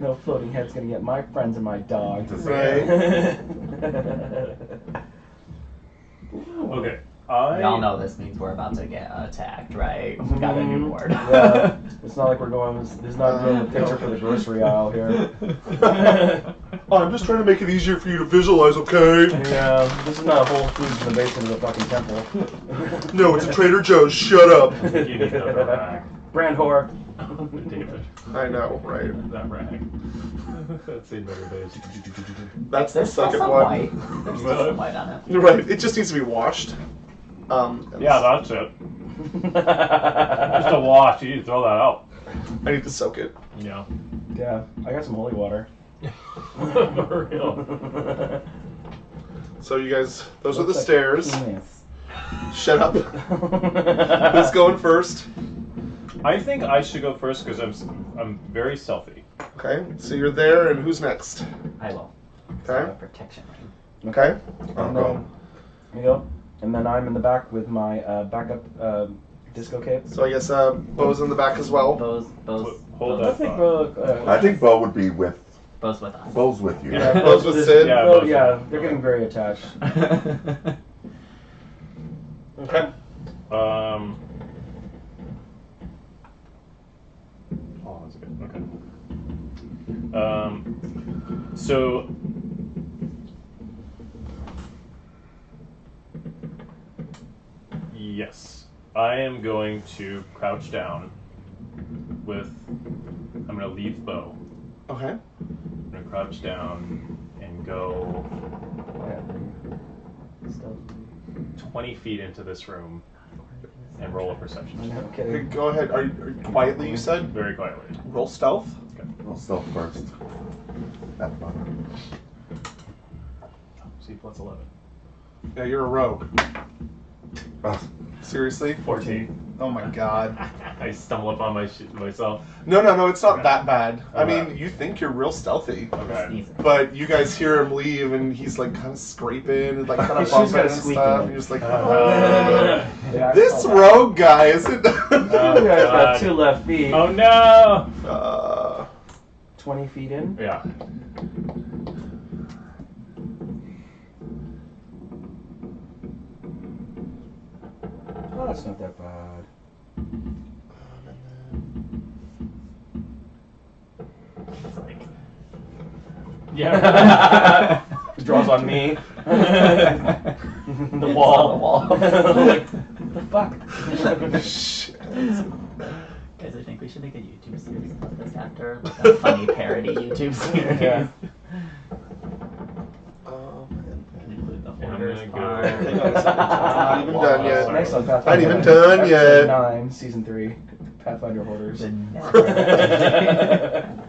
No floating head's gonna get my friends and my dog. Right. Okay. Y'all know this means we're about to get attacked, right? We got a new board. Yeah, it's not like we're going. This is not doing the picture for the grocery aisle here. Oh, I'm just trying to make it easier for you to visualize, okay? Yeah, this is not Whole Foods in the basement of the fucking temple. No, it's a Trader Joe's. Shut up. You need the rag. Brand whore. David. I know, right? That rag. I've seen better days. That's the There's still second some one. white. There's still some white on it. Right. It just needs to be washed. Yeah, that's it. Just a wash. You need to throw that out. I need to soak it. Yeah. Yeah, I got some holy water. For real. So you guys, those are the Looks like stairs. penis. Shut up. Who's going first? I think I should go first because I'm very stealthy. Okay. So you're there, and who's next? I will. Okay. Protection ring. Okay. I'll And go. then, you go. And then I'm in the back with my backup disco cape. So I guess Bo's in the back as well. Bo's Hold I that think thought. I think Bo would be with with us. Bo's with you. Yeah. Bo's with Sid. Yeah, Oh both. yeah, they're getting very attached. Okay. Oh, that's good. Okay. So. Yes, I am going to crouch down with. I'm going to leave Bo. Okay. I'm going to crouch down and go 20 feet into this room and roll a perception check. I'm Okay, kidding. go ahead. Are you quietly? You said. Very quietly. Roll stealth. I'll stealth first. That's fine. C plus 11. Yeah, you're a rogue. Ah, Seriously? 14. Oh my god. I stumble upon myself. No, it's not Okay. that bad. I Okay. mean, you think you're real stealthy. Okay. Sneezing. But you guys hear him leave, and he's like kind of scraping and like kind of His shoes bumping got and a squeak stuff. in And it. you're just like, Yeah, I this saw that. rogue guy isn't. You guys got God. 2 left feet. Oh no! 20 feet in. Yeah. Oh, that's not that bad. It's like. Yeah. Draws on me. the It's wall. on the wall. Like, the fuck? Shit. Guys, I think we should make a YouTube series about this after, like a funny parody YouTube series. Yeah. We can include the I'm hoarders gonna go- part. Hang on a second. I'm not even done yet. Next on Pathfinder. I ain't even done Episode yet. 9, season 3. Pathfinder Hoarders. The never-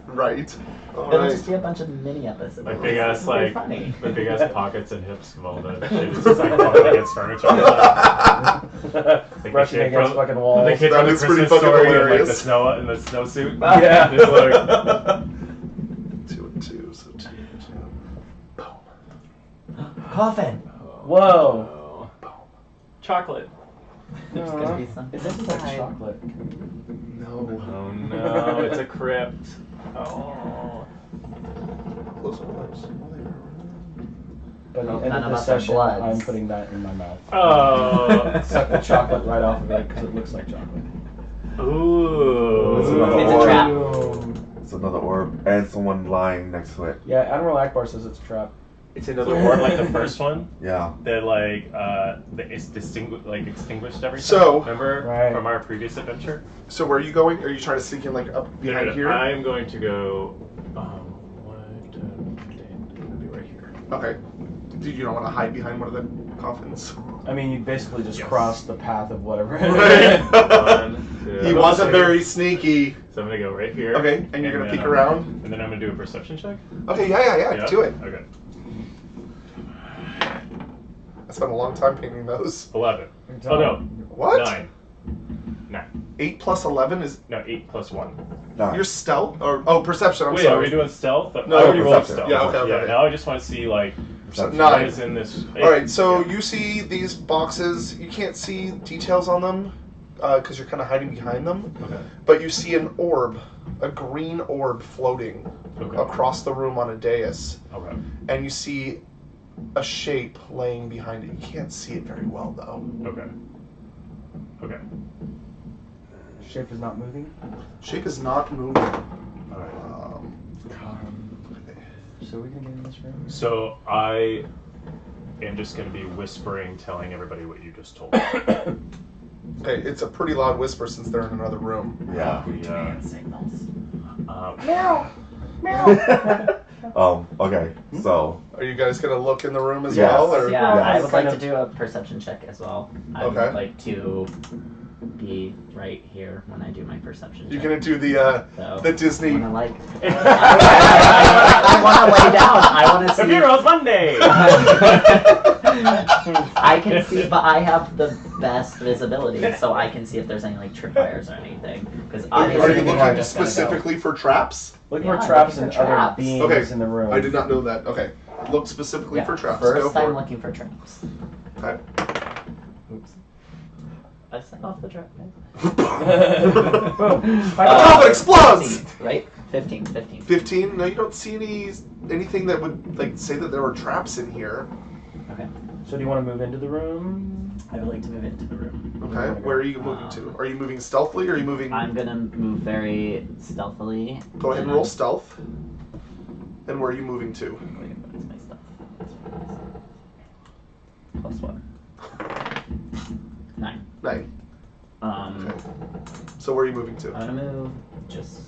Right. All It'll right. just be a bunch of mini episodes. Like big ass It's very like funny. the big ass pockets and hips of all that shit. It's just like bumping against furniture. Brushing against fucking walls. The kids That on the is pretty Christmas fucking story and like the hilarious. snow in the snowsuit. Yeah. Just like, 2 and 2, so 2 and 2. Coffin! Whoa. Chocolate. There's gonna be some It doesn't like inside. chocolate. No. Oh no, it's a crypt. Oh. Close my lips. But Oh, at the end none of of this us are session, bloods. I'm putting that in my mouth. Oh. Suck the chocolate right off of it because it looks like chocolate. Ooh. It's another It's a orb. trap. It's another orb and someone lying next to it. Yeah, Admiral Akbar says it's a trap. It's another orb like the first one. Yeah. That like it's extinguished everything. So- remember Right. from our previous adventure. So where are you going? Are you trying to sneak in like up behind here? I'm going to go. 1, 10, 15. I'm gonna be right here. Okay. Do you don't want to hide behind one of the coffins? I mean, you basically just Yes. cross the path of whatever. Right. 1, 2. He wasn't very sneaky. So I'm gonna go right here. Okay, and you're gonna then peek I'm- around? And then I'm gonna do a perception check. Okay, yeah. Do it. Okay. I spent a long time painting those. 11. Oh no. What? 9. 8 plus 11 is No, 8 plus 1. Nine. your stealth or perception. I'm Wait, sorry. are we doing stealth? No, I already rolled perception. stealth. Yeah, okay. Now I just want to see like Perception. what 9. is in this. All right, so Yeah. you see these boxes. You can't see details on them because you're kind of hiding behind them. Okay. But you see an orb, a green orb floating Okay. across the room on a dais, Okay. and you see a shape laying behind it. You can't see it very well though. Okay. Okay. Shape is not moving. Shape is not moving. All right. So we're gonna get in this room. So I am just going to be whispering, telling everybody what you just told me. Okay, it's a pretty loud whisper since they're in another room. Yeah. We, Hand signals. uh, Meow. Meow. Okay, so Are you guys gonna look in the room as Yes. well, or Yeah, Yeah, I it's would like kind to of- do a perception check as well. I Okay. would like to be right here when I do my perception you're check. gonna do the So, Disney? I wanna, like, I want to lay down. I want to The see. Heroes Monday! I can see, but I have the best visibility, so I can see if there's any like tripwires or anything. Because Are obviously, you Everything looking I'm just gonna go. specifically for traps? Looking Yeah, for traps looking and for other traps. beings Okay, in the room. I did not know that. Okay, look specifically Yeah. for traps. Go first for I'm it. looking for traps. Okay. Oops. I set off the trap. Boom. Oh, it explodes! 15, right? 15. 15. No, you don't see anything that would like say that there were traps in here. Okay. So do you want to move into the room? I would like to move into the room. Okay, where are you moving to? Are you moving stealthily or are you moving? I'm gonna move very stealthily. Go ahead and roll stealth. And where are you moving to? Wait, what's my stuff? +1. 9. 9. Um, Okay. So where are you moving to? I'm gonna move just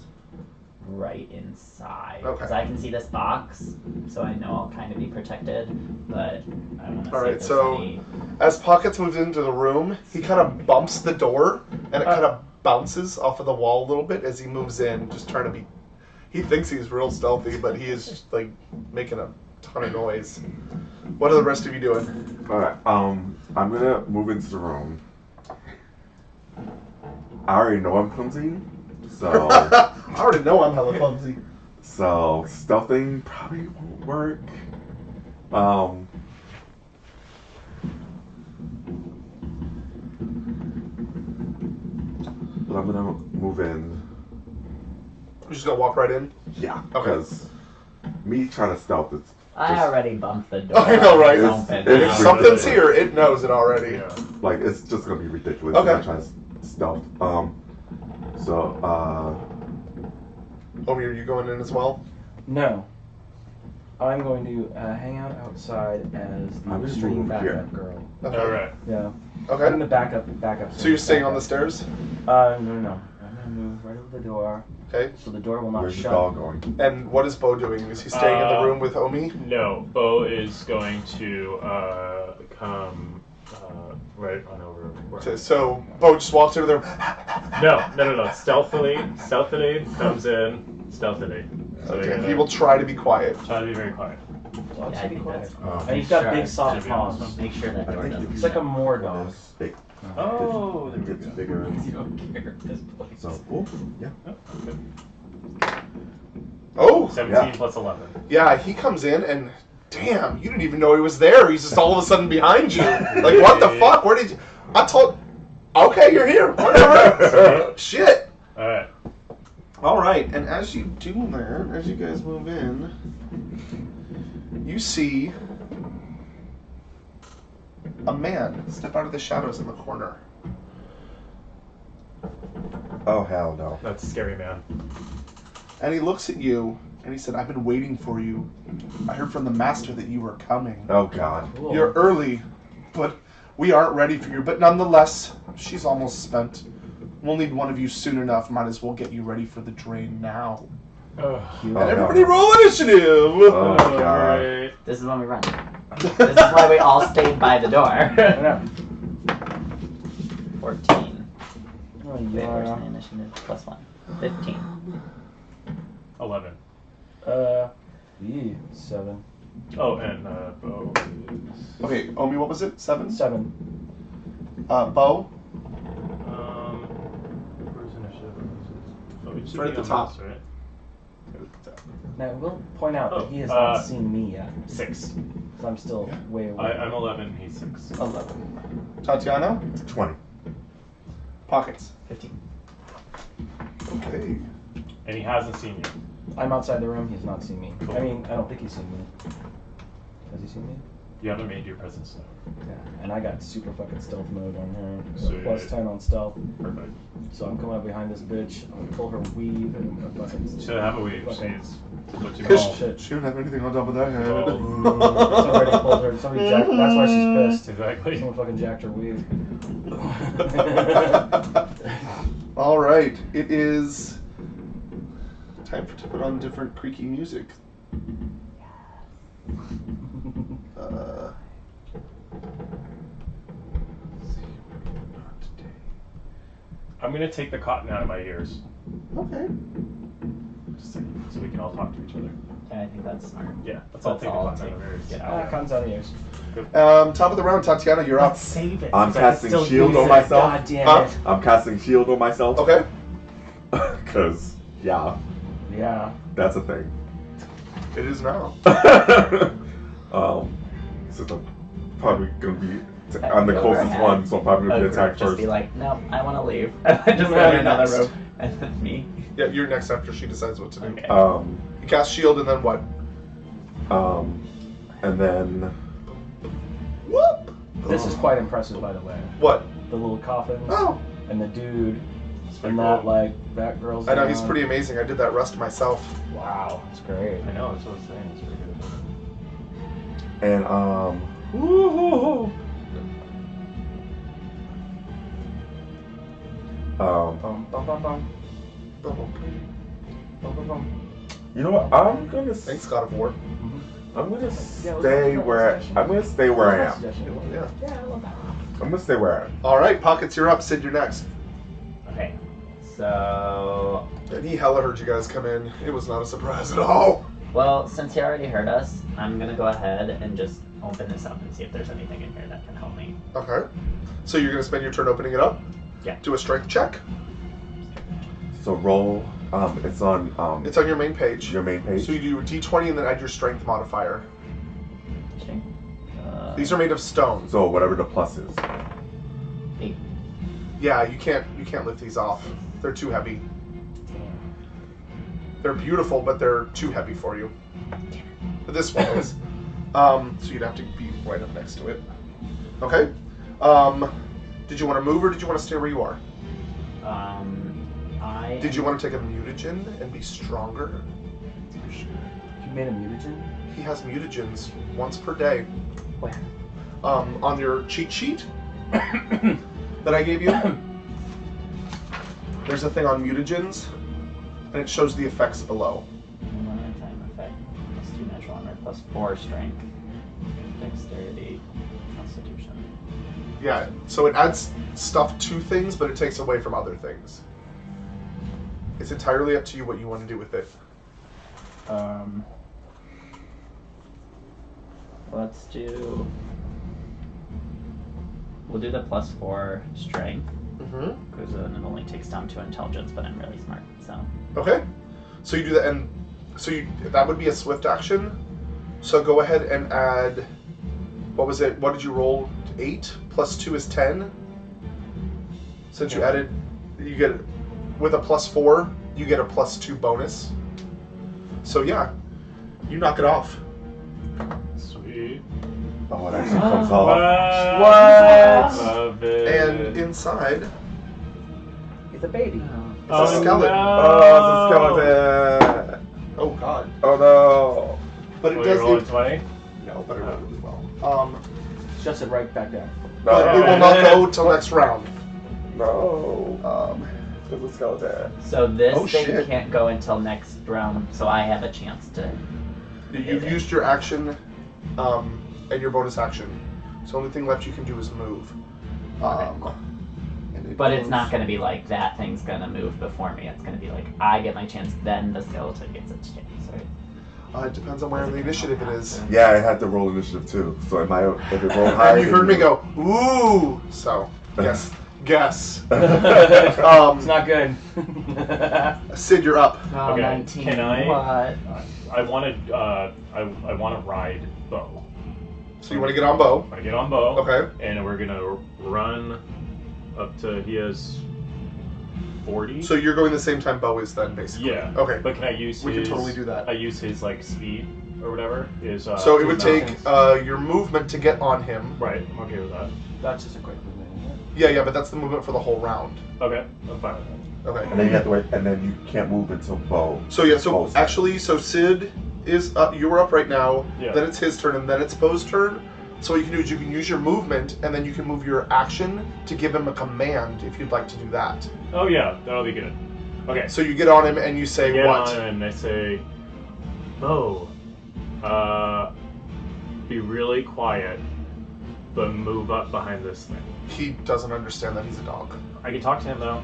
right inside Okay. because I can see this box, so I know I'll kind of be protected. But I want to see Alright, if there's so- any. As Pockets moves into the room, he kind of bumps the door, and it kind of bounces off of the wall a little bit as he moves in, just trying to be. He thinks he's real stealthy, but he is like making a ton of noise. What are the rest of you doing? alright, I'm gonna move into the room. I already know I'm clumsy, so I already know I'm hella clumsy. so stealthing probably won't work. But I'm gonna move in. You're just gonna walk right in. Yeah, Okay. because me trying to stealth is I just- already bumped the door. I know, right? It's It's- open it's- If now. something's here, it knows it already. Yeah. like it's just gonna be ridiculous. Okay. I'm not trying to stealth. So Oh, are you going in as well? No. I'm going to hang out outside as the I'm just stream moving here. backup girl. Okay. Alright. Yeah. I'm Okay. the backup. So you're staying on the stairs? No. I'm gonna move right over the door, Okay. so the door will not where's the shut. dog going? And what is Bo doing? Is he staying in the room with Omi? No, Bo is going to come right on over. where- So Bo just walks into the room. No. Stealthily comes in. Stealthily. So Okay. you're He gonna will try to be quiet. try to be very quiet. Dog's Yeah, I pretty think quiet. that's. And he's got Sure, big I soft should be honest. paws. Make sure that I door think doesn't. He's like a moor dog. This big. Oh, it gets bigger. You don't care at this point. So, oh, yeah. Oh, 17 Yeah. plus 11. yeah. He comes in and damn, you didn't even know he was there. He's just all of a sudden behind you. Like what the fuck? Where did you? I told. Okay, you're here. Whatever. Shit. Alright. All right, and as you do that, as you guys move in, you see a man step out of the shadows in the corner. Oh hell no. That's a scary man. And he looks at you and he said, I've been waiting for you. I heard from the master that you were coming. Oh god. Cool. You're early, but we aren't ready for you. But nonetheless, she's almost spent. We'll need one of you soon enough. Might as well get you ready for the drain now. Ugh. Cute. Oh, And no. everybody roll initiative! Oh god. Alright. This is when we run. This is why we all stayed by the door. I know. 14. Oh, Wait, where's my yeah. initiative? +1. 15. 11. 7. Oh, and Bo is. Okay, Omi, what was it? 7? 7. Bo? Where's initiative? Oh, it should Right be at the on top. this, right? Right at the top. Now, we'll point out Oh, that he has not uh, seen me yet, 6. so I'm still way away. I'm 11, he's 6. 11. Tatiana? 20. Pockets. 15. Okay. And he hasn't seen you. I'm outside the room, he's not seen me. Cool. I mean, I don't think he's seen me. Has he seen me? You haven't made your presence known. Yeah. And I got super fucking stealth mode on her. Sweet. +10 on stealth. Perfect. So I'm coming up behind this bitch, I'm gonna pull her weave and fucking. She doesn't have a weave. She Fucking- needs to put you Oh, all. shit. She don't have anything on top of that head. Somebody pulled her. Somebody jacked. That's why she's pissed. Exactly. Someone fucking jacked her weave. All right, it is time to put on different creaky music. I'm gonna take the cotton out of my ears, Okay. just so we can all talk to each other. Yeah, I think that's smart. Yeah, let's all take the all cotton out of our ears. Get out. Cotton's out of yours. Top of the round, Tatiana, you're up. Let's save it. I'm 'cause I can casting still shield use on it. myself. God damn Huh? it. I'm casting shield on myself. Okay. Because, yeah, Yeah. that's a thing. It is now. Since I'm probably gonna be, That I'm the could closest overhead. one, so I'm probably gonna be attacked Just first. be like, no, I want to leave. And then just No, go to you're another next. room. And then me. Yeah, you're next after she decides what to do. Okay. You cast shield and then what? And then, Whoop! This is quite impressive, by the way. What? The little coffins Oh, and the dude pretty and that cool. like that girl's. I know he's down. pretty amazing. I did that rust myself. Wow, it's great. I know, that's what I was saying. It's pretty good. and, woo-hoo-hoo. Bum, bum, bum, bum. Bum, bum, bum. You know what? I'm gonna Thanks, God of War. I'm gonna Yeah, was stay that where suggestion? I'm gonna stay where I am. Suggestion. Yeah. Yeah, I love that. I'm gonna stay where I am. All right, Pockets, you're up. Sid, you're next. Okay. So, And he hella heard you guys come in. It was not a surprise at all. well, since he already heard us, I'm gonna go ahead and just open this up and see if there's anything in here that can help me. Okay. So you're gonna spend your turn opening it up? Yeah. Do a strength check. So roll. It's on It's on your main page. your main page. So you do a d20 and then add your strength modifier. Okay. These are made of stone. So whatever the plus is. 8. Yeah, you can't lift these off. They're too heavy. They're beautiful, but they're too heavy for you. But this one is. So you'd have to be right up next to it. Okay. Did you want to move or did you want to stay where you are? Did you want to take a mutagen and be stronger? You made a mutagen? He has mutagens once per day. Where? On your cheat sheet that I gave you, there's a thing on mutagens, and it shows the effects below. One at a time effect. Plus 2 natural armor. Plus 4 strength. Dexterity. Constitution. Yeah, so it adds stuff to things, but it takes away from other things. It's entirely up to you what you want to do with it. Let's do. We'll do the plus 4 strength Mm-hmm. because then it only takes down 2 intelligence, but I'm really smart, so. Okay, so you do that, and so that would be a swift action. So go ahead and add. What was it? What did you roll? 8 plus 2 is 10. Since you added, you get with a plus 4, you get a plus 2 bonus. So yeah, you knock it off. Sweet. Oh, it actually comes off. What? Love it. And inside, It's a baby. it's a skeleton. Oh, it's a skeleton. Oh god. Oh no. But it Will does. you roll a It, 20? no, but it rolled really well. Shut it right back down. But it will not go till next round. No. It's a skeleton. So this Oh, thing shit. can't go until next round, so I have a chance to. You've used your action, and your bonus action. So the only thing left you can do is move. And it But it's goes- not going to be like that thing's going to move before me. It's going to be like I get my chance, then the skeleton gets its chance. Right? It depends on where in the initiative it is. Yeah, I had to roll initiative too. So if it rolled high, And you heard me go, ooh! So, guess. It's not good. Sid, you're up. Oh, Okay, 19. can I- What? I want to. I want to ride Bo. So you want to get on Bo. I want to get on Bo. Okay. And we're gonna run up to. He has 40. So you're going the same time Bo is then, basically. Yeah. Okay. But can I use We can his? totally do that. I use his like speed or whatever. Is So it would take mountains. your movement to get on him. Right. I'm okay with that. That's just a quick movement. Yeah, but that's the movement for the whole round. Okay. I'm fine with that. Okay. And then you have to wait, and then you can't move until Bo. So yeah, so Bo's actually, so Sid is up, you're up right now. Yeah. Then it's his turn, and then it's Bo's turn. So what you can do is you can use your movement, and then you can move your action to give him a command if you'd like to do that. Oh yeah, that'll be good. Okay. So you get on him and you say Get what? on and I say, Bo, be really quiet, but move up behind this thing. He doesn't understand that he's a dog. I can talk to him though.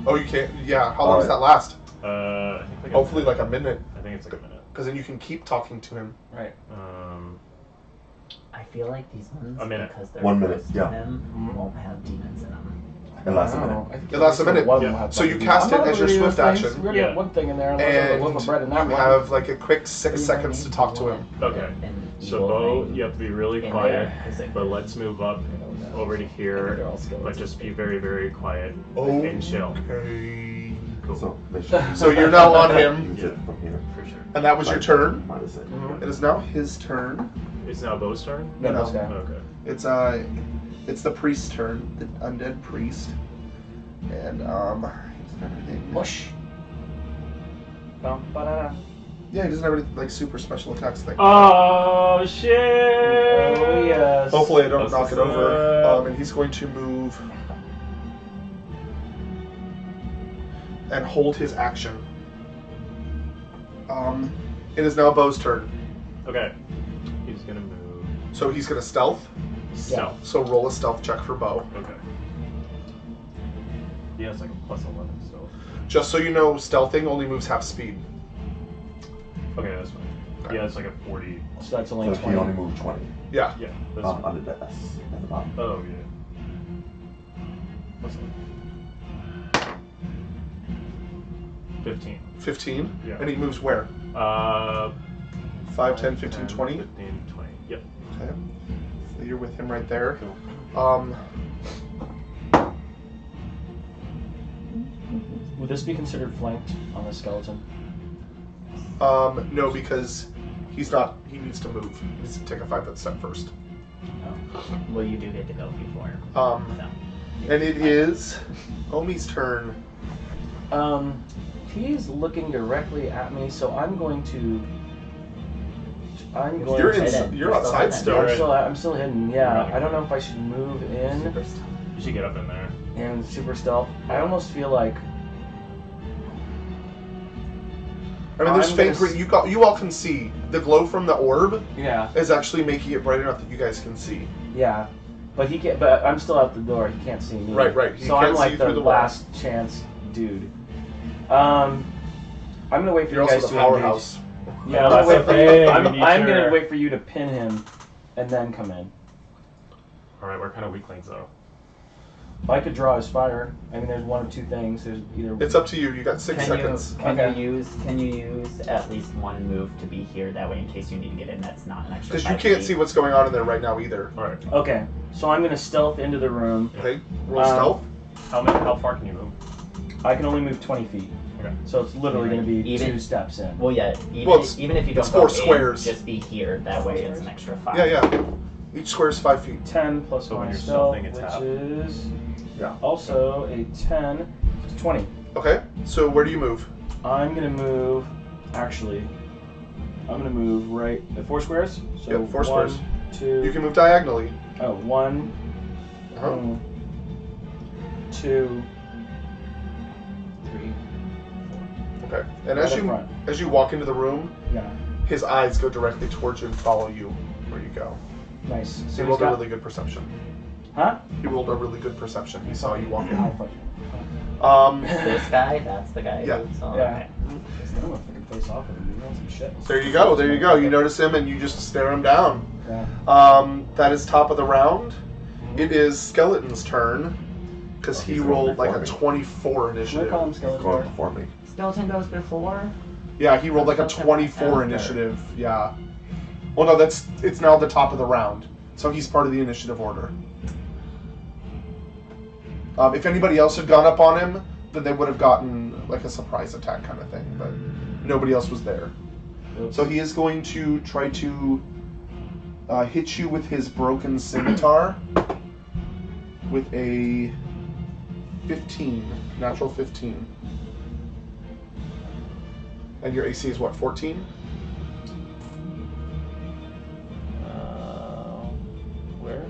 Oh, you can't. Yeah. How long does that last? I think like Hopefully, like a minute, I think it's like a minute. because then you can keep talking to him. Right. I feel like these ones, A minute. because they're 1 minute, close to yeah. him, won't have demons in them. It lasts a I don't minute. know. I think It lasts a minute. one of them Yeah. had So you something. cast I'm it not as your gonna do swift things. action. We're gonna Yeah. get one thing in there. I'm not And gonna loaf of bread in that you one. have like a quick 6 But you seconds to might talk need to him. Okay. an So evil Bo, thing you have to be really in quiet, there, 'cause it but could- let's move up over to They're here, all but skeletons. just be very, very quiet Oh. and chill. Okay. Cool. So they should So you're now on him, use it from here. For sure. and that was your turn. Minus it. Mhm. It is now his turn. It's now Bo's turn? No, No. this guy. Okay. It's the priest's turn, the undead priest, and Mush. Bum, ba-da-da. yeah, he doesn't have any like super special attacks thing. Oh, shit! Oh, yes. Hopefully, I don't That's knock it what's over. up. And he's going to move and hold his action. It is now Bo's turn, Okay. He's gonna move. so he's going to stealth. Stealth. So roll a stealth check for Bo. Okay. He has like a +11 still. Just so you know, stealthing only moves half speed. Okay, that's fine. Okay. Yeah, it's like a 40. So that's only So if 20. you only move 20 Yeah. Yeah, that's fine. under the S at the bottom. Oh, yeah. What's that? 15. 15. Yeah. And he moves where? 5, 10, 15, 20. 15, 20. Yep. Okay. So you're with him right there. Cool. Would this be considered flanked on the skeleton? No, because he's not. He needs to move. He needs to take a 5-foot step first. Well, you do get to go before. Um, So. and it is Omi's turn. He's looking directly at me, so I'm going to. You're to. in. You're outside hidden. still. I'm still hidden. Yeah, I don't know if I should move in Super stealth. You should get up in there. and super stealth. I almost feel like I mean, there's I'm faint gonna green. You all can see the glow from the orb yeah, is actually making it bright enough that you guys can see. yeah. But he can't. But I'm still out the door. He can't see me. Right. He So can't I'm see like you the through the wall. last chance dude. I'm gonna wait for You're you guys also the to powerhouse. engage. Yeah, I'm gonna That's wait the for thing, you. I'm you need gonna your- wait for you to pin him, and then come in. Alright, we're kind of weaklings though. If I could draw his fire, I mean, there's one of two things. There's either It's up to you. You got 6 seconds. Okay. Can you use at least one move to be here? That way, in case you need to get in, that's not an extra. Because you 5 can't feet. see what's going on in there right now either. Alright. okay. So I'm gonna stealth into the room. Okay. Roll Um, stealth. How far can you move? I can only move 20 feet, Okay. so it's literally gonna be Even- 2 steps in. Well, yeah. Even, Well, it's- even if you don't it's go 4 in, squares. just be here. That way, it's an extra 5. Yeah. Each square is 5 feet. 10 plus So when my you're stealth, stealthing, it's which half. is Yeah. also a 10, it's 20. Okay. So where do you move? I'm gonna move. Actually, I'm gonna move right at 4 squares. So Yep, 4 one, squares. 2. You can move diagonally. Oh, 1, Uh-huh. 2, 3. Okay. And Right up front. as you walk into the room, Yeah. his eyes go directly towards you and follow you where you go. Nice. He So rolled he's a got, really good perception. huh? He rolled a really good perception. He saw you walk Oh, in. fuck. This guy, that's the guy. Yeah. Who saw, Yeah. Okay. I'm gonna fucking face off with him. You know some shit. There you go. There you go. You notice him and you just stare him down. Yeah. That is top of the round. It is Skeleton's turn because Oh, he he's rolled going like a before 24 Should I initiative. call him Going Skeletor? before me. Skeleton goes before. Yeah, he rolled like a Skeleton 24 after. initiative. Yeah. Well, no, it's now the top of the round, so he's part of the initiative order. If anybody else had gone up on him, then they would have gotten like a surprise attack kind of thing, but nobody else was there. So he is going to try to hit you with his broken scimitar with a 15, natural 15. And your AC is what, 14? Where?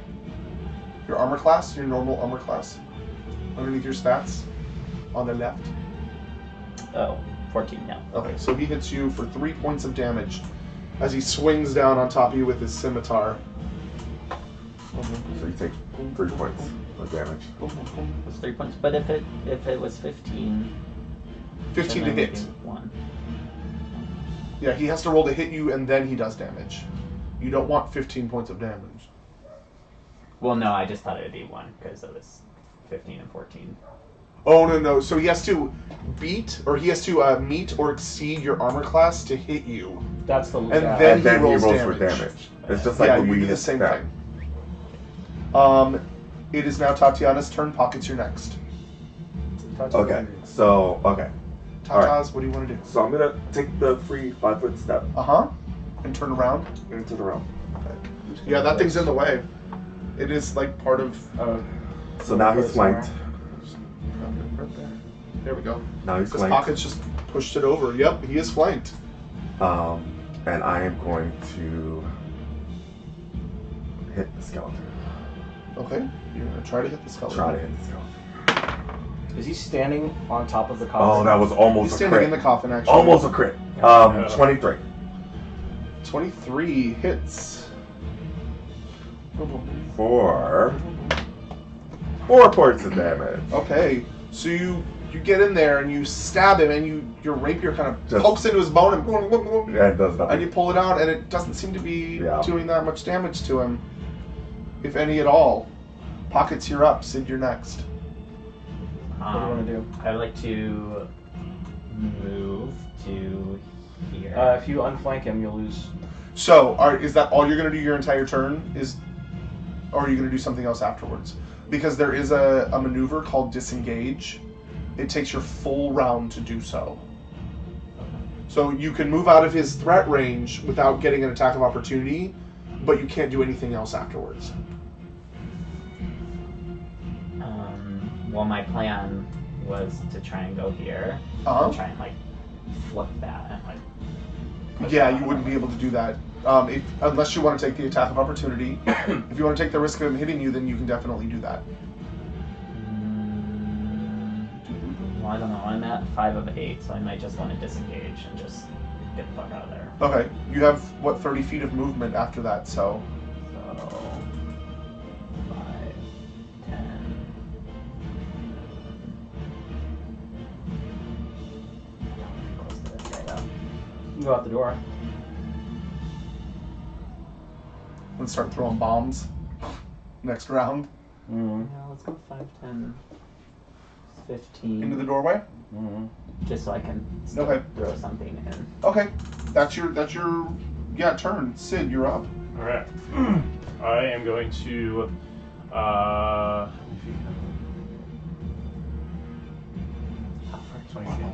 Your armor class, your normal armor class, underneath your stats, on the left. Oh, 14 now. Okay, so he hits you for 3 points of damage as he swings down on top of you with his scimitar. So you take 3 points. of damage. Boom, boom, boom. It's 3 points. But if it was 15, 15 to then hit. that would be 1. Yeah, he has to roll to hit you, and then he does damage. You don't want 15 points of damage. Well, no, I just thought it would be 1 because it was 15 and 14. Oh, no. So he has to meet or exceed your armor class to hit you. That's the And yeah. then And then he rolls for damage. damage. It's just like Yeah, when you we do the hit same that. thing. It is now Tatiana's turn. Pockets, you're next. Okay, so, okay. Tatas, what do you want to do? So I'm gonna take the free 5-foot step Uh-huh. And turn around. into the realm. Yeah, that thing's in the way. It is like part of... So now he's flanked. There we go. Now he's Because flanked. Pockets just pushed it over. Yep, he is flanked. And I am going to hit the skeleton. Okay, you're going to try to hit the skeleton. Try to hit the skeleton. Is he standing on top of the coffin? Oh, that was almost He's a standing crit. in the coffin, actually. Almost a crit. 23. 23 hits. For 4 points of damage. Okay, so you get in there and you stab him and your rapier kind of Just- pokes into his bone and Yeah, it does and nothing. you pull it out and it doesn't seem to be Yeah. doing that much damage to him, if any at all. Pockets, you're up. Sid, you're next. What do you want to do? I would like to move to here. If you unflank him, you'll lose. So, is that all you're going to do your entire turn? Or are you going to do something else afterwards? Because there is a maneuver called disengage. It takes your full round to do so. So you can move out of his threat range without getting an attack of opportunity, but you can't do anything else afterwards. Well, my plan was to try and go here. Uh-huh. And try and like flip that and like. push Yeah, it you out wouldn't of be the way. able to do that. Unless you want to take the attack of opportunity. If you want to take the risk of him hitting you, then you can definitely do that. Well, I don't know. I'm at 5 of 8, so I might just want to disengage and just get the fuck out of there. Okay, you have, 30 feet of movement after that, so... So 5, 10. Close to this guy though. You can go out the door. Let's start throwing bombs. Next round. Mm-hmm. Yeah, let's go 5, 10, 15. Into the doorway. Mm-hmm. Just so I can still Okay. throw something in. Okay, that's your turn. Sid, you're up. Alright. I am going to How far 20 feet.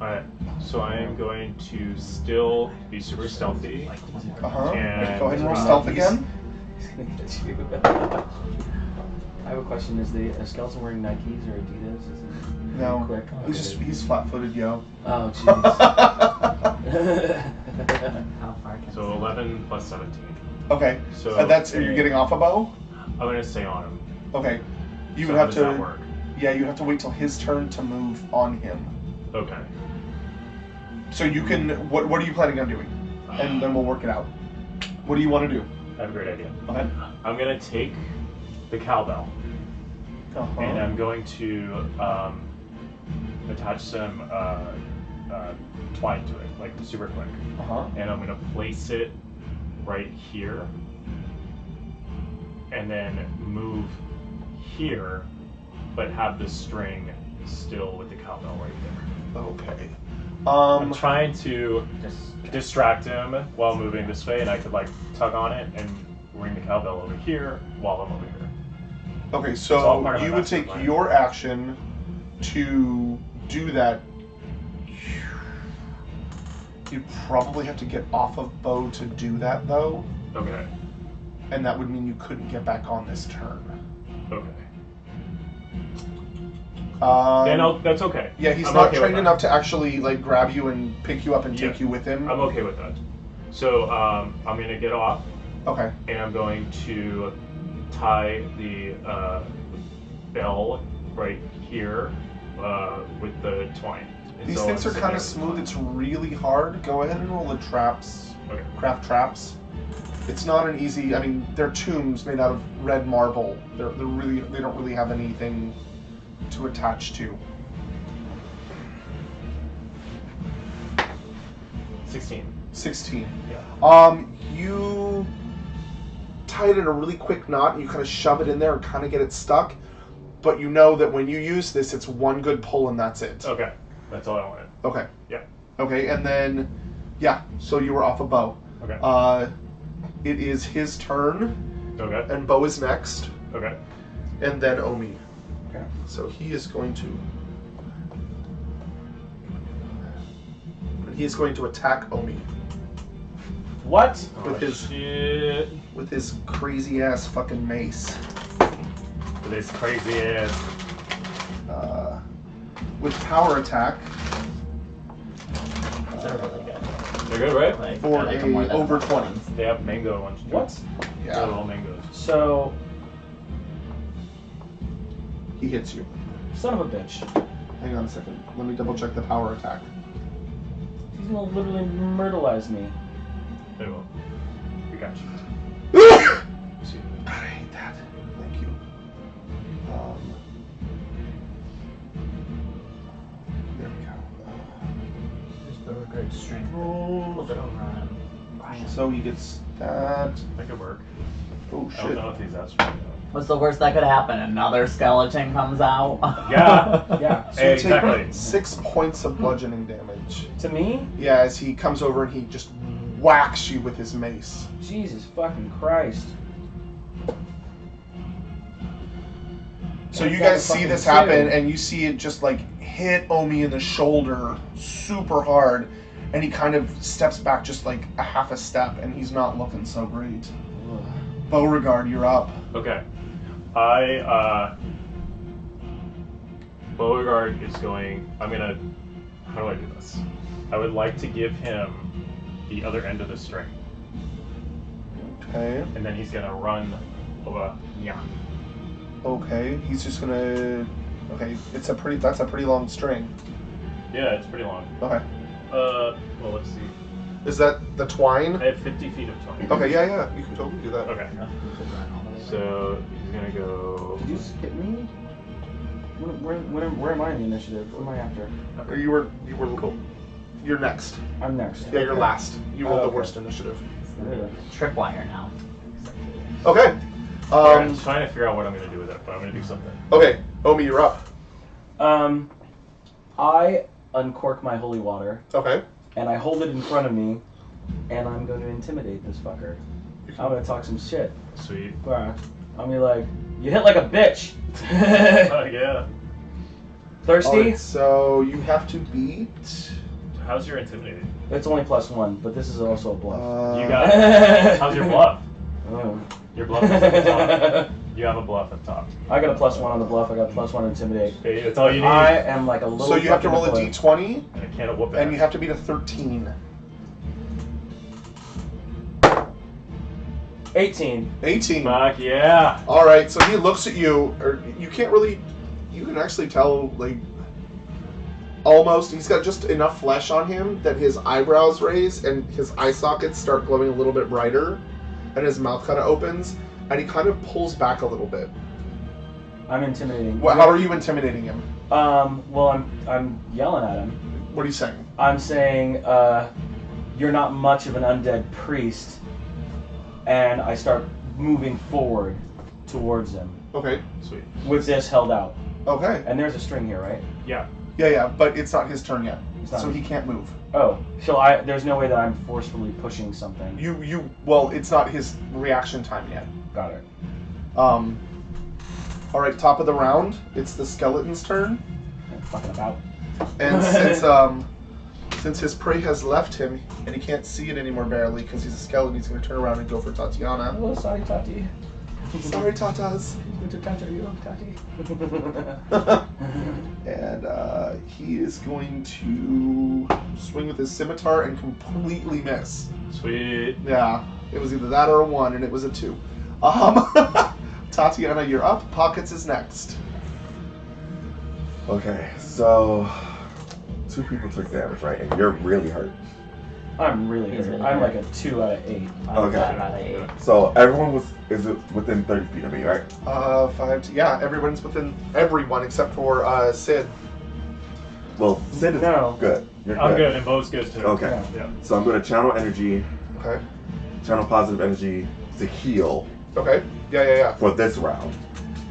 Alright, so I am going to still be super stealthy. Like 20. Uh-huh. And, Go ahead and roll uh, stealth again. He's gonna get you. I have a question. Is the skeleton wearing Nikes or Adidas? Is it No. quick? He's flat-footed, yo. Oh, jeez. How far can So 11 plus 17. Okay, So you're getting off a bow? I'm going to stay on him. Okay. You So would how have does that to... work? Yeah, you have to wait till his turn to move on him. Okay. So you can... What are you planning on doing? And then we'll work it out. What do you want to do? I have a great idea. Okay. I'm going to take the cowbell Uh-huh. and I'm going to attach some twine to it, like super quick. Uh-huh. And I'm going to place it right here and then move here, but have the string still with the cowbell right there. Okay. I'm trying to distract him while moving this way, and I could like tug on it and bring the cowbell over here while I'm over here. Okay, It's all part so of my you would master take plan. your action to do that. You'd probably have to get off of bow to do that, though, Okay. and that would mean you couldn't get back on this turn. Okay. Yeah, no, that's okay. Yeah, he's I'm not okay with trained that. enough to actually like grab you and pick you up and Yeah. take you with him. I'm okay with that. So I'm gonna get off, Okay. and I'm going to tie the bell right here with the twine. And These so things I'm are kind of sitting smooth. there. It's really hard. Go ahead and roll the traps. Okay. Craft traps. It's not an easy. I mean, they're tombs made out of red marble. They don't really have anything to attach to. 16. 16. Yeah. You tie it in a really quick knot, and you kind of shove it in there and kind of get it stuck. But you know that when you use this, it's one good pull and that's it. Okay. That's all I wanted. Okay. Yeah. Okay, and then, yeah, so you were off a Bo. Okay. It is his turn, Okay. and Bo is next, Okay. and then Omi. Okay. So he is going to... He is going to attack Omi What? with his shit. with his crazy ass fucking mace. With his crazy ass. With power attack They're really good. They're good, right? Like, for I like them more a than over the 20. ones. They have mango ones too. What? Yeah. Yeah, Little mangoes. So, he hits you. son of a bitch. Hang on a second. Let me double check the power attack. He's gonna literally myrtleize me. They will. We got you. God, I hate that. Thank you. There we go. Just throw a great strength. Flip it over on him. So he gets that. That could work. Oh I don't shit. know if he's that strong though. What's the worst that could happen? Another skeleton comes out? Yeah. Yeah. So you Exactly. take 6 points of bludgeoning damage. To me? Yeah, as he comes over and he just whacks you with his mace. Jesus fucking Christ. So Yeah, you got guys a see fucking this happen, two. and you see it just like hit Omi in the shoulder super hard, and he kind of steps back just like a half a step, and he's not looking so great. Beauregard, you're up. Okay. Beauregard is going. I'm gonna. How do I do this? I would like to give him the other end of the string, Okay. and then he's gonna run over. Yeah. Okay. He's just gonna. Okay. That's a pretty long string. Yeah, it's pretty long. Okay. Well, let's see. Is that the twine? I have 50 feet of time. Okay. Yeah. You can totally do that. Okay. So he's gonna go. Did you skip me? Where am I in the initiative? What am I after? Or you were Cool. You're next. I'm next. Yeah, you're last. You rolled the Okay. worst initiative. Tripwire now. Okay. I'm trying to figure out what I'm gonna do with it, but I'm gonna do something. Okay. Omi, you're up. I uncork my holy water Okay. and I hold it in front of me, and I'm going to intimidate this fucker. I'm gonna talk some shit. Sweet. Bruh. I'm gonna be like, you hit like a bitch. Yeah. Thirsty? Alright, so you have to beat. How's your intimidating? It's only +1, but this is also a bluff. You got it. How's your bluff? Oh. Your bluff is at the top. You have a bluff at the top. I got a +1 on the bluff. I got a +1 intimidate. Hey, that's all you need. I am like a little. So you have to roll a fucking d20, And a can of whooping. and you have to beat a 13. 18. 18. Fuck yeah. All right, so he looks at you, or you can't really. You can actually tell, like, almost. He's got just enough flesh on him that his eyebrows raise and his eye sockets start glowing a little bit brighter, and his mouth kind of opens, and he kind of pulls back a little bit. I'm intimidating. How are you intimidating him? Well, I'm yelling at him. What are you saying? I'm saying, you're not much of an undead priest, and I start moving forward towards him Okay. Sweet. with this held out. Okay. And there's a string here, right? Yeah. Yeah, but it's not his turn yet, It's not. so he can't move. Oh, there's no way that I'm forcefully pushing something. Well, it's not his reaction time yet. Got it. All right, top of the round. It's the skeleton's turn, I'm fucking about. and since his prey has left him and he can't see it anymore barely because he's a skeleton, he's going to turn around and go for Tatiana. Oh, sorry, Tati. Sorry, Tatas. Good to touch you, Tati. And he is going to swing with his scimitar and completely miss. Sweet. Yeah, it was either that or a 1, and it was a 2. Tatiana, you're up. Pockets is next. Okay, so 2 people took damage, right? And you're really hurt. I'm really He's hurt. really I'm hurt. like a 2 out of 8. Okay. 5 out of 8. So everyone is it within 30 feet of me, right? 5. Yeah, everyone except for Sid. Well, Sid is No. good. You're I'm good, and Bo's good too. Okay. Yeah. So I'm going to channel energy, Okay. channel positive energy to heal Okay. Yeah. for this round.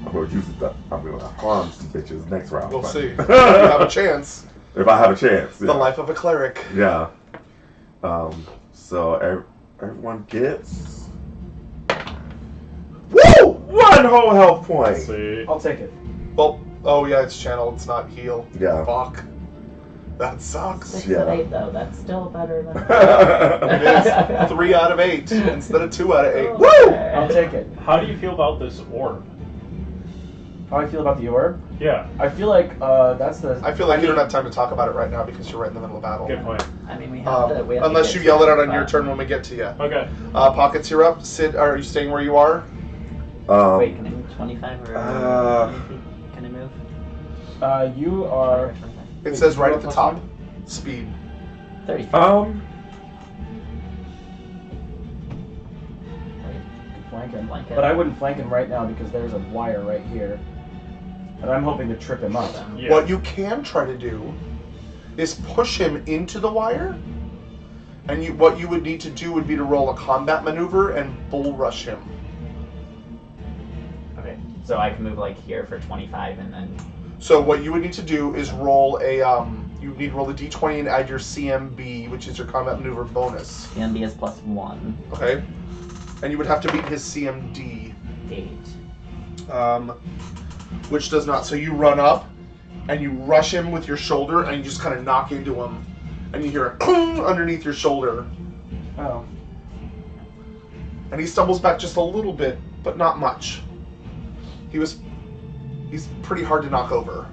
I'm going to use it. I'm going to harm some bitches next round. We'll But- see. You have a chance. If I have a chance. The Yeah. life of a cleric. Yeah. So everyone gets woo 1 whole health point. Let's see. I'll take it. Well, oh yeah, it's channel. It's not heal. Yeah. Fuck. That sucks. 6 Yeah. of 8 though, that's still better than It is 3 out of 8 instead of 2 out of 8. Woo! I'll take it. How do you feel about this orb? How I feel about the orb? Yeah, I feel like that's the. I feel like you don't have time to talk about it right now because you're right in the middle of battle. good point. I mean, we have to. We have Unless to you get yell to it out on but- your turn when we get to you. Okay. Pockets, you're up. Sid, are you staying where you are? Wait, can I move 25 or can I move? You are. It Wait, says right you at the roll top. +1? Speed. 30 feet. Flank him. Flank him. But I wouldn't flank him right now because there's a wire right here. And I'm hoping to trip him up. Yeah. What you can try to do is push him into the wire. And what you would need to do would be to roll a combat maneuver and bull rush him. Okay, so I can move like here for 25 and then. So what you would need to do is roll a you need to roll a d20 and add your CMB, which is your combat maneuver bonus. CMB is +1. Okay? And you would have to beat his CMD. 8. Which does not. So you run up and you rush him with your shoulder and you just kind of knock into him. And you hear a clong underneath your shoulder. Oh. And he stumbles back just a little bit, but not much. He's pretty hard to knock over.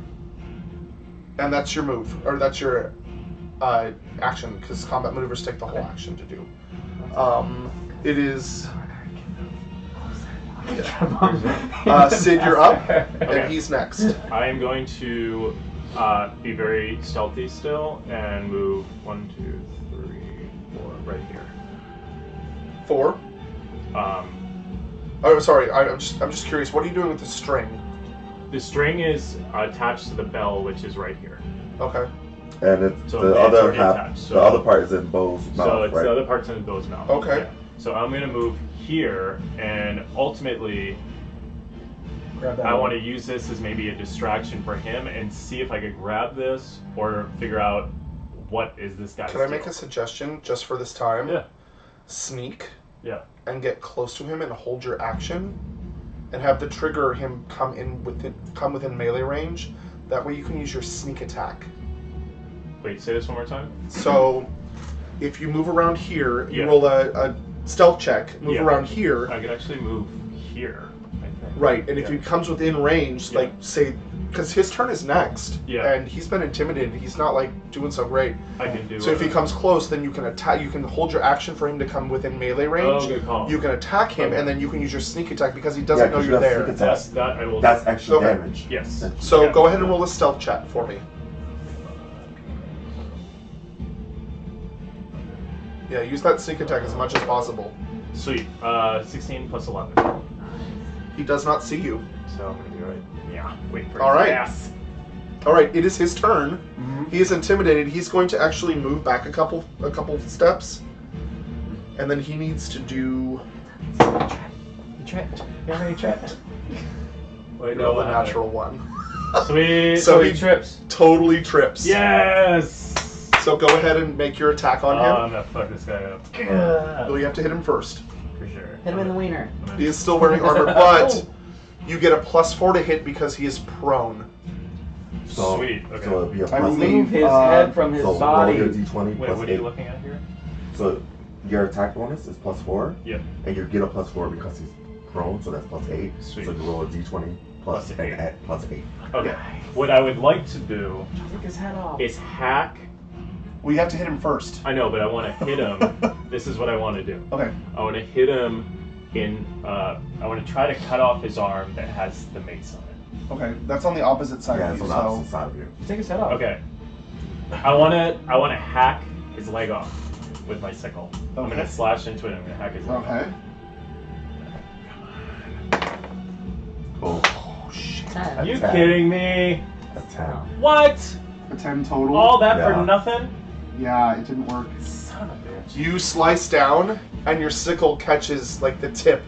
And that's your move, or that's your action, because combat maneuvers take the whole action to do. It is Sid, you're up, Okay. and he's next. I am going to be very stealthy still and move 1, 2, 3, 4 right here. 4. Oh, sorry. I'm just curious. What are you doing with the string? The string is attached to the bell, which is right here. Okay. And it's So the it's other already half. attached, The so- other part is in Bo's mouth, So it's right? the other parts in those mouth. Okay. Yeah. So I'm gonna move here, and ultimately, Grab that. I want to use this as maybe a distraction for him and see if I could grab this or figure out what is this guy's Can I make deal. a suggestion just for this time? Yeah. Sneak Yeah. and get close to him and hold your action, and have the trigger him come within melee range. That way you can use your sneak attack. Wait, say this one more time. So, if you move around here, you Yeah. roll a stealth check. Move Yeah. around here, I could actually move here, I think. right? And if Yeah. he comes within range, Yeah. like say, because his turn is next, Yeah. and he's been intimidated. He's not like doing so great. I can do. So if he comes close, then you can attack. You can hold your action for him to come within melee range. Oh, good call. You can attack him, Okay. and then you can use your sneak attack because he Yeah, doesn't know 'cause you you're have there. sneak That's that I will. That's extra Okay. damage. Yes. So Yeah. go ahead and roll a stealth check for me. Yeah, use that sneak attack as much as possible. Sweet. 16 plus 11. He does not see you. So I'm gonna be right. Yeah. Wait for All his right. ass. All right, it is his turn. Mhm. He is intimidated. He's going to actually move back a couple steps, and then he needs to do You tripped. You're already tripped. Wait, roll no, a what happened? natural one. Sweet. So So he he trips. totally trips. Yes. So go ahead and make your attack on Oh, him. I'm gonna fuck this guy up. Well, you have to hit him first. For sure. Hit him in the wiener. He is still wearing armor, but you get a +4 to hit because he is prone. So, Sweet, okay. So it'd be a I plus remove eight. his head from his So roll body. your d20 Wait, plus what are you 8. looking at here? So your attack bonus is +4, Yep. and you get a +4 because he's prone, so that's +8. Sweet. So you roll a d20 plus Plus and 8. add +8. Okay. What I would like to do Take his head off. is hack. We have to hit him first. I know, but I want to hit him. This is what I want to do. Okay. I want to hit him in. I want to try to cut off his arm that has the mace on it. Okay, that's on the opposite side Yeah, of it's you. on the So opposite side of you. Take his head off. Okay. I want to hack his leg off. with my sickle. I'm Okay. gonna slash into it and I'm gonna hack his head off. Okay. Oh, Oh shit. Are you 10. kidding me? a 10. What? A 10 total. All that Yeah. for nothing? Yeah, it didn't work. Son of a bitch. You slice down, and your sickle catches like the tip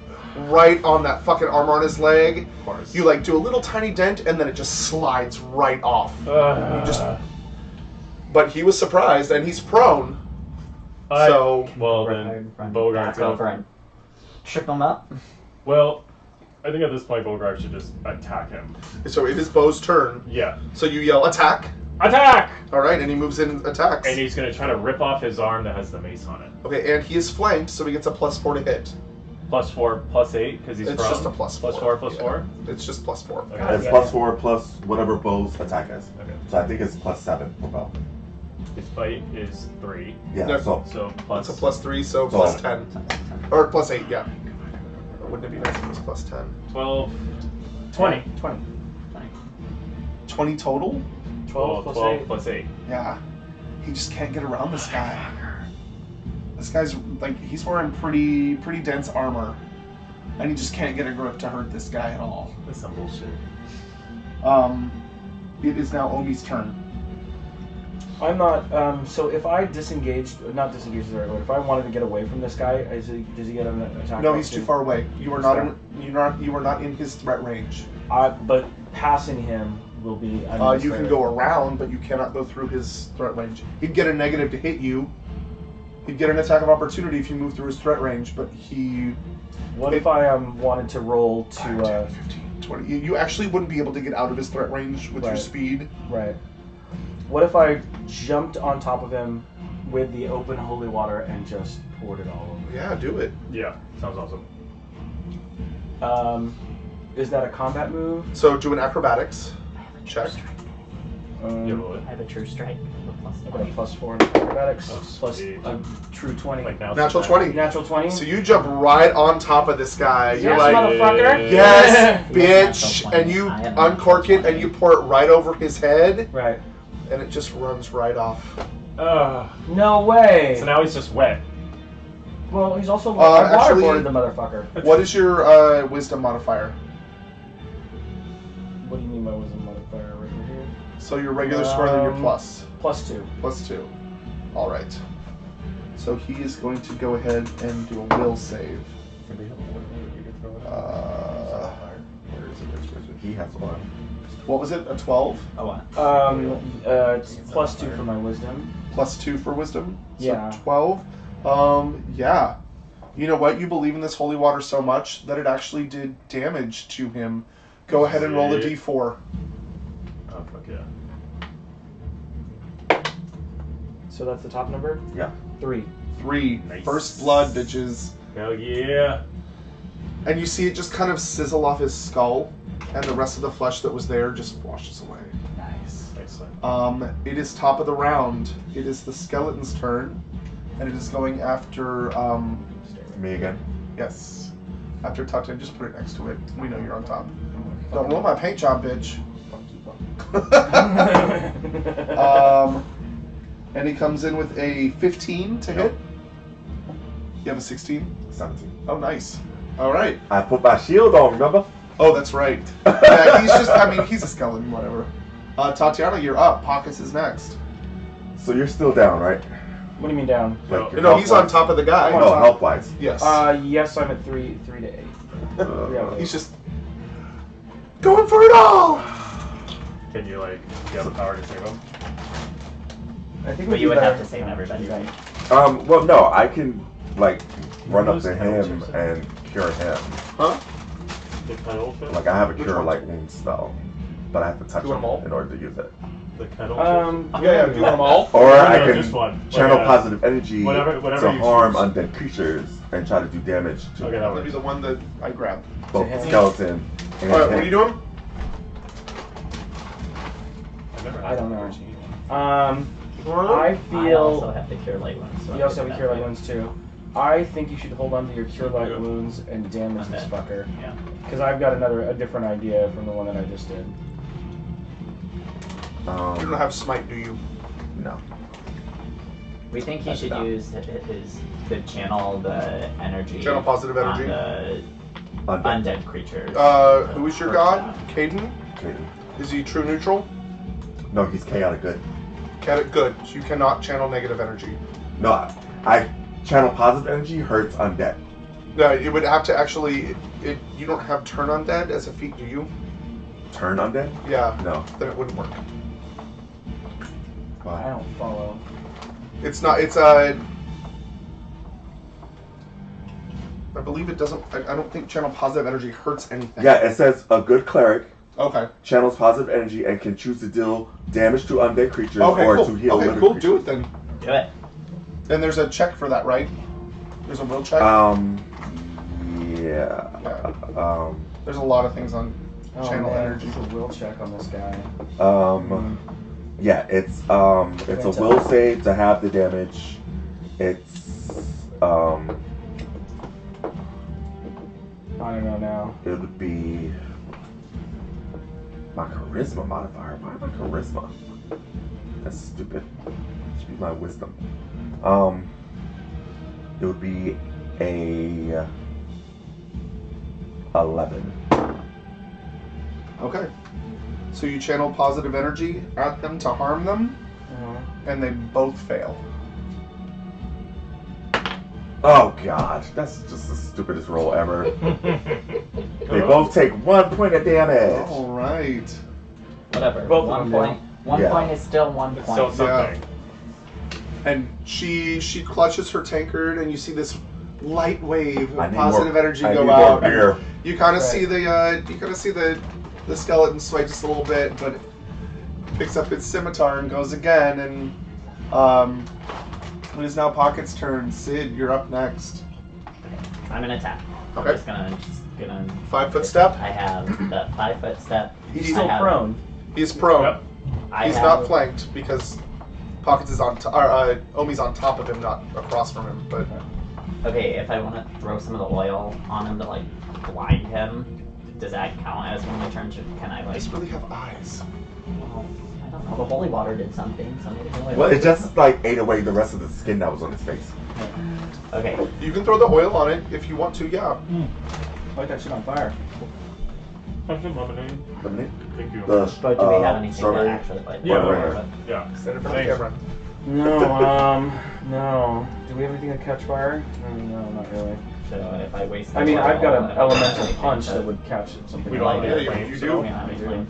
right on that fucking armor on his leg. Of course. You like do a little tiny dent, and then it just slides right off. You just- But he was surprised, and he's prone. So well Run, then run Bogart's back over gonna. and trip him up. Well, I think at this point Bogart should just attack him. so it is Bo's turn. Yeah. So you yell attack. Attack! All right, and he moves in and attacks. And he's gonna try to rip off his arm that has the mace on it. Okay, and he is flanked, so he gets a +4 to hit. +4, +8, because he's It's prone. just a +4. +4, +4. Yeah. It's just +4. Okay. It's Yeah. +4 plus whatever Bo's attack is. Okay. So I think it's +7 for Bo. His bite is 3, Yeah, No. so so plus. It's a +3, so So- +10. Or +8, yeah. Wouldn't it be nice if it was +10? 12, 20. 20. 20 total? 12 plus 12 8. plus 8. Yeah. He just can't get around this guy. This guy's like he's wearing pretty dense armor, and he just can't get a grip to hurt this guy at all. That's some bullshit. It is now Omi's turn. I'm not. So if I disengaged, not disengaged the right word. If I wanted to get away from this guy, does he get an attack? No, roll he's too too? far away. You are not in. You are not in his threat range. But passing him will be. You can go around, but you cannot go through his threat range. He'd get a negative to hit you. He'd get an attack of opportunity if you move through his threat range, but he. What if I wanted to roll 5, to 10, 15, 20. You actually wouldn't be able to get out of his threat range with your Right. speed. right? What if I jumped on top of him with the open holy water and just poured it all over? Yeah, do it. Yeah, sounds awesome. Is that a combat move? So do an acrobatics check. You roll it. I have a true strike. I got a +4 in acrobatics, Oh, plus sweet. a true 20. Like now. Natural 20. Natural 20. So you jump right on top of this guy. You're Yes, like, motherfucker. yes, Yeah, bitch, natural and you 20. I have uncork it natural and you pour it right over his head, Right. and it just runs right off. No way. So now he's just wet. Well, he's also actually- waterboarded the motherfucker. What is your wisdom modifier? What do you mean by wisdom modifier right here? So your regular score, then your plus. +2. +2. All right. So he is going to go ahead and do a will save. where is it? Where is it? He has one. What was it? A 12 Oh, what? It's +2 for my wisdom. +2 for wisdom. So Yeah. 12. Yeah. You know what? You believe in this holy water so much that it actually did damage to him. Go ahead and roll a Sick. d4. Oh, fuck yeah. So that's the top number? Yeah. 3. 3. Nice. First blood, bitches. Hell yeah. And you see it just kind of sizzle off his skull, and the rest of the flesh that was there just washes away. Nice. Excellent. It is top of the round. It is the skeleton's turn, and it is going after, Me again. yes, after Tatiana. Just put it next to it. We know you're on top. Don't roll my paint job, bitch. And he comes in with a 15 to hit. You have a 16? 17. Oh, nice. All right. I put my shield on, remember? Oh, that's right. Yeah, he's just, I mean, he's a skeleton, whatever. Tatiana, you're up. Pockets is next. So you're still down, right? What do you mean down? Like your No, he's on health-wise. top of the guy. I'm on No, top. health wise. Yes. Yes, I'm at 3 to 8. Yeah. He's just going for it all. Can you, like, do you have the power to save him? I think But you would have to save everybody, Okay. right? Well, no, I can like run up Those to penalties him or something? and cure him. Huh? The kettle fit? Like I have a Which cure one? like wound spell, but I have to touch Do them him all? in order to use it. The kettle Yeah, do them all. Or No, I no, can just one. channel Like, positive energy whatever to you harm choose. undead creatures and try to do damage to Okay, that That'll be works. the one that I grabbed. both To the him. skeleton and All right, what him. are you doing? I've never I had don't that know. machine. I I also feel. have to cure light wounds. So You I also think have a cure that light would- wounds too. I think you should hold on to your cure light Yeah. wounds and damage this Okay. fucker. Yeah. Because I've got a different idea from the one that I just did. You don't have smite, do you? No. We think he That's should dumb. use his to channel the energy. Channel positive energy. On the Undead. undead creatures. Who is your First god? round. Caden? Okay. Is he true neutral? No, he's chaotic good. Good. So you cannot channel negative energy. No, I channel positive energy hurts undead. No, it would have to actually. You don't have turn undead as a feat, do you? Turn undead? Yeah. No. Then it wouldn't work. I Why? don't follow. It's not. It's I believe it doesn't. I don't think channel positive energy hurts anything. Yeah, it says a good cleric Okay. channels positive energy and can choose to deal damage to undead creatures Okay. or Cool. to heal Okay. living Cool. creatures. Do it then. Do it. And there's a check for that, right? There's a will check. Yeah. There's a lot of things on Oh, channel man, energy. it's a will check on this guy. Yeah, it's a will save to have the damage. It's I don't know now. it would be my charisma modifier. Why my charisma? That's stupid. It should be my wisdom. It would be a 11. Okay. So you channel positive energy at them to harm them, and they both fail. Oh god, that's just the stupidest roll ever. They both take 1 point of damage. All right. Whatever. Both of 1 them point. do. 1 Yeah. point is still 1 It's point. still something. And she clutches her tankard, and you see this light wave I of need positive more- energy I go need more out. beer. You kind of Right. see the skeleton sway just a little bit, but it picks up its scimitar and goes again. And it is now Pocket's turn. Sid, you're up next. I'm gonna attack. Okay. I'm just gonna 5-foot step. I have the 5-foot step. He's He- still I have- prone. He's prone. Yep. I He's have, not flanked because Pockets is on. Omi's on top of him, not across from him. But Okay, if I want to throw some of the oil on him to like blind him, does that count as one of my turns? Or can I I like? just really have eyes. Well, I don't know. The holy water did something. So maybe the holy Well, water it just like ate away the rest of the skin that was on his face. Okay. You can throw the oil on it if you want to. Yeah. Light that shit on fire. Have some lemonade. Lemonade? Thank you. The But do we have anything that strawberry? actually like? Yeah, Whatever. Yeah. Stand in front of the Thanks. camera. No. Do we have anything to catch fire? No, not really. So if I waste. I mean, the I've got oil, an I elemental anything punch to- that would catch something. We on don't fire. have Yeah, any you flames. do. We don't have any I do. flame.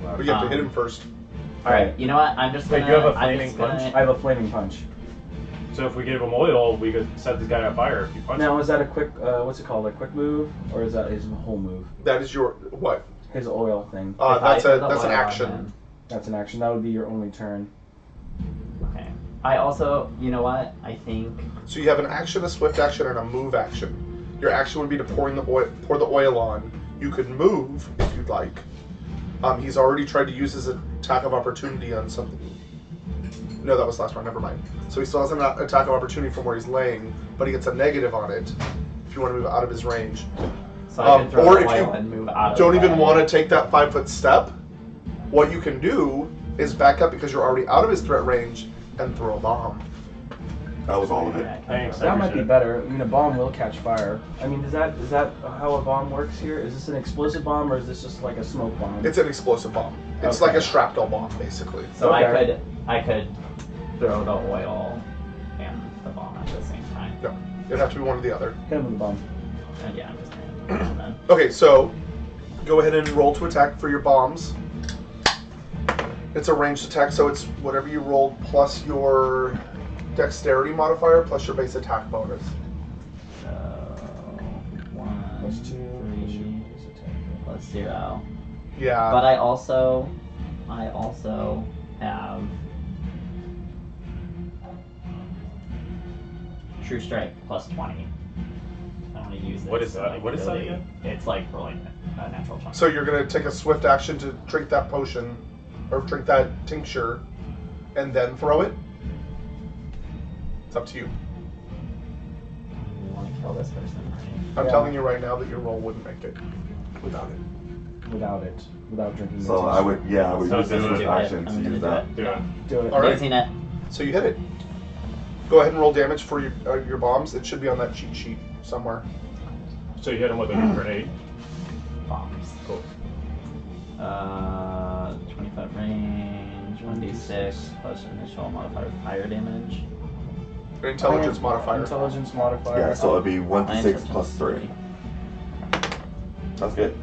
But you have to hit him first. All right. You know what? I'm just Wait, gonna. you have a I'm flaming just gonna- punch? I have a flaming punch. So if we gave him oil, we could set this guy on fire if you punch Now, him. is that a quick, what's it called, a quick move? Or is that his whole move? That is your what? His oil thing. if I That's throw a the that's an oil on action. him- That's an action. That would be your only turn. Okay. I also, you know what? I think So you have an action, a swift action, and a move action. Your action would be to pour the oil on. You could move if you'd like. He's already tried to use his attack of opportunity on something. No, that was last round. Never mind. So he still has an attack of opportunity from where he's laying, but he gets a negative on it if you want to move out of his range. so. I can throw or the if oil you and move out. Don't of even the way. want to take that 5-foot step. What you can do is back up because you're already out of his threat range and throw a bomb. That was all of it. Yeah, I can Thanks. throw That it. might be better. I mean, a bomb will catch fire. I mean, is that how a bomb works here? Is this an explosive bomb or is this just like a smoke bomb? It's an explosive bomb. It's Okay. like a shrapnel bomb, basically. So Okay. I could throw the oil and the bomb at the same time. No, it'd have to be one or the other. Hit him with a bomb. And yeah, I'm just gonna then. Okay, so go ahead and roll to attack for your bombs. It's a ranged attack, so it's whatever you rolled plus your dexterity modifier plus your base attack bonus. So 1, Plus 2. 3, plus 0. Yeah. But I also have True Strike plus 20. I want to use this. What is that? like, What is that really- again? It's like rolling a natural 20. So you're gonna take a swift action to drink that potion, or drink that tincture, and then throw it. It's up to you. You want to kill this person, right? I'm Yeah. telling you right now that your roll wouldn't make it without it. Without drinking. So the I would, yeah, I would So use this do as it. action I'm to gonna use do that. it. Do it. Do it. All right. Using it. So you hit it. Go ahead and roll damage for your bombs. It should be on that cheat sheet somewhere. So you hit him with a grenade. Bombs. Cool. 25 range, 1d6 plus initial modifier fire damage. Intelligence modifier. Intelligence modifier. Yeah, so it'd be My 1d6 intelligence plus 3. That's good.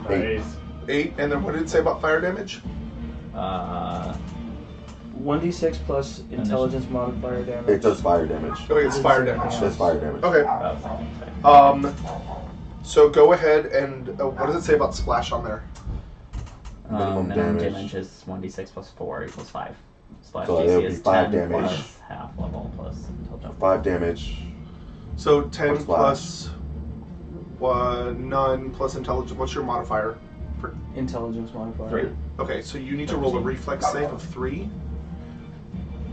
Nice. 8, and then what did it say about fire damage? 1d6 plus intelligence modifier damage. It does fire damage. Okay, it's fire damage. It does fire damage. Okay. So go ahead and what does it say about splash on there? Minimum minimum damage. damage is 1d6 plus 4 equals 5. Splash So DC it'll be is 5 10 damage. plus half level plus intelligence. 5 damage. So 10 Or splash. plus none plus intelligence. What's your modifier? Intelligence modifier. 3. Okay, so you need to roll a reflex save of 3.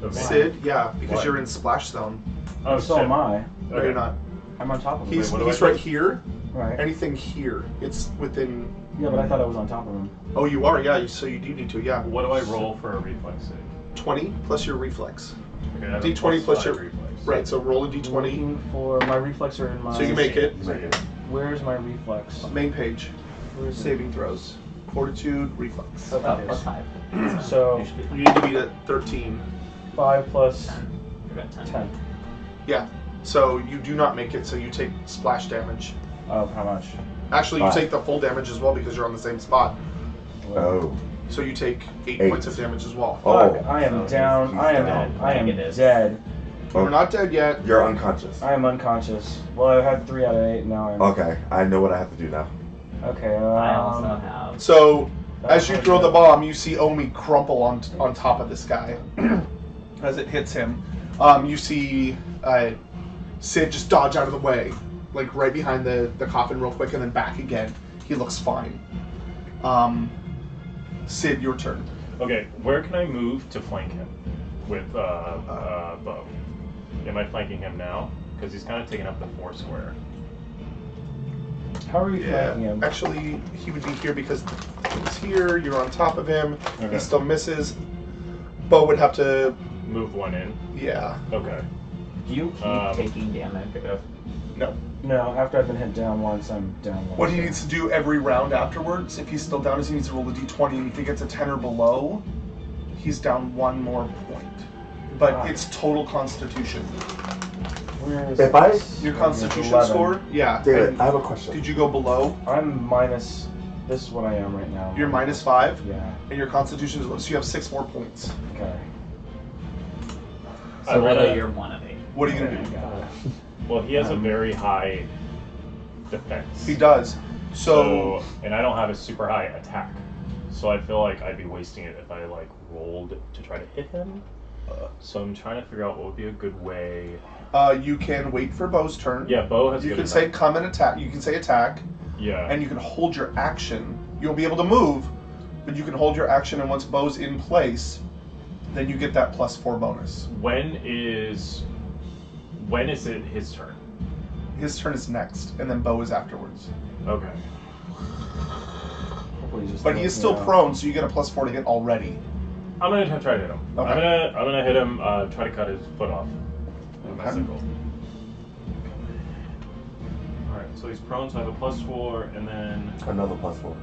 Okay. Sid, yeah, because What? you're in splash zone. Oh, So shit. am I. No, you're not. I'm on top of him. He's what do I he's do? right here. Right. Anything here, it's within. Yeah, but I thought I was on top of him. Oh, you are, yeah. So you do need to, yeah. What do I roll for a reflex save? 20 plus your reflex. Okay, I have a D20 plus 5 your reflex. right. So roll a D20. Looking for my reflex are in my. So you make it. You make it. Where's my reflex? Main page. Where is it? Saving throws. Fortitude, reflex. Okay. Plus 5. So You should be You fine. need to beat at 13. 5 plus 10. You're at 10. 10. Yeah. So you do not make it. So you take splash damage. Of how much? Actually, you 5. take the full damage as well because you're on the same spot. Oh. So you take 8 8. points of damage as well. Oh. Fuck, I am So down. he's I am. down. I am Negative. dead. We're not dead yet. You're unconscious. I am unconscious. Well, I had 3 out of 8. Now I'm. Okay, I know what I have to do now. Okay. I also have. So as you throw the bomb, you see Omi crumple on top of this guy as it hits him. You see Sid just dodge out of the way, like right behind the coffin real quick, and then back again. He looks fine. Sid, your turn. Okay, where can I move to flank him with bow? Am I flanking him now? Because he's kind of taking up the 4 square. How are you flanking him? Actually, he would be here because he's here. You're on top of him. Okay. He still misses. Bo would have to. Move 1 in. Yeah. Okay. You keep taking damage if No. No, after I've been hit down once, I'm down once. What he needs to do every round afterwards, if he's still down, is he needs to roll a d20, and if he gets a 10 or below, he's down 1 more point. But Ah. it's total constitution. Where is If this? Your constitution 11. score? Yeah. David, And I have a question. did you go below? I'm minus. This is what I am right now. You're -5, Yeah. and your constitution is so you have 6 more points. Okay. I so really wanna- you're 1 of 8. What are you gonna I do? got it. Well, he has a very high defense. He does. So And I don't have a super high attack. So I feel like I'd be wasting it if I like rolled to try to hit him. So I'm trying to figure out what would be a good way. you can wait for Bo's turn. Yeah, Bo has You good can say enough. come and attack. You can say attack, Yeah. and you can hold your action. You'll be able to move, but you can hold your action, and once Bo's in place, then you get that +4 bonus. When is it his turn? His turn is next, and then Bo is afterwards. Okay. Hopefully he's just But he is still looking out. prone, so you get a +4 to hit already. I'm gonna try to hit him. Okay. I'm gonna hit him. Try to cut his foot off. With my Okay. sickle. All right. So he's prone. So I have a +4, and then Another +4.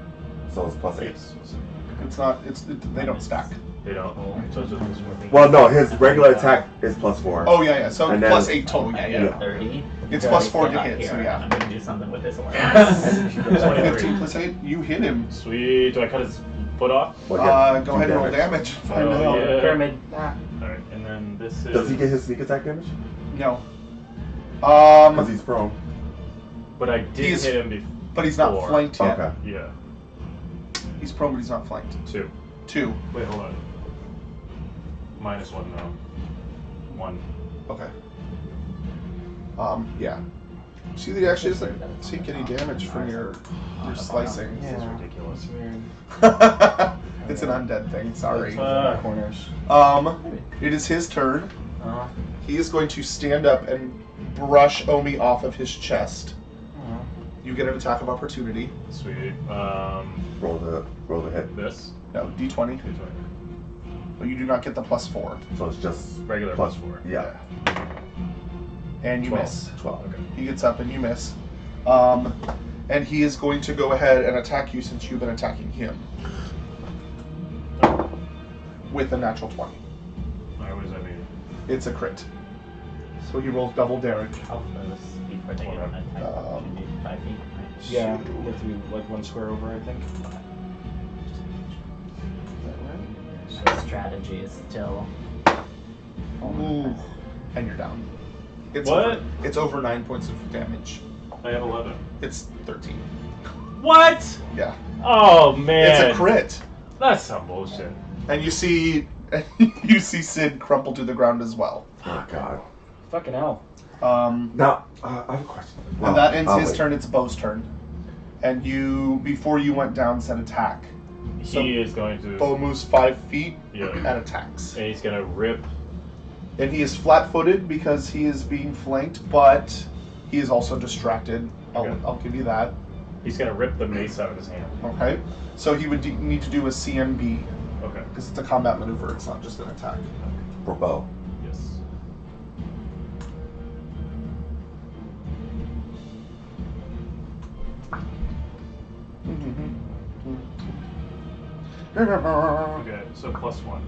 So it's +8. yes, It's not. They don't stack. they don't. So it's just +4. Well, no, his regular attack is +4. Oh yeah, yeah. So And then- +8 total. Yeah, I yeah. got 30. It's Okay. +4 to Up hit. here, So and yeah. I'm gonna do something with this one. That's 23. 15 + 8. You hit him. Sweet. Do I cut his foot off? Well, yeah, Go do ahead and roll damage. Find Oh, out. yeah. Pyramid. All right. And then this is. Does he get his sneak attack damage? No. Because he's prone. But I did He's- hit him before. But he's not flanked yet. Okay. Yeah. He's prone, but he's not flanked. 2. 2. Wait, hold on. -1 though. 1. Okay. Yeah. See that he actually doesn't take any damage from your slicing. Yeah. This is ridiculous. It's weird. It's an undead thing. Sorry. Corners. It is his turn. Uh, He is going to stand up and brush Omi off of his chest. You get an attack of opportunity. Sweet. Roll the hit. This. No, D20. but you do not get the +4. So it's just Regular plus +4. Yeah. And you 12. miss. 12. Okay. He gets up and you miss. And he is going to go ahead and attack you since you've been attacking him. With a natural 20. Alright, what does that mean? It's a crit. So he rolls double damage. How close before they get an attack opportunity? 5 feet, right? Yeah, you have to be like 1 square over, I think. Is that right? My strategy is still. Ooh. And you're down. It's What? It's over 9 points of damage. I have 11. It's 13. What? Yeah. Oh man. It's a crit. That's some bullshit. And you see Sid crumple to the ground as well. Oh God. Fucking hell. Now I have a question. And that ends his wait. turn. It's Bo's turn. And you, before you went down, said attack. So He is going to. Bo moves 5 feet Yeah. and attacks. And he's gonna rip. And he is flat-footed because he is being flanked, but he is also distracted. Okay. I'll give you that. He's gonna rip the mace out of his hand. Okay. So he would need to do a CMB Okay. because it's a combat maneuver. It's not just an attack. For Bo. Yes. Okay, so +1.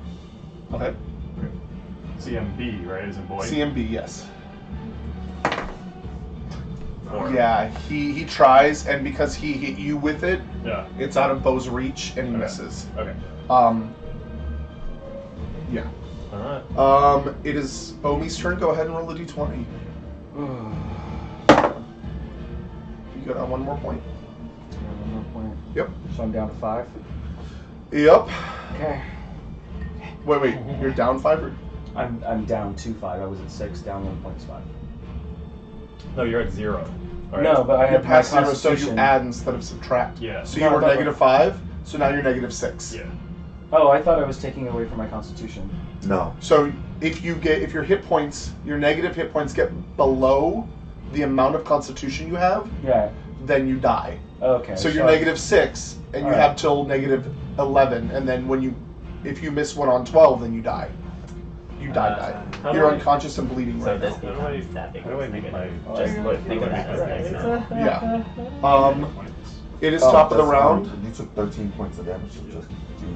Okay. CMB, right? Is in boy. CMB, yes. 4. Yeah, he tries, and because he hit you with it, Yeah. it's out of Bo's reach, and he Okay. misses. Okay. Yeah. Alright. It is Omi's turn. Go ahead and roll a d20. You go down 1 more point. 1 more point. Yep. So I'm down to 5. Yep. Okay. Wait. You're down 5? Or... I'm down to 5. I was at 6, down 1 point 5. No, you're at 0. Alright. No, but I You're have my past 0, so constitution. you add instead of subtract. Yeah. So No, you were but- -5, so now you're -6. Yeah. Oh, I thought I was taking away from my constitution. No. So if your hit points, your negative hit points get below the amount of constitution you have, Yeah. then you die. Okay. So you're -6, and you Alright. have till -11, and then if you miss one on 12, then you die. You die. How do You're I- unconscious and bleeding So right this now. becomes that How becomes do I make my? negative. Just think of that as negative. Yeah. Points. It is Oh, top of the that's, round. You took 13 points of damage, so just do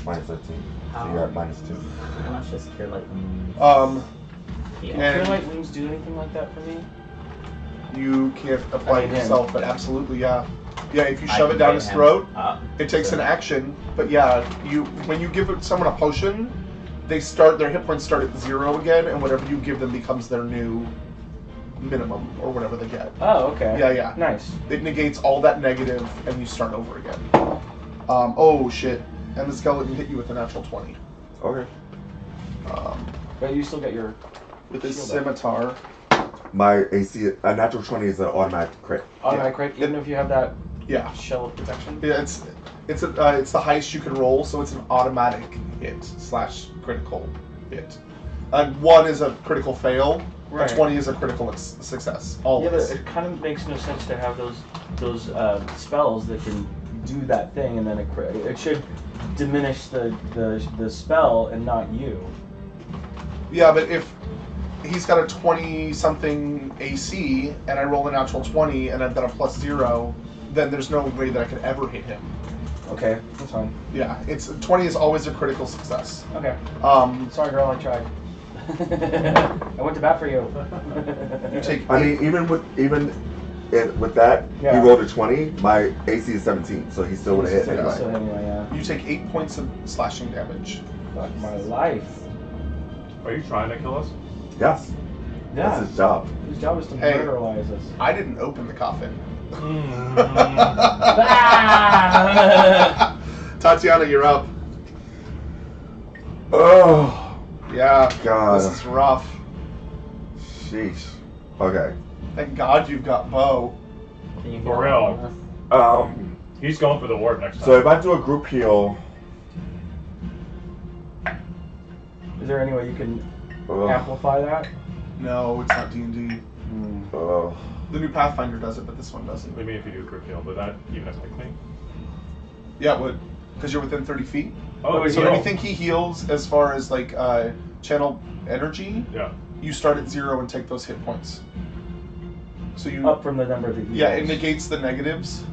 -13. So you're at -2. How much does Cure Light Wounds heal? and- Cure Light Wounds do anything like that for me? You can't apply I it mean, yourself, but absolutely, yeah. Yeah, if you I shove can it down bite his him throat, up. it takes So- an action. But yeah, when you give someone a potion, their hit points start at 0 again, and whatever you give them becomes their new minimum or whatever they get. Oh, okay. Yeah. Nice. It negates all that negative, and you start over again. Oh shit! And the skeleton hit you with a natural 20. Okay. But you still get your. With his Shield up. scimitar. My AC, a natural 20 is an automatic crit. Automatic crit, even if you have that Yeah. shell of protection? Yeah, it's the highest you can roll, so it's an automatic hit / critical hit. And 1 is a critical fail. Right. A 20 is a critical success. Yeah, Always. but it kind of makes no sense to have those spells that can do that thing and then a crit. It should diminish the spell and not you. Yeah, but if he's got a 20-something AC and I roll a natural 20 and I've got a +0, then there's no way that I could ever hit him. Okay, that's fine. Yeah, 20 is always a critical success. Okay. Sorry, Girl, I tried. I went to bat for you. You take. I mean, even with that, Yeah. he rolled a 20. My AC is 17, so he still would have hit Yeah. anyway. So anyway, yeah. You take 8 points of slashing damage. Fuck my life. Are you trying to kill us? Yes, Yeah. that's his job. His job is to Hey. murderize us. I didn't open the coffin. Ah! Tatiana, you're up. Oh, Yeah, God. this is rough. sheesh. Okay. Thank God you've got Bo. Can you For heal real. us? He's going for the ward next time. So if I do a group heal, Is there any way you can ugh, amplify that? No, it's not D&D. ugh. The new Pathfinder does it, but this one doesn't. What do you mean if you do a group heal? Would that even affect me? Yeah, it would. Because you're within 30 feet. Oh, is So heal. anything he heals as far as like channel energy, Yeah. you start at 0 and take those hit points. So you Up from the number of the heals. yeah, it negates the negatives.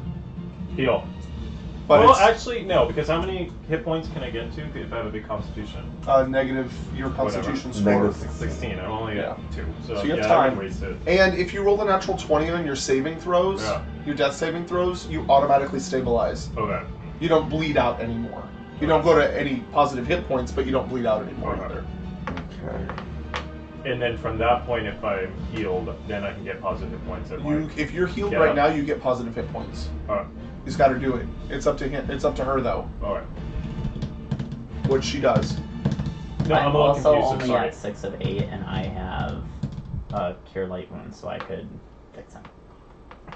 Heal. But Well, it's actually, no, because how many hit points can I get to if I have a big constitution? negative your constitution score. Negative 16. I'm only Yeah. at 2. So, So you have yeah, I time. can waste it. And if you roll a natural 20 on your saving throws, Yeah. your death saving throws, you automatically stabilize. Okay. You don't bleed out anymore. You don't go to any positive hit points, but you don't bleed out anymore Okay. either. Okay. And then from that point, if I'm healed, then I can get positive hit points at You, like. if you're healed Yeah. right now, you get positive hit points. Alright. He's got to do it. It's up to him. It's up to her though, Alright. what she does. No, I'm a little also confused. I'm only sorry. at 6 of 8, and I have a Cure Light Wound, so I could fix him.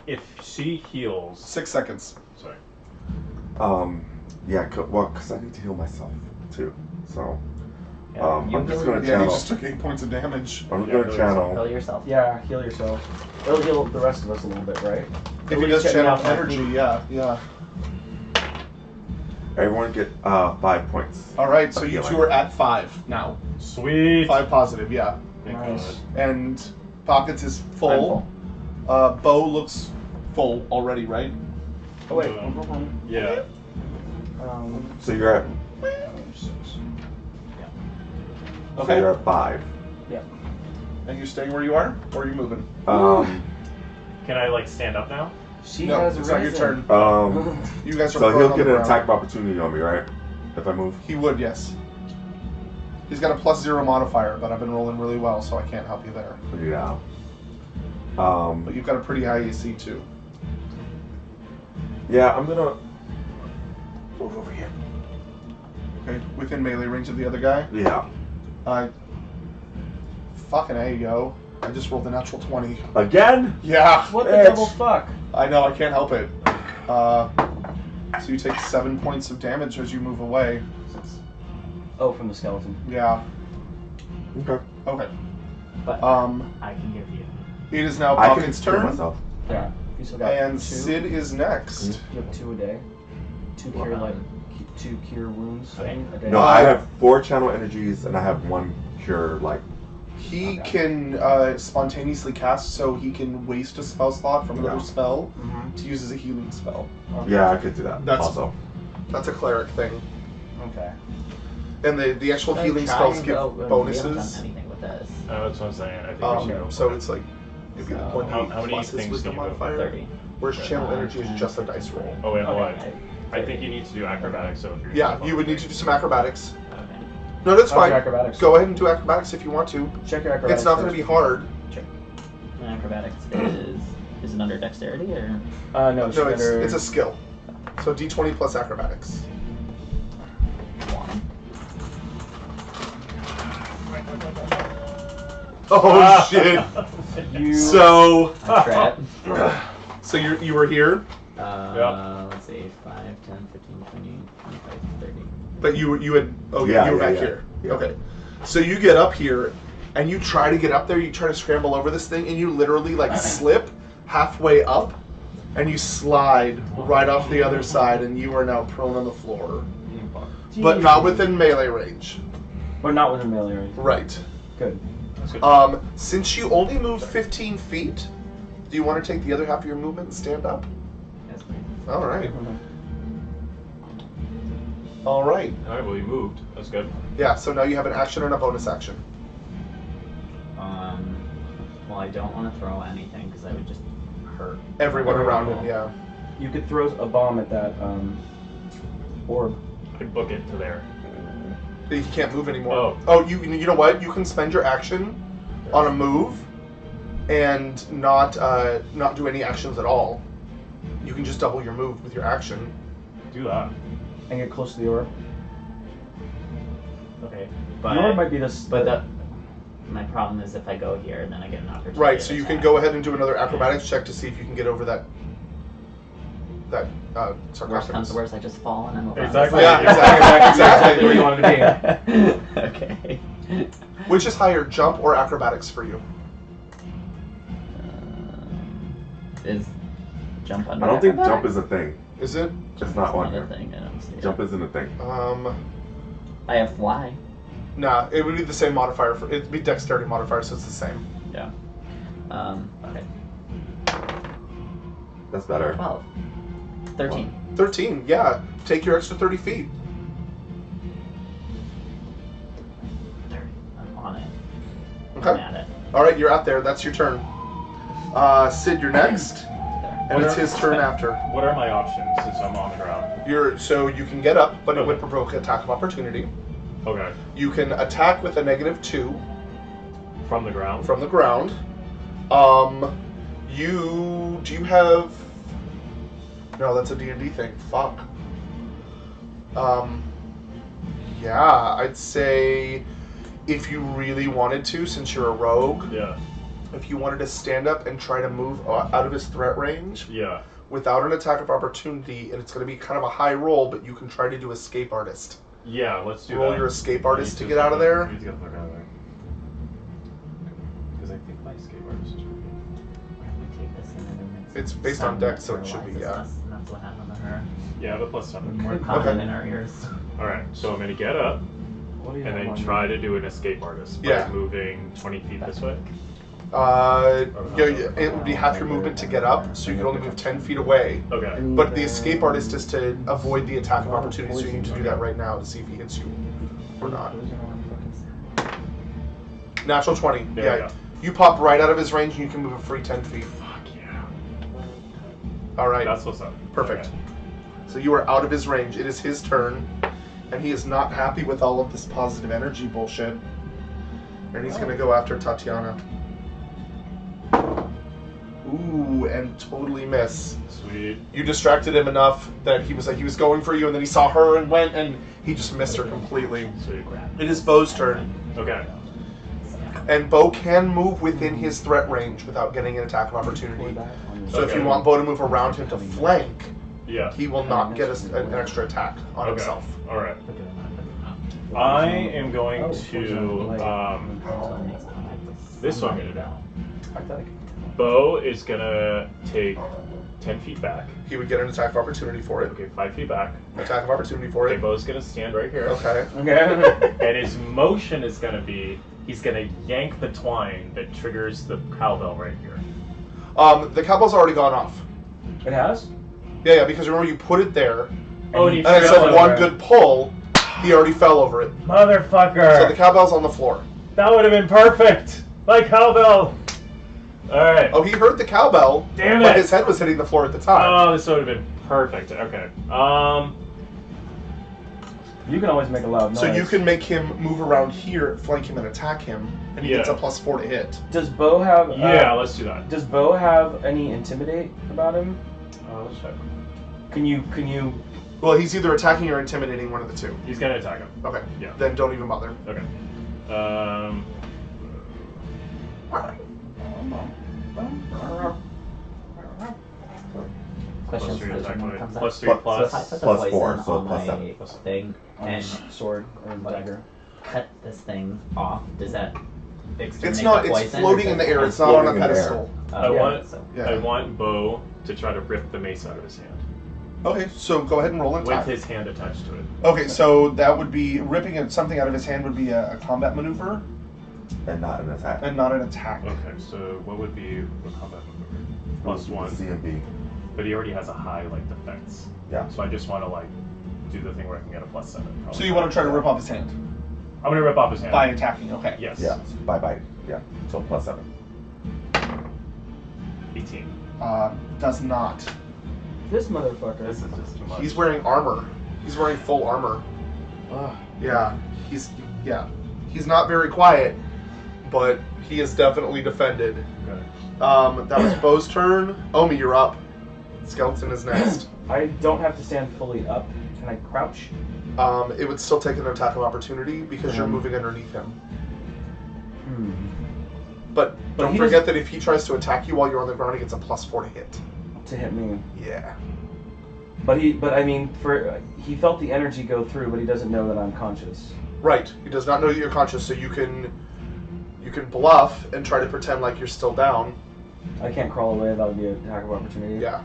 If she heals. 6 seconds. Sorry. Yeah, because I need to heal myself too. So Yeah, you I'm just heal- gonna Yeah, he channel. just took 8 points of damage. I'm Yeah, gonna heal channel. Heal yourself. Yeah, heal yourself. It'll heal the rest of us a little bit, right? If he At does least get me channel off my energy, feet. yeah. Everyone get 5 points. All right, so of you healing. two are at 5 now. Sweet. 5 positive, yeah. Thank Nice. God. And Pockets is I'm full. Bo looks full already, right? Oh wait. Yeah. So you're at so Okay. you're at 5. And you're staying where you are, or are you moving? Can I like stand up now? She No, has it's not your risen. turn. You guys are So prone he'll on get the an ground. attack of opportunity on me, right? If I move. He would, yes. He's got a +0 modifier, but I've been rolling really well, so I can't help you there. Yeah. But you've got a pretty high AC too. Yeah, I'm gonna move over here. Okay, within melee range of the other guy. Yeah. Fucking A, yo. I just rolled a natural 20. Again? Yeah. What the Bitch. double fuck? I know, I can't help it. So you take 7 points of damage as you move away. Oh, from the skeleton. Yeah. Okay. Okay. But I can give you. It is now I can Pocket's cure turn, myself. Yeah. You still got and 2. Sid is next. You have 2 a day. 2 cure Wow. 2 cure wounds Okay. a day. No, I have 4 channel energies and I have 1 cure. Like, He Okay. can spontaneously cast, so he can waste a spell slot from another Yeah. spell Mhm. to use as a healing spell. Okay. yeah, I could do that. That's- also. That's a cleric thing. Okay. And the actual I'm healing trying spells to give go- We haven't bonuses. done anything with this. That's what I'm saying. I think we should go. So for it. it's like if you So, when how he many plus his things wisdom can you move? modifier, 30. whereas channel energy is 10, just a 15, dice roll. Oh wait, hold on. Okay. I think you need to do acrobatics. So if you're Yeah, you would need to do some acrobatics. Okay. No, that's How's fine. your acrobatics? Go ahead and do acrobatics if you want to. Check your acrobatics. It's not going to first. be hard. And acrobatics is it under dexterity or? No, No, she's it's under... it's a skill. So D20 plus acrobatics. Oh shit! You... So I try it. so you were here, Let's see, 5, 10, 15, 20, 25, 30. but you had you were Yeah, back yeah. here. Yeah. Okay. So you get up here, and you try to get up there. You try to scramble over this thing, and you literally like slip halfway up, and you slide right off the other side, and you are now prone on the floor, but not within melee range. But not within melee range. Right. Good. That's good. Since you only moved 15 feet, do you want to take the other half of your movement and stand up? Yes, please. All right. Mhm. All right. All right. Well, you moved. That's good. Yeah. So now you have an action and a bonus action. Well, I don't want to throw anything because I would just hurt Everyone around it. Yeah. You could throw a bomb at that orb. I book it to there. He can't move anymore. Oh. Oh, you know what? You can spend your action on a move, and not do any actions at all. You can just double your move with your action. Do that. And get close to the orb. Okay, The orb might be this. my problem is if I go here, then I get an opportunity. Right. So to you can attack. go ahead and do another acrobatics check to see if you can get over that. Worst comes sarcophagus. to worst, I just fall and I'm over. Exactly. Yeah, exactly where you wanted to be. Okay. Which is higher, jump or acrobatics for you? Is jump under? I don't think jump acrobatics? is a thing. Is it? It's not on Another here. thing. I don't see. Jump isn't a thing. I have fly. Nah, it would be the same modifier. It'd be dexterity modifier, so it's the same. Yeah. Okay. That's better. 12. 13. 13, yeah. Take your extra 30 feet. 30. I'm on it. I'm Okay. at it. All right, you're out there. That's your turn. Sid, you're next, and it's his turn after. What are my options since I'm on the ground? So you can get up, but it would Okay. provoke attack of opportunity. Okay. You can attack with a -2 From the ground. from the ground. Do you have? No, that's a D&D thing. Fuck. Yeah, I'd say if you really wanted to, since you're a rogue, Yeah. if you wanted to stand up and try to move out of his threat range Yeah. without an attack of opportunity, and it's going to be kind of a high roll, but you can try to do escape artist. Yeah. Let's do Roll that. your escape artist to I need get out of there. I need to get the fuck out of there. Because I think my escape artist is pretty good. We take this and then it makes It's based on sound dex, so it should be, realize yeah. it's us, and that's what happened to her. Yeah, I have a +7. We're Okay. common in our ears. All right. So I'm gonna get up What do you and have then on try to do an escape artist by Yeah. moving 20 feet this way. It would be half your movement to get up, so you can only move 10 feet away. Okay. But the escape artist is to avoid the attack of opportunity, so you need to do that right now to see if he hits you or not. Natural 20. There Yeah. we go. You pop right out of his range and you can move a free 10 feet. Fuck yeah. All right. That's what's up. Perfect. Okay. So you are out of his range. It is his turn, and he is not happy with all of this positive energy bullshit. And he's gonna go after Tatiana. Ooh, and totally miss. Sweet. You distracted him enough that he was going for you, and then he saw her and went, and he just missed her completely. Sweet. It is Bo's turn, Okay. and Bo can move within his threat range without getting an attack of opportunity. So if Okay. you want Bo to move around him to flank, Yeah. he will not get an extra attack on Okay. himself. All right. I am going to. This is what I'm gonna do. Bo is gonna take 10 feet back. He would get an attack of opportunity for it. Okay, 5 feet back. Attack of opportunity for Okay, it. Bo's gonna stand right here. Okay. Okay. And his motion is gonna be he's gonna yank the twine that triggers the cowbell right here. The cowbell's already gone off. It has? Yeah, because remember you put it there, Oh, and he and I fell said over. one good pull, he already fell over it. Motherfucker! So the cowbell's on the floor. That would have been perfect! My cowbell! Alright. Oh, he heard the cowbell, Damn but it! his head was hitting the floor at the time. Oh, this would have been perfect. Okay. You can always make a loud noise. So you can make him move around here, flank him, and attack him, and he Yeah. gets a +4 to hit. Does Bo have? Yeah, let's do that. Does Bo have any intimidate about him? Let's check. Can you? Well, he's either attacking or intimidating, one of the two. He's gonna attack him. Okay. Yeah. Then don't even bother. Okay. Question +3 is attack when it mode. comes up. +3 Plus- plus. If I put the Plus poison 4, so on plus my 7. thing and Sword or Like- dagger? cut this thing off, does that exterminate It's not. the It's poison, floating or in the does air. it- It's not on a floating in the air. pedestal. I Yeah. want. Yeah. I want Bo to try to rip the mace out of his hand Okay, so go ahead and roll an with attack. his hand attached to it. Okay, so that would be ripping something out of his hand would be a combat maneuver And not an attack. and not an attack. Okay, so what would be a combat maneuver? +1. C and B. But he already has a high like defense. Yeah. So I just want to like do the thing where I can get a +7. probably. So you want to try to rip off his hand I'm gonna rip off his hand. by attacking? Okay. Yes. Yeah. Bye bye. Yeah. So +7. 18. Does not. This motherfucker. This is just too much. He's wearing armor. He's wearing full armor. Ugh. Yeah. He's not very quiet, but he is definitely defended. Okay. That was Bo's turn. Omi, you're up. Skeleton is next. I don't have to stand fully up. Can I crouch? It would still take an attack of opportunity because you're moving underneath him. But don't he forget that if he tries to attack you while you're on the ground, he gets a +4 to hit. To hit me. Yeah. But I mean, he felt the energy go through, but he doesn't know that I'm conscious. Right. He does not know that you're conscious, so you can bluff and try to pretend like you're still down. I can't crawl away. That would be an attack of opportunity. Yeah.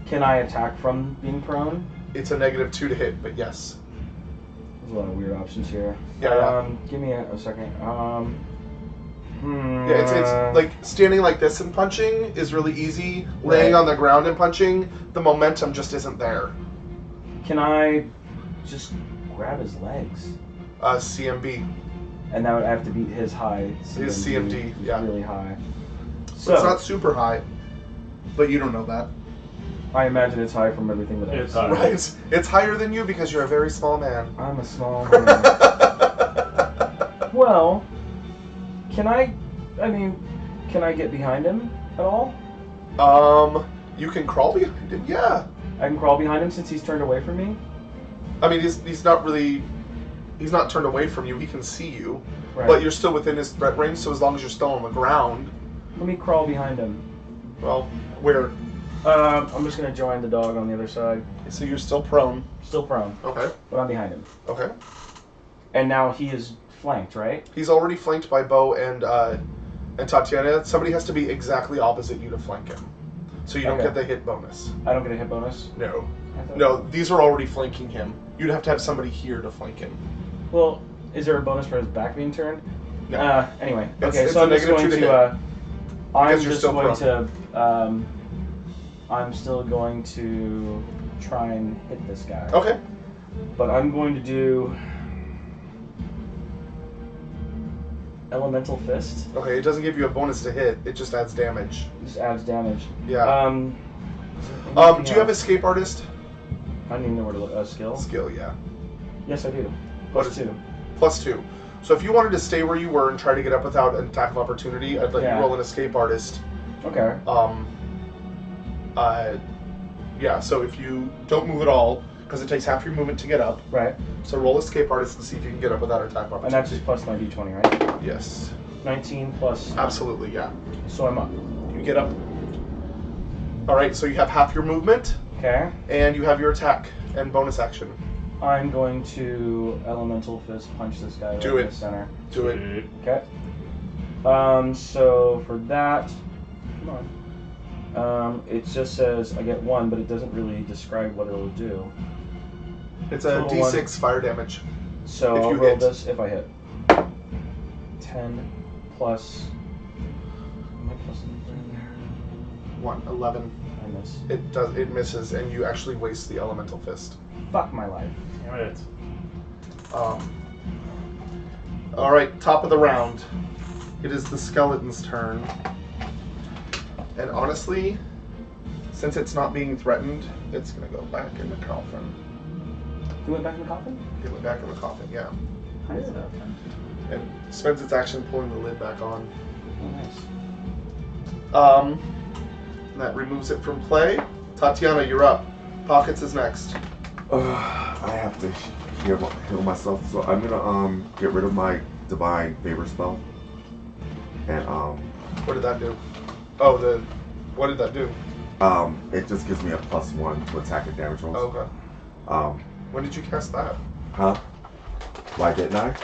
Can I attack from being prone? It's a -2 to hit, but yes. There's a lot of weird options here. Yeah. Give me a second. Yeah, it's like standing like this and punching is really easy. Laying Right. on the ground and punching, the momentum just isn't there. Can I just grab his legs? CMB. And that would have to beat his high. His CMD, He's yeah. really high. So it's So not super high, but you don't know that. I imagine it's high from everything that I've It's seen. high. Right. It's higher than you because you're a very small man. I'm a small man. Well, can I get behind him at all? You can crawl behind him. Yeah. I can crawl behind him since he's turned away from me? I mean, he's not really. He's not turned away from you. He can see you, Right. but you're still within his threat range. So as long as you're still on the ground, Let me crawl behind him. well, where? I'm just gonna join the dog on the other side. So you're still prone. Still prone, Okay. but I'm behind him. Okay. And now he is flanked, right? He's already flanked by Bo and Tatiana. Somebody has to be exactly opposite you to flank him, so you don't Okay. get the hit bonus. I don't get a hit bonus. No. I thought- No, these are already flanking him. You'd have to have somebody here to flank him. Well, is there a bonus for his back being turned? No. Anyway, It's- okay, it's so a I'm just negative going 2 to to. I'm Because you're just still going prone. to. I'm still going to try and hit this guy. Okay. But I'm going to do. Elemental Fist. Okay, it doesn't give you a bonus to hit. It just adds damage. This adds damage. Yeah. Anything Do you have else? Escape Artist? I don't even know where to look. Skill? Skill, yeah. Yes, I do. What Plus is- 2. +2. So if you wanted to stay where you were and try to get up without an attack of opportunity, I'd let Yeah. you roll an Escape Artist. Okay. Yeah, so if you don't move at all, because it takes half your movement to get up, Right. so roll Escape Artist and see if you can get up without attack of And opportunity. that's just plus my d20, right? Yes. 19 plus. Absolutely, yeah. So I'm up. You get up. Alright, so you have half your movement, Okay. and you have your attack and bonus action. I'm going to Elemental Fist punch this guy right Do in it. the center. Do it. Okay. So for that, come on. It just says I get 1, but it doesn't really describe what it'll do. It's a Total D6 fire damage. So If I'll you roll hit. this if I hit. 10 plus. Am I plus anything? 11. I miss. It misses, and you actually waste the Elemental Fist. Fuck my life. Damn it. Alright, top of the round. It is the skeleton's turn. And honestly, since it's not being threatened, it's gonna go back in the coffin. He went back in the coffin? It went back in the coffin, yeah. How does it open? And spends its action pulling the lid back on. Oh, nice. That removes it from play. Tatiana, you're up. Pockets is next. I have to heal myself, so I'm gonna get rid of my divine favor spell, and What did that do? Oh, what did that do? it just gives me a +1 to attack and damage rolls. Okay. When did you cast that? Huh? Why didn't I?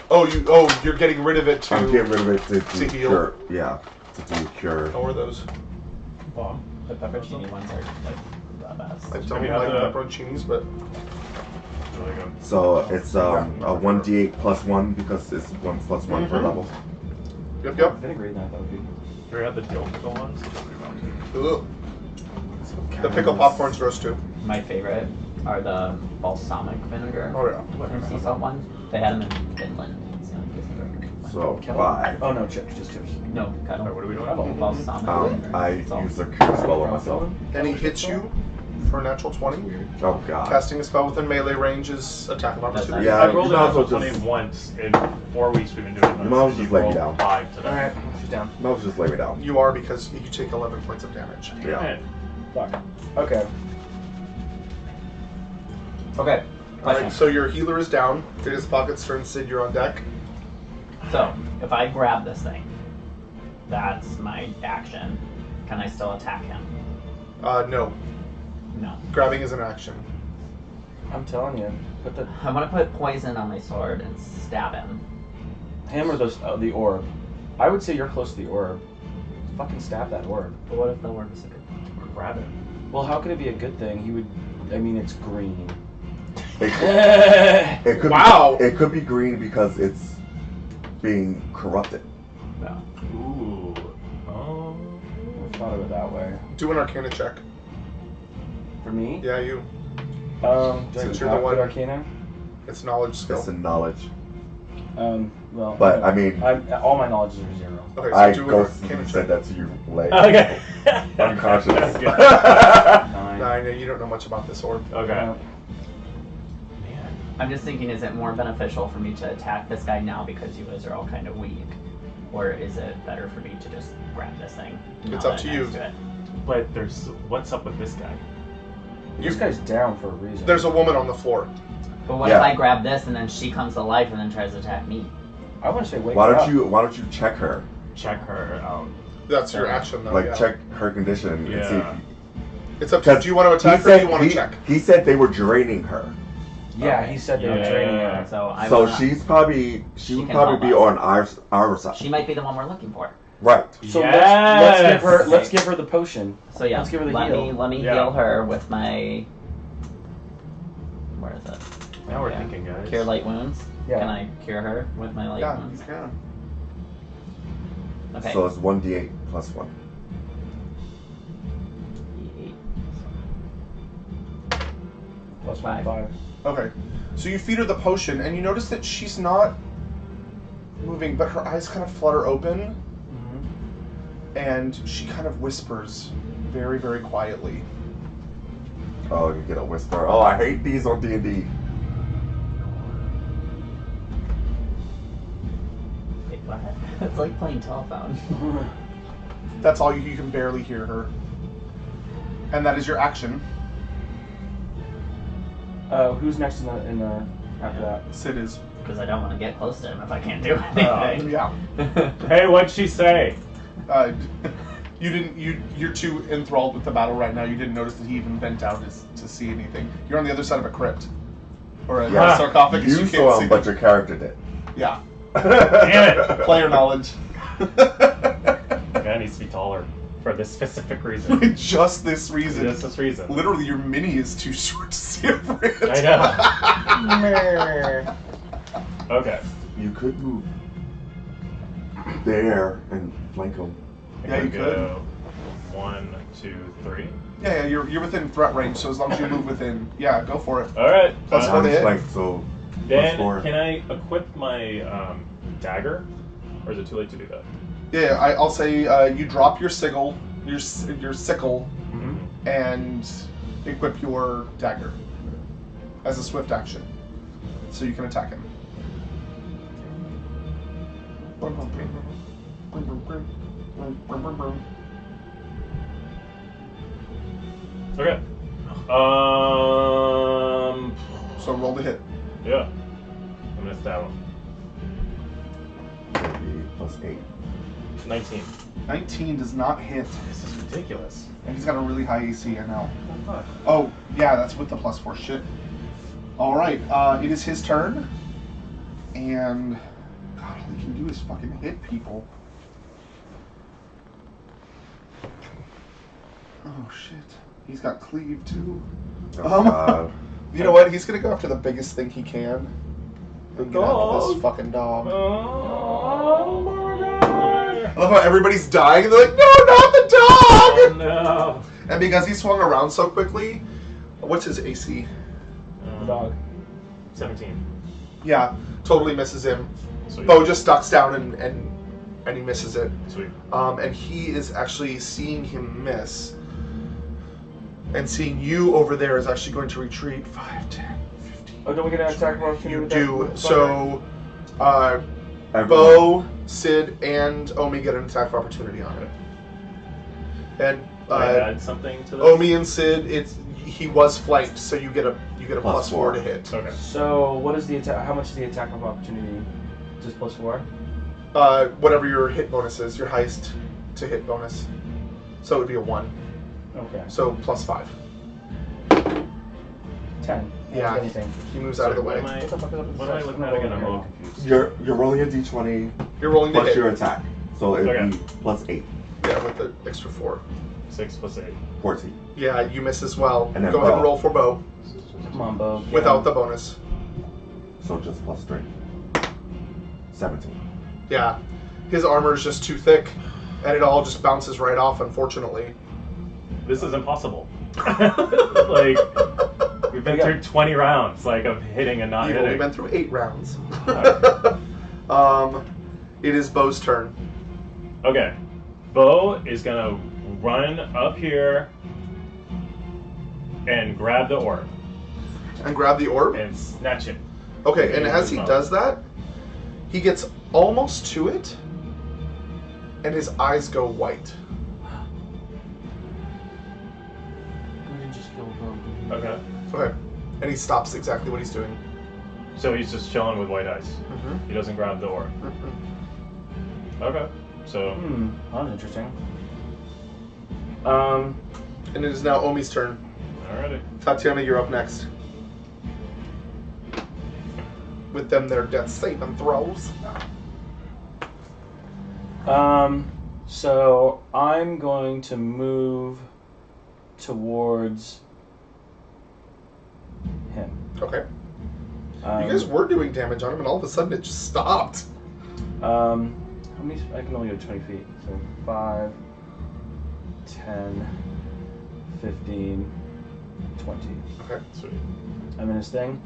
You're getting rid of it to. I'm getting rid of it to To do heal? cure. Yeah, to do cure. How are those? Well, the pepperoni ones are like the best. I don't Have you had like the- pepperoncinis, but Really good. So it's a 1d8 +1 because it's 1 +1 per Mhm. level. yep. Vinaigrette, I thought would be. Have you had the dill pickle ones? Ugh. The pickle popcorn's gross too. My favorite are the balsamic vinegar. Oh yeah. Or sea salt ones. They had them in Finland. It's the only place I've ever tried. So Kettle? 5. Oh no, chips, just chips. No, kettle. Alright, what are we doing? Balsamic vinegar. I Salt. use a cure spell on myself. And he hits you for a natural 20. Oh god. Casting a spell within melee range is attack of opportunity. Yeah, I rolled you it might out as well for 20 just- once in 4 weeks we've been doing this. You might as well and just you lay me rolled down. 5 today. Alright, she's down. No, just lay me down. You are because you take 11 points of damage. Yeah. Hey, Fuck. Okay. Okay. Alright, Question. so your healer is down. It is Pocket's turn. Sid, you're on deck. So, if I grab this thing, that's my action. Can I still attack him? No. No. Grabbing is an action. I'm telling you. Put the I want to put poison on my sword and stab him. hammer the orb. I would say you're close to the orb. Fucking stab that orb. But what if the orb is a good thing? Or grab it? Well, how could it be a good thing? He would. I mean, it's green. It could Wow. It could be green because it's being corrupted. Ooh. I thought of it that way. Do an Arcana check. For me? Yeah, you. Do I Since have you're the one- good Arcana? It's knowledge skill. It's a knowledge. Well. But I mean, all my knowledges are 0. Okay, so I do an ghosted Arcana you, check. said that to you late. Okay. Unconscious. That's good. 9. Nine, you don't know much about this orb. Okay. Man. I'm just thinking, is it more beneficial for me to attack this guy now because you guys are all kind of weak? Or is it better for me to just grab this thing? It's now up that to I'm you. next to it? But what's up with this guy? This guy's down for a reason. There's a woman on the floor. But what Yeah. if I grab this and then she comes to life and then tries to attack me? I want to say wake Why her don't up. you check her? Check her out. That's your action, though. Like yeah. check her condition and see if Yeah. you, It's up to you. Do you want to attack her or do you want to check? He said they were draining her. Yeah, he said they were Yeah. training her. So I So wanna- she would can probably be help on our side. She might be the one we're looking for. Right. So Yes! let's give her the potion. So yeah, Let's give her the let heal. me Yeah. heal her with my. Where is it? Now we're Yeah. thinking, guys. Cure light wounds. Yeah. Can I cure her with my light Yeah, you wounds? can. Okay. So it's 1d8 plus 1. Plus Five. 5. Okay. So you feed her the potion, and you notice that she's not moving, but her eyes kind of flutter open, and she kind of whispers very, very quietly. Oh, you get a whisper. Oh, I hate these on D&D. Wait, what? It's like playing telephone. That's all you can barely hear her. And that is your action. Who's next in the after that? Sid is. Because I don't want to get close to him if I can't do anything. Yeah. Hey, what'd she say? You're too enthralled with the battle right now. You didn't notice that he even bent out to see anything. You're on the other side of a crypt. Or a Yeah. sarcophagus. You You saw can't him, see. but your character did. Yeah. Damn it! Player knowledge. Guy needs to be taller for this specific reason. Just this reason. Just this reason. Literally, your mini is too short to see over it. I know. Okay. You could move there and flank him. Yeah, you could. Go 1, 2, 3. Yeah, you're within threat range, so as long as you move within, yeah, go for it. All right. Plus four to hit. Flank, so Then plus 4. can I equip my dagger, or is it too late to do that? Yeah, I'll say you drop your sickle, your sickle, Mm-hmm. and equip your dagger as a swift action, so you can attack him. Okay. So roll the hit. Yeah. I missed that one. Plus 8. 19. 19 does not hit, This is ridiculous. and he's got a really high AC. I know. Oh yeah, that's with the +4 shit. All right, it is his turn, and God, all he can do is fucking hit people. Oh shit, he's got cleave too. Oh, God. You know what? He's gonna go after the biggest thing he can. And get after Dog. this fucking dog. Oh my god! I love how everybody's dying and they're like, no, not the Oh dog! no! And because he swung around so quickly, what's his AC? The dog. 17. Yeah, totally misses him. Sweet. Bo just ducks down and he misses it. Sweet. And he is actually seeing him miss. And seeing you over there is actually going to retreat 5, 10, 15. Oh, don't we get an attack of opportunity You with do. that? So, Everyone. Bo, Sid, and Omi get an attack of opportunity on it. And Can I add something to this? Omi and Sid, he was flanked, so you get a Plus +4 to hit. Okay. So what is the attack? How much is the attack of opportunity? Just +4. Whatever your hit bonus is, your highest to hit bonus. So it would be a 1. Okay. So +5. 10. Yeah. Anything. He moves out of the What way. am I, What the fuck is up with what am I this? looking at again? I'm a little confused. You're rolling a d20 You're rolling the plus hit. your attack. So it'd Okay. be plus 8. Yeah, with the extra 4. 6 plus 8. 14. Yeah, you miss as well. And then Go ahead and Bo. roll for Bo. Come on, Bo. get without him. the bonus. So just +3. 17. Yeah, his armor is just too thick, and it all just bounces right off. Unfortunately. This is impossible. Like, we've been through 20 rounds, like, of hitting and not You've only hitting. been through 8 rounds. Alright. It is Bo's turn. Okay. Bo is gonna run up here and grab the orb And grab the orb. and snatch it. Okay, and Yeah, as he no. does that, he gets almost to it, and his eyes go white. We didn't just kill Bo. Okay. Okay. And he stops exactly what he's doing. So he's just chilling with white ice. Mm-hmm. He doesn't grab the orb. Okay. So, That was interesting. And it is now Omi's turn. alrighty. Tatiana, you're up next. With them, their death saving throws. So I'm going to move towards him. Okay. Um, You guys were doing damage on him, and all of a sudden it just stopped. How many? I can only go 20 feet. So 5, 10, 15, 20. Okay. Sweet. I'm in his thing.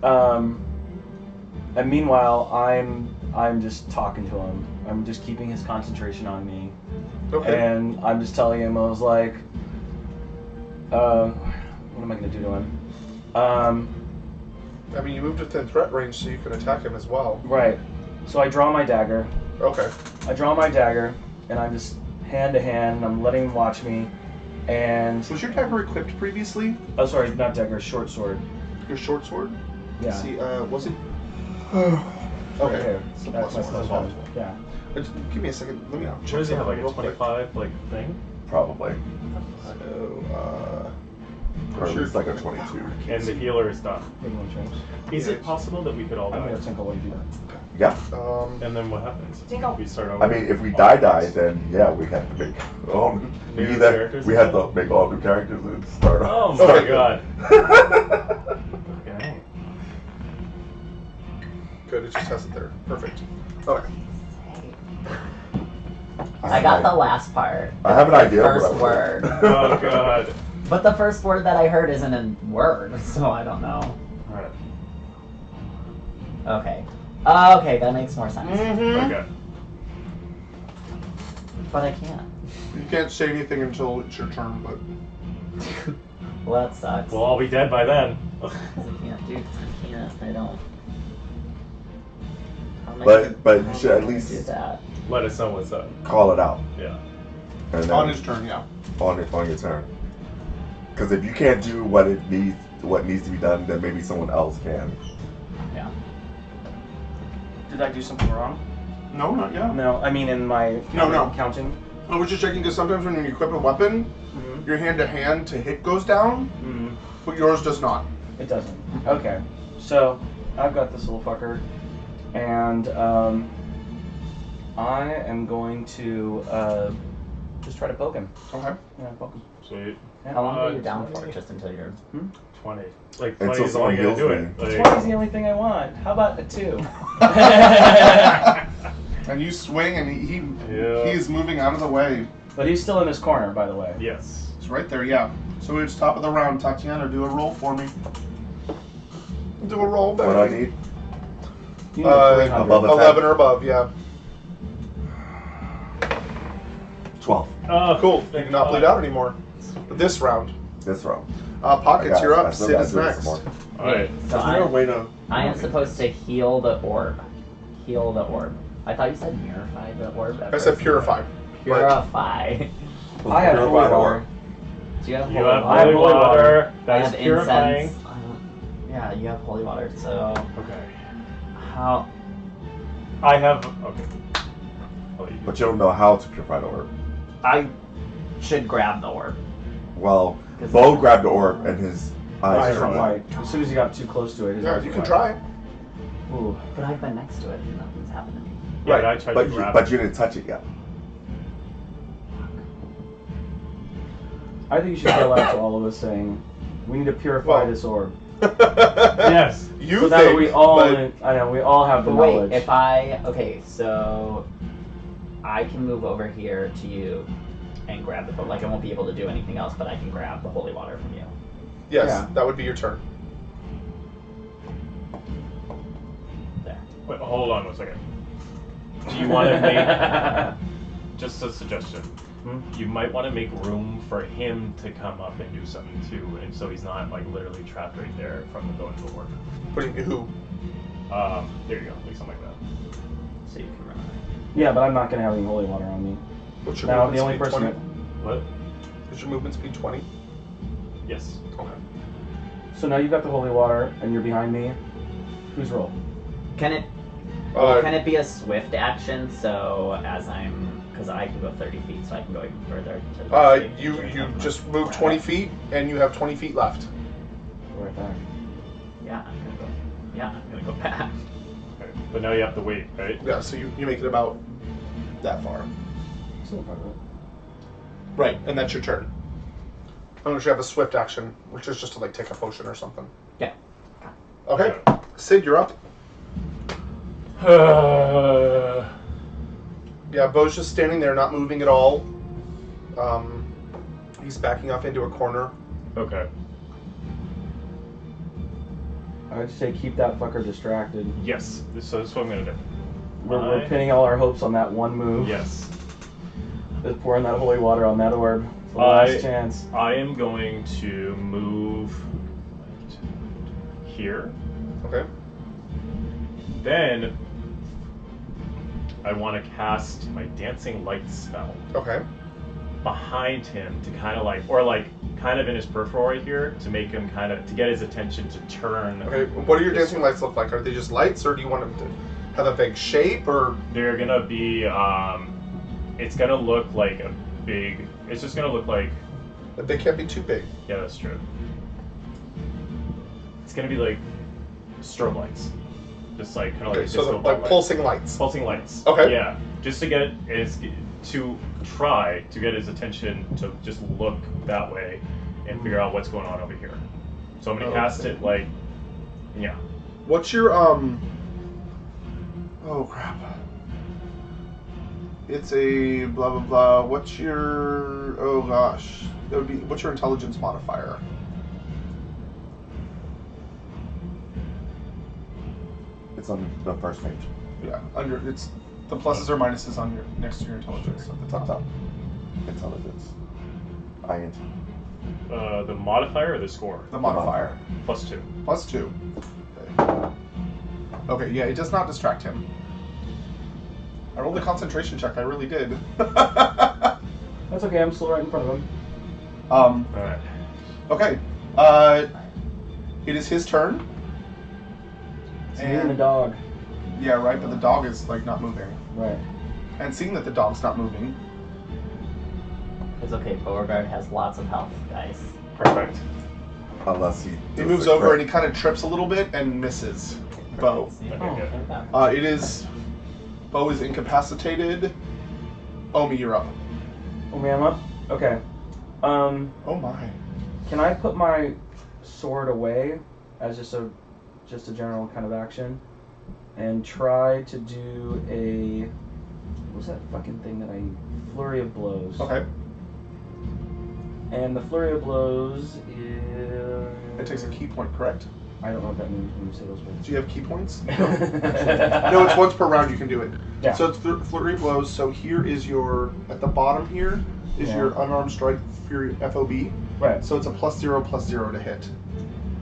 And meanwhile, I'm just talking to him. I'm just keeping his concentration on me, Okay. and I'm just telling him. I was like, what am I gonna do to him? I mean, you moved within threat range, so you can attack him as well. Right. So I draw my dagger. Okay. I draw my dagger, and I'm just hand to hand. And I'm letting him watch me, and Was your dagger equipped previously? oh, sorry, not dagger, short sword. Your short sword? Yeah. See, was it? Right Okay. here. So That's my plus one, plus plus one. Yeah. Give me a second. Let me What check does he have, like something a real quick. 25 like thing? Probably. So, Or at least like a 22. And the healer is done. Everyone change. Is Yeah. it possible that we could all I'm die? gonna tinkle while you do that. Yeah. And then what happens? Tinkle. We start over. I mean, if we die, then yeah, we have to make New either characters we and have stuff? to make all new characters and start. Oh start my again. god. Okay. good. It just has it there. Perfect. Okay. I got the last part. I have an The idea. of First what I would- word. Oh god. But the first word that I heard isn't a word, so I don't know. Alright. Okay. Okay, that makes more sense. Okay. But I can't. You can't say anything until it's your turn, but Well, that sucks. We'll all be dead by then. 'Cause I can't, dude. I can't. I don't. How am I But gonna- you how should am I at gonna least do that. Let us know what's up. call it out. Yeah. And then on his turn, yeah. on your turn. Because if you can't do what needs to be done, then maybe someone else can. Yeah. Did I do something wrong? No, not yet. No, I mean in my No. counting. I was just checking because sometimes when you equip a weapon, Mm-hmm. your hand to hand to hit goes down, Mm-hmm. but yours does not. It doesn't. Okay. So I've got this little fucker, and I am going to just try to poke him. Okay. Yeah, poke him. Sweet. How long are you 20. down for? Just until you're. 20. Like Until 20 is someone only gonna heals do me. it. That's Like, why is the only thing I want. How about a 2? And you swing, and he Yeah. is moving out of the way. But he's still in his corner, by the way. yes. It's right there, yeah. So it's top of the round. Tatiana, do a roll for me. Do a roll, baby. What do I need? You need a 300. above a 11 or above, yeah. 12. Oh, Cool. You cannot bleed out anymore. This round. This round. Pockets, you're I up. still Sid gotta is do this next. some more. Alright. So Is there a way to... I am supposed to heal the orb. Heal the orb. I thought you said purify the orb. at I said first. purify. Purify. I have holy Purified water. Do you have You holy have I have holy holy water. water. I That have is purifying. incense. Yeah, you have holy water. So Okay. how? I have. Okay. I'll let you- But you don't know how to purify the orb. I should grab the orb. Well, 'Cause- Bo grabbed the orb and his eyes Eyes are turned white. white. As soon as he got too close to it, his Yeah, eyes you were can white. try. Ooh. But I've been next to it and nothing's happened to me. Yeah, Right, but I tried But to you, grab but it. you didn't touch it yet. I think you should yell out to all of us saying, We need to purify Well- this orb. Yes. You So think, now that we all, but I know we all have the But wait, knowledge. if okay, so I can move over here to you and grab the like I won't be able to do anything else, but I can grab the holy water from you. yes, Yeah. that would be your turn. There. Wait, hold on 1 second. Do you want to make just a suggestion? You might want to make room for him to come up and do something too, and so he's not like literally trapped right there from the going to work. Putting who? There you go, like something like that. So you can run. Yeah, but I'm not gonna have any holy water on me. What's your Now movement the only speed? person 20? What? Is your movement speed 20? Yes. Okay. So now you've got the holy water and you're behind me. Whose roll? Can it can it be a swift action? So as because I can go 30 feet, so I can go even further. To the You just move 20 feet, and you have 20 feet left. Go right back. Yeah, I'm gonna go. Yeah, I'm gonna go back. Okay. But now you have to wait, right? Yeah, so you make it about that far. Still part of it. Right, and that's your turn. Unless you have a swift action, which is just to like take a potion or something. Yeah. Okay, Sid, you're up. Yeah, Bo's just standing there, not moving at all. He's backing off into a corner. Okay. I'd say keep that fucker distracted. Yes. So this is what I'm gonna do. We're pinning all our hopes on that one move. Yes. Just pouring that holy water on that orb. It's the last chance. I am going to move here. Okay. Then I want to cast my dancing light spell Okay. behind him to kind of like, or like kind of in his peripheral right here to make him kind of, to get his attention to turn. Okay. What do your dancing lights look like? Are they just lights, or do you want them to have a big shape, or? They're gonna be, it's gonna look like a big, it's just gonna look like, They can't be too big. yeah, that's true. It's gonna be like strobe lights. Just like kind of Okay, like so disco the, ball like lights. pulsing lights. Pulsing lights. Okay. Yeah, just to get to try to get his attention to just look that way and figure out what's going on over here. So I'm gonna cast it like, yeah. What's your Oh crap. It's a blah blah blah. What's your oh gosh? That would be what's your intelligence modifier? It's on the first page. Yeah, under it's the pluses or minuses on your next to your intelligence at the Top top. top. Intelligence. INT. The modifier or the score? The modifier. +2. +2. Okay. Okay, yeah, it does not distract him. I rolled a concentration check. I really did. That's okay. I'm still right in front of him. Alright. Okay. It is his turn. It's me and the dog. Yeah, right. But the dog is like not moving. Right. And seeing that the dog's not moving, It's okay. Beauregard has lots of health, guys. Perfect. Unless he. he moves over and he kind of trips a little bit and misses Bo. See? Okay, good. It is Bo is incapacitated. Omi, you're up. Oh man, I'm up. Okay. Oh my. Can I put my sword away as just a general kind of action, and try to do a what's that fucking thing that I flurry of blows? Okay. And the flurry of blows is It takes a key point, correct? I don't know what that means when you say those words. Do you have key points? No. No, it's once per round you can do it. Yeah. So it's flurry of blows. So here is your at the bottom here is Yeah. your unarmed strike fury FOB. Right. So it's a +0/+0 to hit.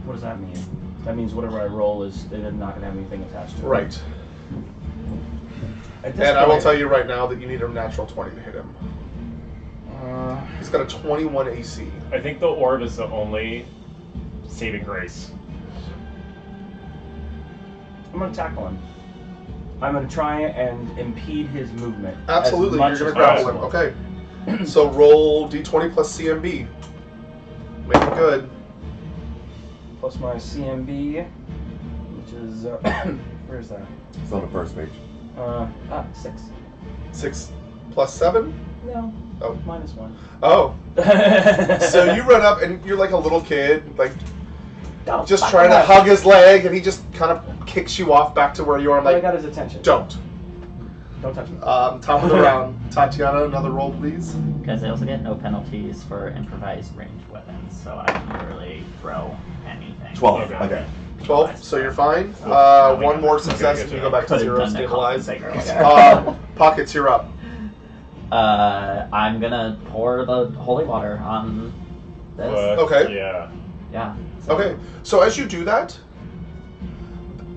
What does that mean? That means whatever I roll is they're not gonna have anything attached to it. Right. At this And I will point- tell you right now that you need a natural 20 to hit him. He's got a 21 AC. I think the orb is the only saving grace. I'm gonna tackle him. I'm gonna try and impede his movement. Absolutely, as you're much gonna as grapple him. possible. Okay. So roll D20 plus CMB. Make it good. Plus my CMB, which is where's that? It's on the first page. 6. 6 plus 7. No. Oh. -1. Oh. So you run up and you're like a little kid, like Don't just fucking trying to touch hug me. his leg, and he just kind of kicks you off back to where you are. I'm But I like, got his attention. don't. Don't touch me. Top of the round. Tatiana, another roll, please. Because I also get no penalties for improvised ranged weapons, so I can literally throw anything. 12. Okay. Okay. 12, so you're fine. Cool. One more Okay, success, good and to you know. go back to Could've 0, done that stabilize. compensate. Pockets, you're up. I'm gonna pour the holy water on this. Okay. Yeah. Yeah. so- Okay, so as you do that,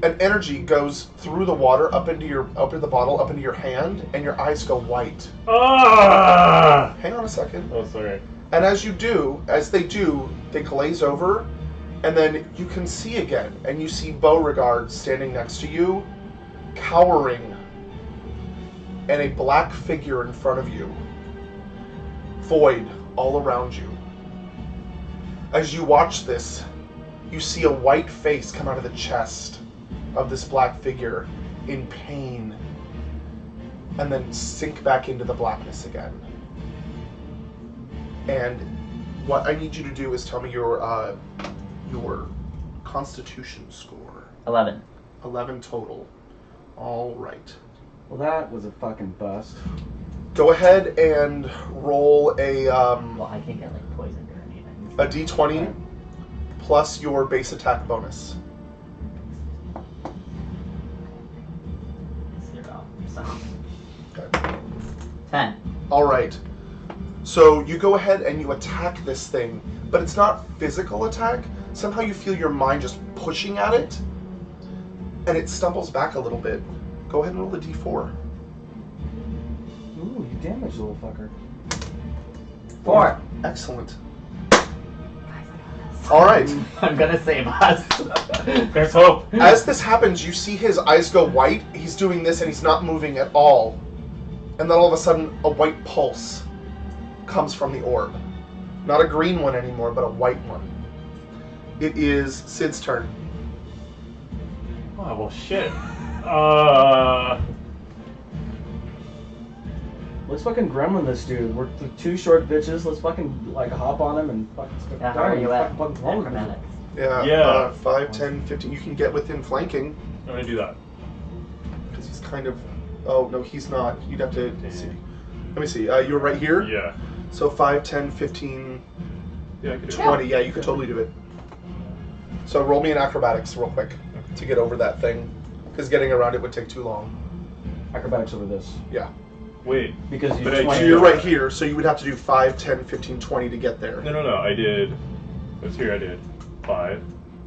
an energy goes through the water up into the bottle, up into your hand, and your eyes go white. Ah! Hang on a second. Oh, sorry. And as they glaze over, and then you can see again, and you see Beauregard standing next to you, cowering, and a black figure in front of you. Void all around you. As you watch this, you see a white face come out of the chest of this black figure in pain, and then sink back into the blackness again. And what I need you to do is tell me your Constitution score. 11. 11 total. All right. Well, that was a fucking bust. Go ahead and roll a Well, I can't get like poisoned or anything. a d20 plus your base attack bonus. 0. So Okay. 10. All right. So you go ahead and you attack this thing, but it's not physical attack. Somehow you feel your mind just pushing at it, and it stumbles back a little bit. Go ahead and roll a d4. Ooh, you damaged, little fucker. 4. Excellent. All right. I'm gonna save us. There's hope. As this happens, you see his eyes go white. He's doing this, and he's not moving at all. And then all of a sudden, a white pulse comes from the orb. Not a green one anymore, but a white one. It is Sid's turn. Oh, well, shit. Let's fucking gremlin this dude. We're two short bitches. Let's fucking like hop on him and fucking start Yeah, how are you at fucking roll with him. acrobatics? Yeah. Yeah. 5, 10, 15. You can get within flanking, I'm gonna do that. because he's kind of... Oh, no, he's not. You'd have to see. Let me see. You're right here? Yeah. So 5, 10, 15, Yeah, I could do 20. Yeah, you could totally do it. So roll me an acrobatics real quick to get over that thing, because getting around it would take too long. Acrobatics over this. Yeah. it. Wait. Because you But just I went- So you're right here, so you would have to do 5, 10, 15, 20 to get there. No. I did. Let's here. I did 5,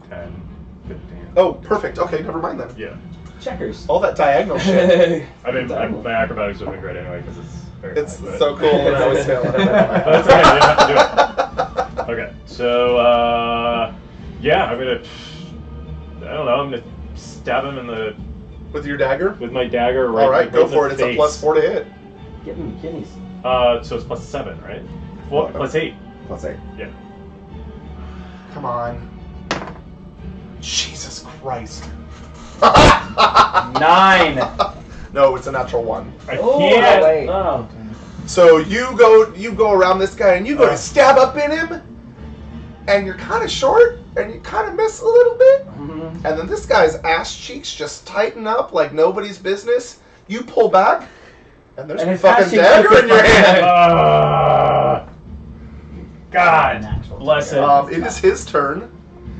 10, 15. Oh, perfect. Okay, never mind then. Yeah. checkers. All that diagonal shit. I mean, my acrobatics would have been great anyway because it's very It's high, but- so cool when I was failing. That's okay. You have to do it. Okay. So, yeah, I'm gonna. I don't know. I'm gonna stab him in the With your dagger? with my dagger. Right, All right, right go in the for it. It's a face. +4 to hit. Get him kidneys. So it's +7, right? Well, +8. +8. Yeah. Come on. Jesus Christ. 9. No, it's a natural 1. I Oh, can't. wait. Oh. So you go around this guy and you go to stab up in him, and you're kind of short and you kind of miss a little bit, Mhm. and then this guy's ass cheeks just tighten up like nobody's business. You pull back, and there's And a his ass fucking cheeks dagger just in your fucking- hand. God. Natural Bless it. It is his turn.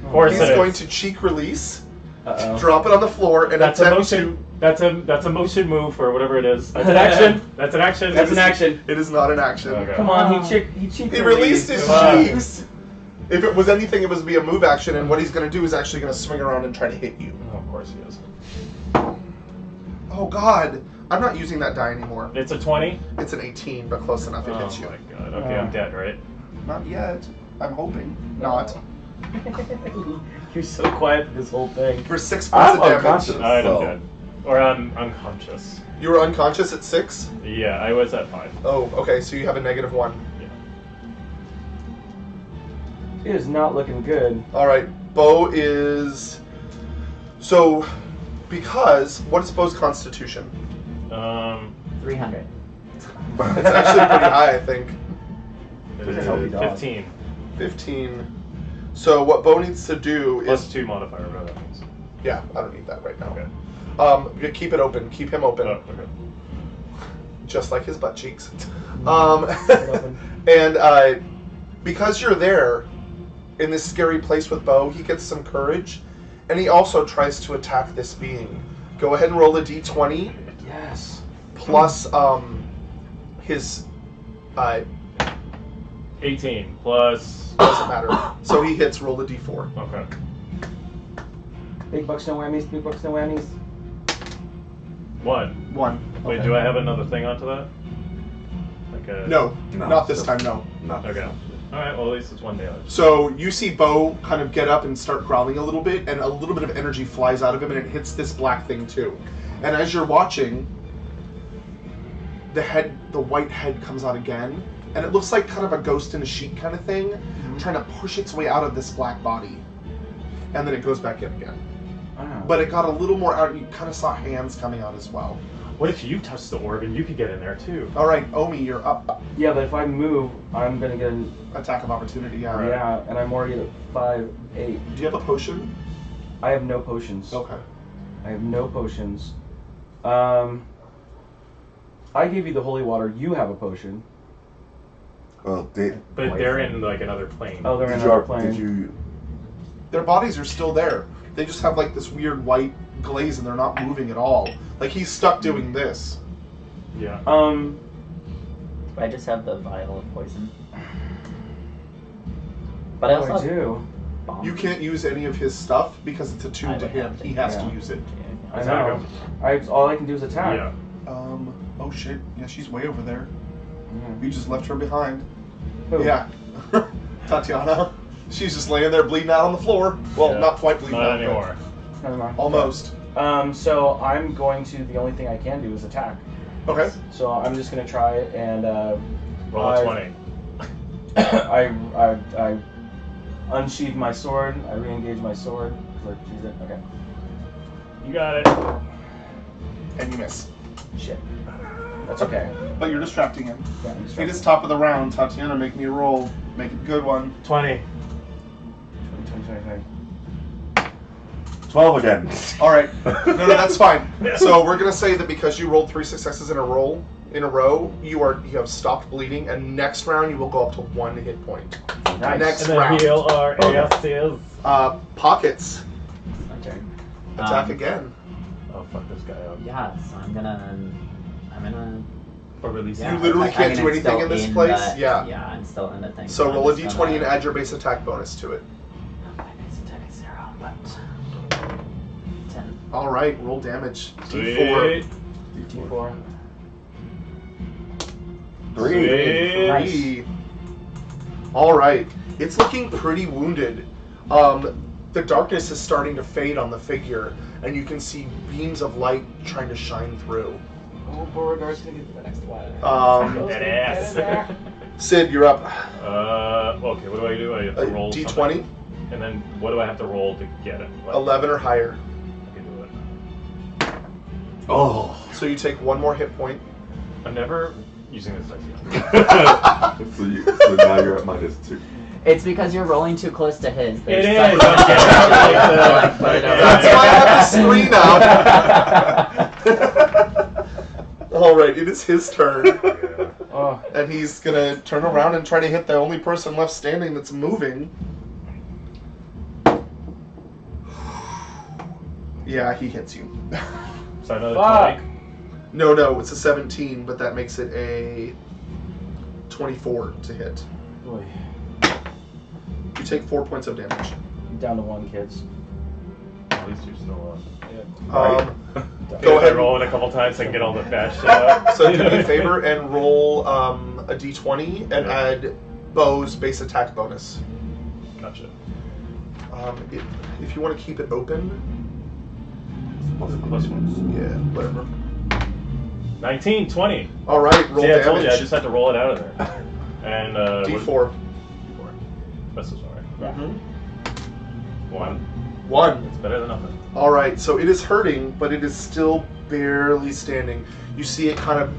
Of course He's it is. going to cheek release, Uh-oh. drop it on the floor, and That's a attempt motion. That's a motion move or whatever it is. That's an action. That's an action. That's an action. to. It is not an action. Okay. Come on, he cheeked He the released reed. his Come on. cheeks. If it was anything, it would be a move action, and what he's going to do is actually going to swing around and try to hit you. Oh, of course he is. Oh God, I'm not using that die anymore. It's a 20. It's an 18, but close enough. It Oh hits you. my god. Okay, I'm dead, right? Not yet. I'm hoping not. You're so quiet this whole thing. For 6 points I'm of damage. unconscious. Alright, So- I'm dead. Or I'm unconscious. You were unconscious at 6. Yeah, I was at 5. Oh, okay. So you have a -1. Yeah. It is not looking good. All right. Bo is. So, because what is Bo's constitution? 300. It's actually pretty high, I think. It He's a is healthy dog. 15 15. So what Bo needs to do plus is 2 modifier. Whatever that means. yeah, I don't need that right now. Okay. Keep it open. Keep him open, Oh, okay. just like his butt cheeks. open. And because you're there in this scary place with Bo, he gets some courage, and he also tries to attack this being. Go ahead and roll a d20 Yes. plus his 18 plus. doesn't matter. So he hits. Roll a d4. Okay. Big bucks, no whammies. Big bucks, no whammies. 1. 1. Wait, Okay. do I have another thing onto that? Like a. No, No, not this so- time. No. Not Okay. All right. Well, at least it's 1 damage. So you see Bo kind of get up and start growling a little bit, and a little bit of energy flies out of him, and it hits this black thing too. And as you're watching, the white head comes out again, and it looks like kind of a ghost in a sheet kind of thing, trying to push its way out of this black body, and then it goes back in again. Oh. But it got a little more out. You kind of saw hands coming out as well. What if you touch the orb and you could get in there too? All right, Omi, you're up. Yeah, but if I move, I'm gonna get an Attack of opportunity. Yeah. Right. yeah, and I'm already at 5, 8. Do you have a potion? I have no potions. Okay. I have no potions. I gave you the holy water. You have a potion. Well, did But they're in like another plane. Oh, they're in you, another did plane. you Their bodies are still there. They just have like this weird white glaze, and they're not moving at all. Like he's stuck doing this. Yeah. I just have the vial of poison. But I Oh, also I have do. bomb. You can't use any of his stuff because it's attuned to would him. have to, He has yeah. to use it. I Attack know. him. All I can do is attack. Yeah. Oh shit. Yeah, she's way over there. Yeah. You just left her behind. Who? Yeah. Tatiana. She's just laying there bleeding out on the floor. Well, Yeah. not quite bleeding Not out. but anymore. Never mind. Almost. So I'm going to. The only thing I can do is attack. Okay. So I'm just gonna try it and Roll a 20. I unsheathe my sword. I re-engage my sword. She's it. Okay. You got it. And you miss. Shit. That's okay. But you're distracting him. Yeah, I'm It distracted. is top of the round. Tatiana, make me a roll. Make it a good one. 20. 20. 12 again? All right. No, that's fine. So we're gonna say that because you rolled 3 successes in a row, you have stopped bleeding, and next round you will go up to 1 hit point. Nice. Next And then round. heal our Okay. ASCs. Pockets. My turn. Attack again. Oh, fuck this guy up. Yeah, so I'm gonna. Or release Yeah, You literally I can't mean, do it's anything still in this in place? the- Yeah. Yeah, I'm still in the thing. So I'm roll a just d20 gonna- and add your base attack bonus to it. My base attack is 0, but 10. All right, roll damage. Sweet. D4. D4. 3. Sweet. Nice. 3. All right, it's looking pretty wounded. The darkness is starting to fade on the figure, and you can see beams of light trying to shine through. Oh, Beauregard's gonna get the next one. That ass. Sid, you're up. Okay, what do I do? I have to roll D20, something. And then what do I have to roll to get it? Like, 11 or higher. I can do it. Oh. So you take 1 more hit point. I'm never using this dice yet. So now you're at -2. It's because you're rolling too close to his. It There's is. such a damage. So, like, put it over That's here. why I have the screen out. All right, it is his turn, Oh, and he's gonna turn around and try to hit the only person left standing that's moving. Yeah, he hits you. So another Fuck. 20. No, it's a 17, but that makes it a 24 to hit. boy. You take 4 points of damage. Down to 1, kids. At least you're still Go I ahead. roll it a couple times so I can get all the bad shit out. So do me a favor and roll a d20 and add Bo's base attack bonus. Gotcha. If you want to keep it open, Plus one. yeah, whatever. 19, 20. All right, roll See, I damage. told you, I just had to roll it out of there. And, D4. D4. That's alright. Mm-hmm. 1. 1. It's better than nothing. All right, so it is hurting, but it is still barely standing. You see it kind of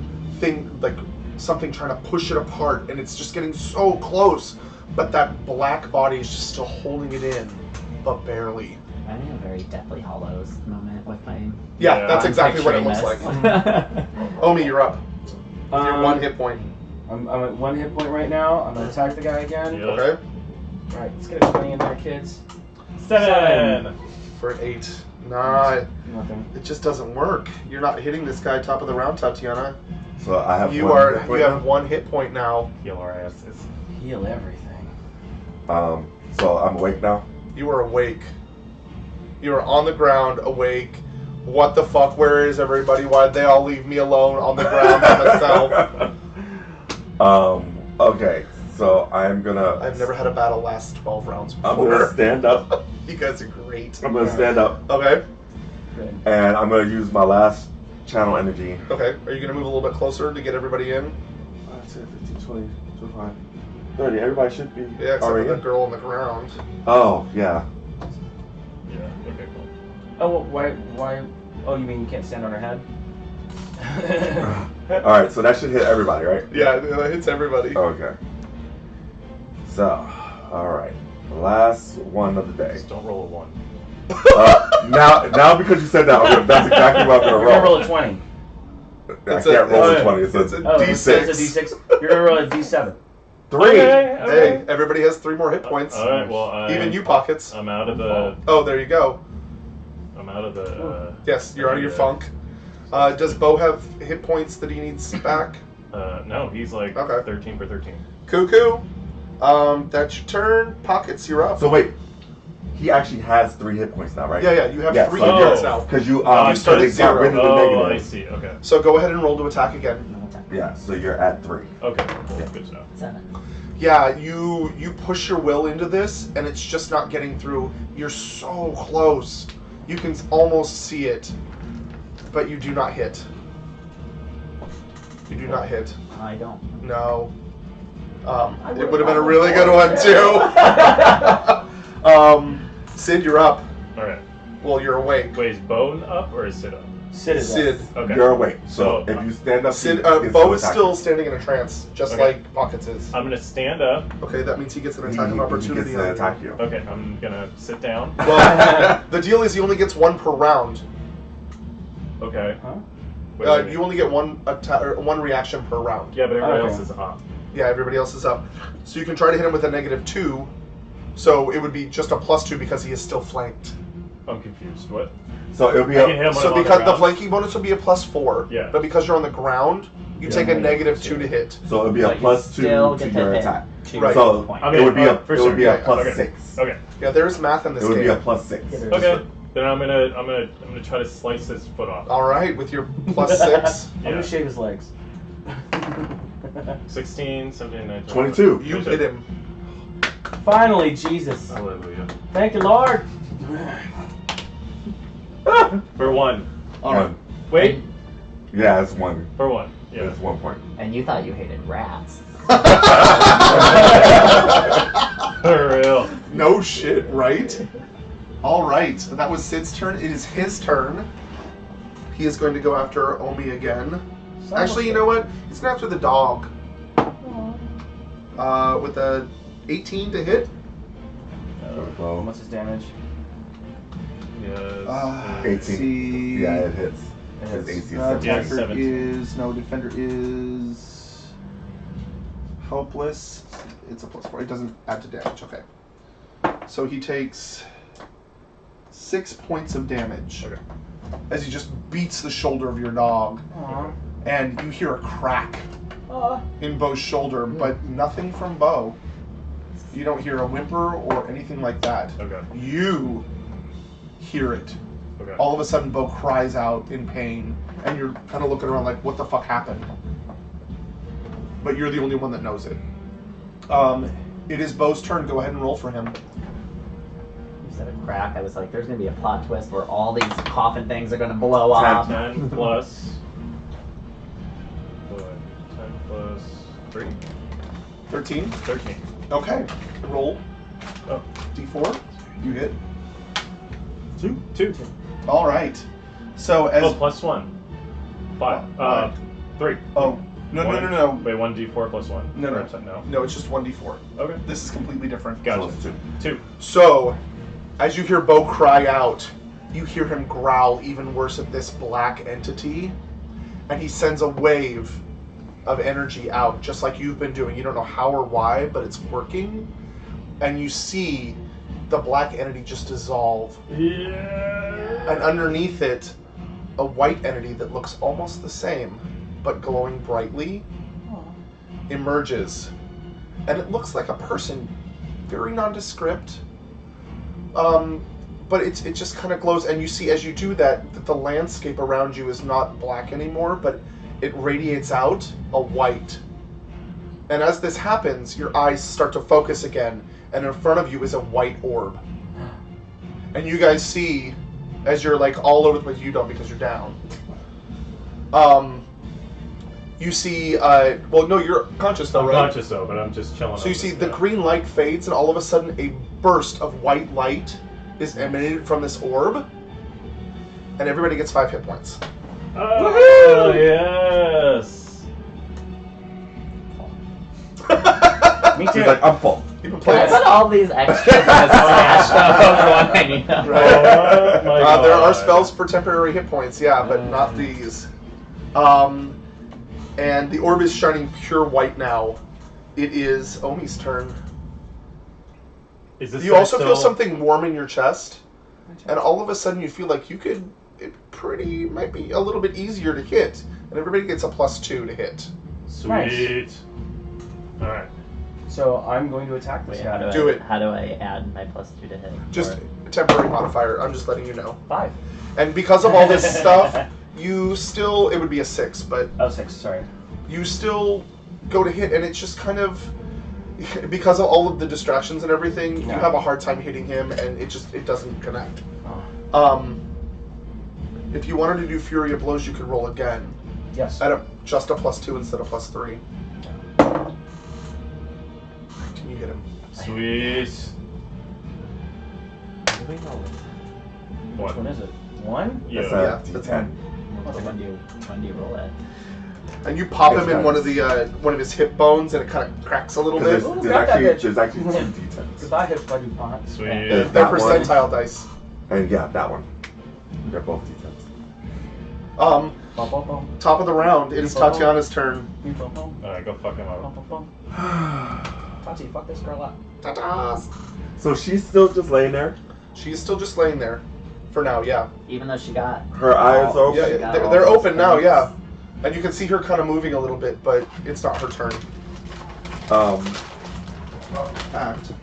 something trying to push it apart, and it's just getting so close, but that black body is just still holding it in, but barely. I'm having a very Deathly Hollows moment with my. Yeah, that's I'm exactly what it looks picturing like. this. Omi, you're up. You're 1 hit point. I'm at 1 hit point right now. I'm gonna attack the guy again. Yeah. Okay. Alright, let's get a 20 in there, kids. 7. For an 8. Nah, Nothing. it just doesn't work. You're not hitting this guy top of the round, Tatiana. So I have You one hit you point have now. 1 hit point now. Heal our asses. Heal everything. So I'm awake now. You are awake. You are on the ground, awake. What the fuck? Where is everybody? Why'd they all leave me alone on the ground by myself? Okay, so I'm gonna. I've never had a battle last 12 rounds I'm before. gonna stand up. You guys are great. I'm gonna stand up, Okay. Good. and I'm gonna use my last channel energy. Okay. Are you gonna move a little bit closer to get everybody in? 5, 10, 15, 20, 25, 30. Everybody should be Yeah, except for already the in. girl on the ground. Oh, yeah. Yeah, okay, cool. Oh, well, why? Oh, you mean you can't stand on her head? Alright, so that should hit everybody, right? Yeah, it hits everybody. Okay. So, alright. Last one of the day. Just don't roll a 1. Now because you said that, that's exactly what I'm You're gonna gonna roll roll. a 20. I can't roll a 20. It's it's a a Oh, D6. it's a D6. You're gonna roll a D7. 3. Hey, everybody has 3 more hit points. Alright, well, Even you, Pockets. I'm out of the. Oh, there you go. I'm out of the. Yes, you're out of your Yeah. funk. Does Bo have hit points that he needs back? No, he's like Okay. 13 for 13. Cuckoo. That's your turn. Pockets, you're up. So wait, he actually has 3 hit points now, right? Yeah, you have Yeah, 3 so hit points you're- now. Because you You started they got zero. rid of the Oh, I negative. see. Okay. So go ahead and roll to attack again. No attack. Yeah, so you're at 3. Okay. Cool. Good to know. 7. Yeah, you push your will into this, and it's just not getting through. You're so close. You can almost see it, but you do not hit. You do not hit. I don't. No. I It would've would have been a gone really for good it. one too. Sid, you're up. Alright. Well, you're awake. Wait, is Bone up or is Sid up? Sid is Sid. Okay. You're awake. So So, if you stand up, Sid. he gets Bo to is attack still you. standing in a trance, just Okay. like Pockets is. I'm gonna stand up. Okay, that means he gets an He attack of gets opportunity to on attack you. you. Okay, I'm gonna sit down. Well, the deal is he only gets 1 per round. Okay. Huh? Wait, wait, wait. You only get 1 attack or 1 reaction per round. Yeah, but everybody Okay. else is up. Yeah, everybody else is up. So you can try to hit him with a -2. So it would be just a +2 because he is still flanked. I'm confused. What? So it'll be I can hit a, him when So I'm on because the ground. flanking bonus will be a +4. Yeah. But because you're on the ground, you Yeah, take a negative -2 to hit. so it'll be a But you +2 still to get your hit attack. 2 Right. So points. Okay, it would be a for it sure. would be a Yeah, okay. +6. Okay. Yeah, there's math in this It would game. be a +6. Yeah, there's- Okay. Then I'm gonna try to slice his foot off. All right, with your +6, I'm Yeah. gonna shave his legs. 16, 17, 19. 22. you hit him. Finally, Jesus. Hallelujah. Thank you, Lord. For 1. One. Wait. Yeah, it's 1. For 1. Yeah. It's 1 point. And you thought you hated rats. For real. No shit, right? All right, that was Sid's turn. It is his turn. He is going to go after Omi again. Actually, you know what? He's going after the dog. With a 18 to hit. Well, What's his damage? Yes. 18. See. Yeah, it hits. It His hits. AC is Yeah, 17. Defender 17. is defender is helpless. It's a +4. It doesn't add to damage. Okay. So he takes 6 points of damage Okay. as he just beats the shoulder of your dog, Aw. and you hear a crack Aw. in Bo's shoulder, but nothing from Bo. You don't hear a whimper or anything like that. Okay. You hear it. Okay. All of a sudden, Bo cries out in pain, and you're kind of looking around like, what the fuck happened? But you're the only one that knows it. It is Bo's turn. Go ahead and roll for him. You said a crack. I was like, there's gonna be a plot twist where all these coffin things are gonna blow up. 10 plus. 10 plus 3. 13. 13. Okay. Roll. Oh. D4. You hit. 2. All right. So as Oh, plus 1. 5. 3. oh, No. Wait, 1d4 plus 1? No. No. No, it's just 1d4. Okay. This is completely different. Gotcha. So it's 2. 2. So, as you hear Bo cry out, you hear him growl even worse at this black entity, and he sends a wave of energy out, just like you've been doing. You don't know how or why, but it's working, and you see the black entity just dissolve, Yeah. and underneath it, a white entity that looks almost the same, but glowing brightly, emerges, and it looks like a person, very nondescript. But it just kind of glows, and you see as you do that the landscape around you is not black anymore, but it radiates out a white. And as this happens, your eyes start to focus again, and in front of you is a white orb. And you guys see, as you're like all over the place, you don't because you're down. You see, well, no, you're conscious though, I'm right? conscious though, but I'm just chilling. So you see the green light fades, and all of a sudden a burst of white light is emanated from this orb, and everybody gets 5 hit points. Oh, yes. Me He's too. like, I'm full. You've been Can I playing. put all these extras as smashed up over one I need to- Right. Oh, my God. There are spells for temporary hit points, yeah, but not these. And the orb is shining pure white now. It is Omi's turn. Is this You guy also feel still- something warm in your chest, and all of a sudden you feel like it might be a little bit easier to hit, and everybody gets a +2 to hit. Sweet. All right. So I'm going to attack this Wait, guy. Do it. How do I add my +2 to hit? Just Or- a temporary modifier, I'm just letting you know. 5. And because of all this stuff, you still, it would be a 6, but Oh, 6, sorry. you still go to hit, and it's just kind of, because of all of the distractions and everything, you Yeah. have a hard time hitting him, and it doesn't connect. Oh. If you wanted to do Fury of Blows, you could roll again. Yes. At just a +2 instead of +3. Can you hit him? Sweet. Which What? one is it? 1? Yeah. That's Yeah, a that's D10. When do you roll it? And you pop Yes, him in guys. one of his hip bones, and it kind of cracks a little Because bit. Ooh, got that bitch. there's actually 2 D10s. Goodbye, hip buddy pot. Sweet. There's They're that one, percentile dice. and yeah, that one. They're both D10s. Bum, bum, bum. Top of the round, it is Tatiana's turn. Bum, bum, All right, go fuck him bum, up. bum, bum. Tati, fuck this girl up. Ta-da! So she's still just laying there. She's still just laying there. For now, yeah. Even though she got Her eyes are Yeah, open. got they're, all they're those open now, things. yeah. And you can see her kind of moving a little bit, but it's not her turn. Act.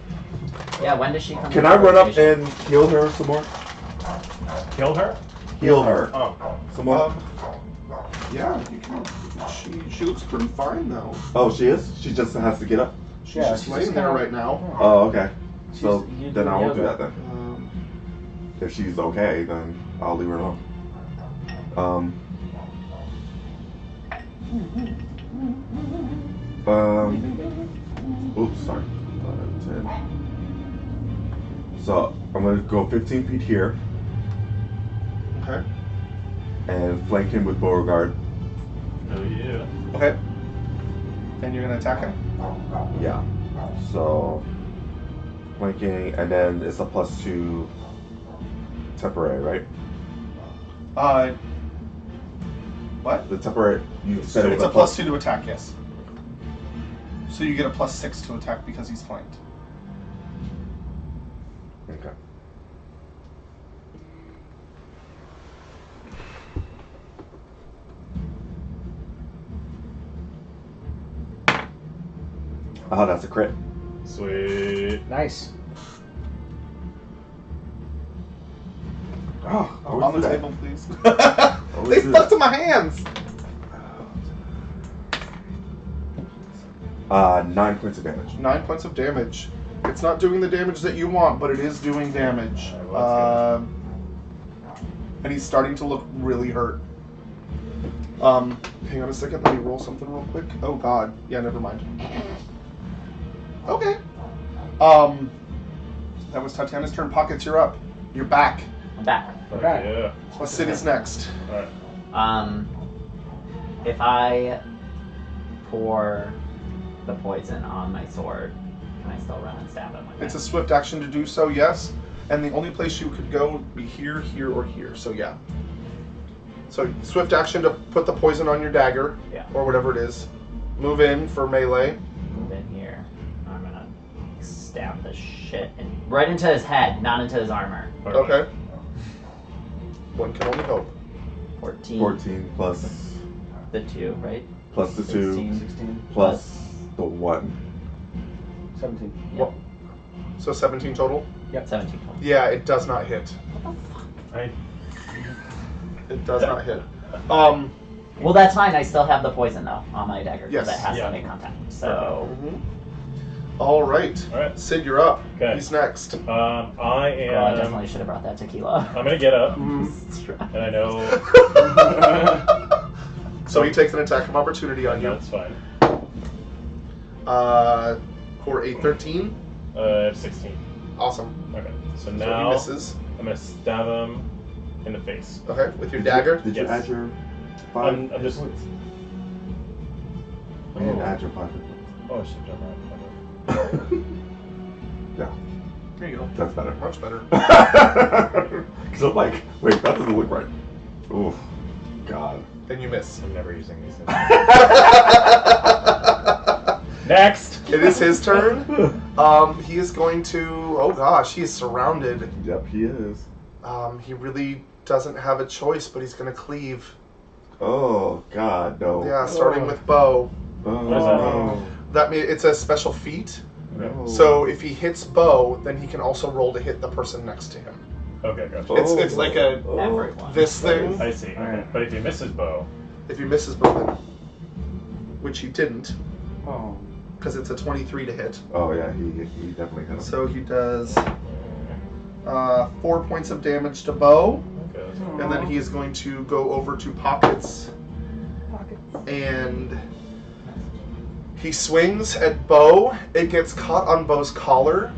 Yeah, when does she come? Can into I run up rotation? and heal her some more? Kill her? Heal her Oh. some more. Yeah, you can. She looks pretty fine though. Oh, she is. She just has to get up. She's Yeah, just she's laying just there kinda- right now. Oh, okay. So you then do I won't do yoga. that then. If she's okay, then I'll leave her alone. Oops, sorry. 10. So I'm gonna go 15 feet here Okay. and flank him with Beauregard. Oh yeah. Okay. And you're gonna attack him? Yeah. So flanking, and then it's a +2 temporary, right? What? The temporary. You said it It's was a +2 to attack, yes. So you get a +6 to attack because he's flanked. Okay. Oh, that's a crit. Sweet. Nice. Oh, On the table, please. Always They do stuck that. to my hands. 9 points of damage. 9 points of damage. It's not doing the damage that you want, but it is doing damage. Alright, well, And he's starting to look really hurt. Hang on a second. Let me roll something real quick. Oh God. Yeah, never mind. Okay. That was Tatiana's turn. Pockets, you're up. You're back. I'm back. Fuck Okay. yeah. Sid is next. All right. If I pour the poison on my sword, can I still run and stab him with It's it? a swift action to do so, yes. And the only place you could go would be here, here, or here. So yeah. So swift action to put the poison on your dagger, Yeah. or whatever it is. Move in for melee. Move in here. I'm gonna stab the shit right into his head, not into his armor. Okay. One can only hope. 14. 14 plus The 2, right? plus the 2 16. 16, plus the 1. 17. Well, so 17 total? 17 total. Yeah, it does not hit. I, It does not hit. Well, that's fine. I still have the poison though on my dagger because Yes. it has Yeah. to make contact. So All right. all right. Sid, you're up. Okay. He's next. I well, I am. definitely should have brought that tequila. I'm gonna get up, Mm-hmm. and I know So he takes an attack of opportunity on you. that's fine. For a 13. 16. Awesome. Okay. So So he now misses. I'm gonna stab him in the face. Okay, with your dagger. Did you Yes. add your 5 I'm hit just. points? You didn't add your 5 hit points. Oh, I should have done that. Yeah, There you go. that's better. Much better. Because I'm like, wait, that doesn't look right. Oof. God. And you miss. I'm never using these things. Next. It is his turn. He is going to. Oh gosh, he is surrounded. Yep, he is. He really doesn't have a choice, but he's going to cleave. Oh, God, no. Yeah, starting with bow. Oh, What does that no. That means it's a special feat. No. So if he hits bow, then he can also roll to hit the person next to him. Okay, gotcha. It's like a Everyone. this thing. I see. Okay. Alright. But if he misses bow, If he misses bow, then which he didn't, Oh. because it's a 23 to hit. Oh, yeah, he definitely hit him. So he does 4 points of damage to bow, okay. That's and then he is going to go over to pockets, and he swings at bow. It gets caught on bow's collar,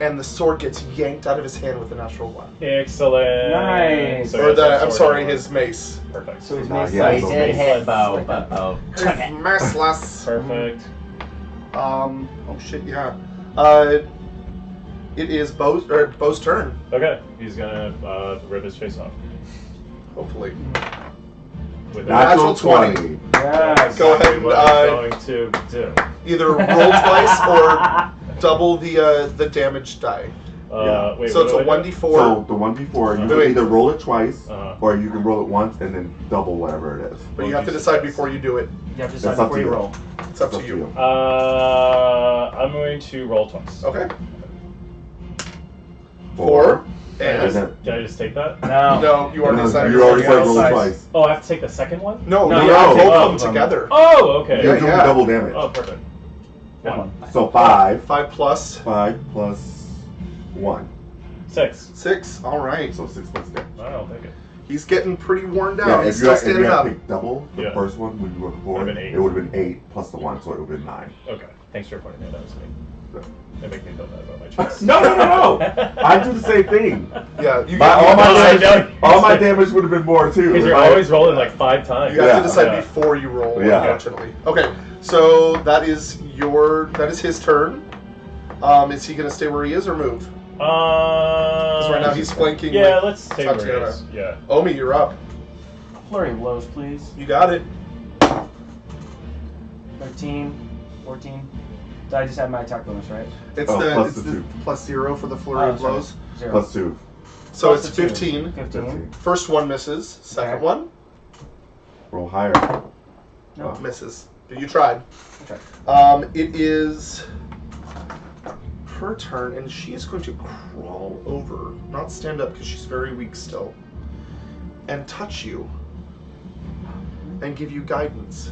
and the sword gets yanked out of his hand with a natural one. excellent. Nice. So Or he has the, that I'm sword sorry, anyway. his mace. Perfect. So he's Nah, made yeah, So he so did he's- hit bow, but bow He's took it. merciless. Perfect. Oh shit, yeah. It is Bo's turn. Okay. He's gonna rip his face off. Hopefully. With Natural 20. Yes. Go ahead and, What I'm going to do. Either roll twice or double the damage die. Yeah. Wait, So what it's do a I do? 1d4. So the one before, you Wait, can wait. either roll it twice, Uh-huh. or you can roll it once and then double whatever it is. But you have to decide before you do it. You have to decide That's up before to you you. roll. It's up to you. I'm going to roll twice. Okay. 4. Can I And just, then- can I just take that? No. no, you already decided. You already said roll Twice. twice. Oh, I have to take the second one? No, No, you you have have to to both take of both them of them. together. Oh, okay. You're Yeah, doing yeah. double damage. Oh, perfect. Good One. one. So 5, 5 plus 5 plus 1. 6. 6. All right. So 6 plus damage. Alright, I'll take it. He's getting pretty worn down. Yeah, He's if you still had, if you standing had up. picked double, the Yeah. first one when you were before, Would've been 8. it would have been 8 plus the 1, so it would have been 9. Okay. Thanks for pointing that out to me. Yeah. They make me feel bad about my choice. No! I do the same thing. Yeah, you All my No, I damage, know. all my damage would have been more too. Because you're right? always rolling like 5 times. You have Yeah. to decide Yeah. before you roll, Yeah. unfortunately. Okay, so that is his turn. Is he gonna stay where he is or move? Because right now he's flanking. Yeah, with let's stay where it Tatiana. is. Yeah. Omi, you're up. Flurry of blows, please. You got it. 13, 14. So I just have my attack bonus, right? It's Oh, the plus it's the the 2. plus 0 for the flurry of sorry. blows. 0. Plus 2. So Plus it's the two. 15. 15. First one misses. Second Okay. one Roll higher. No. misses. You tried. Okay. It is her turn, and she is going to crawl over, not stand up because she's very weak still, and touch you, and give you guidance.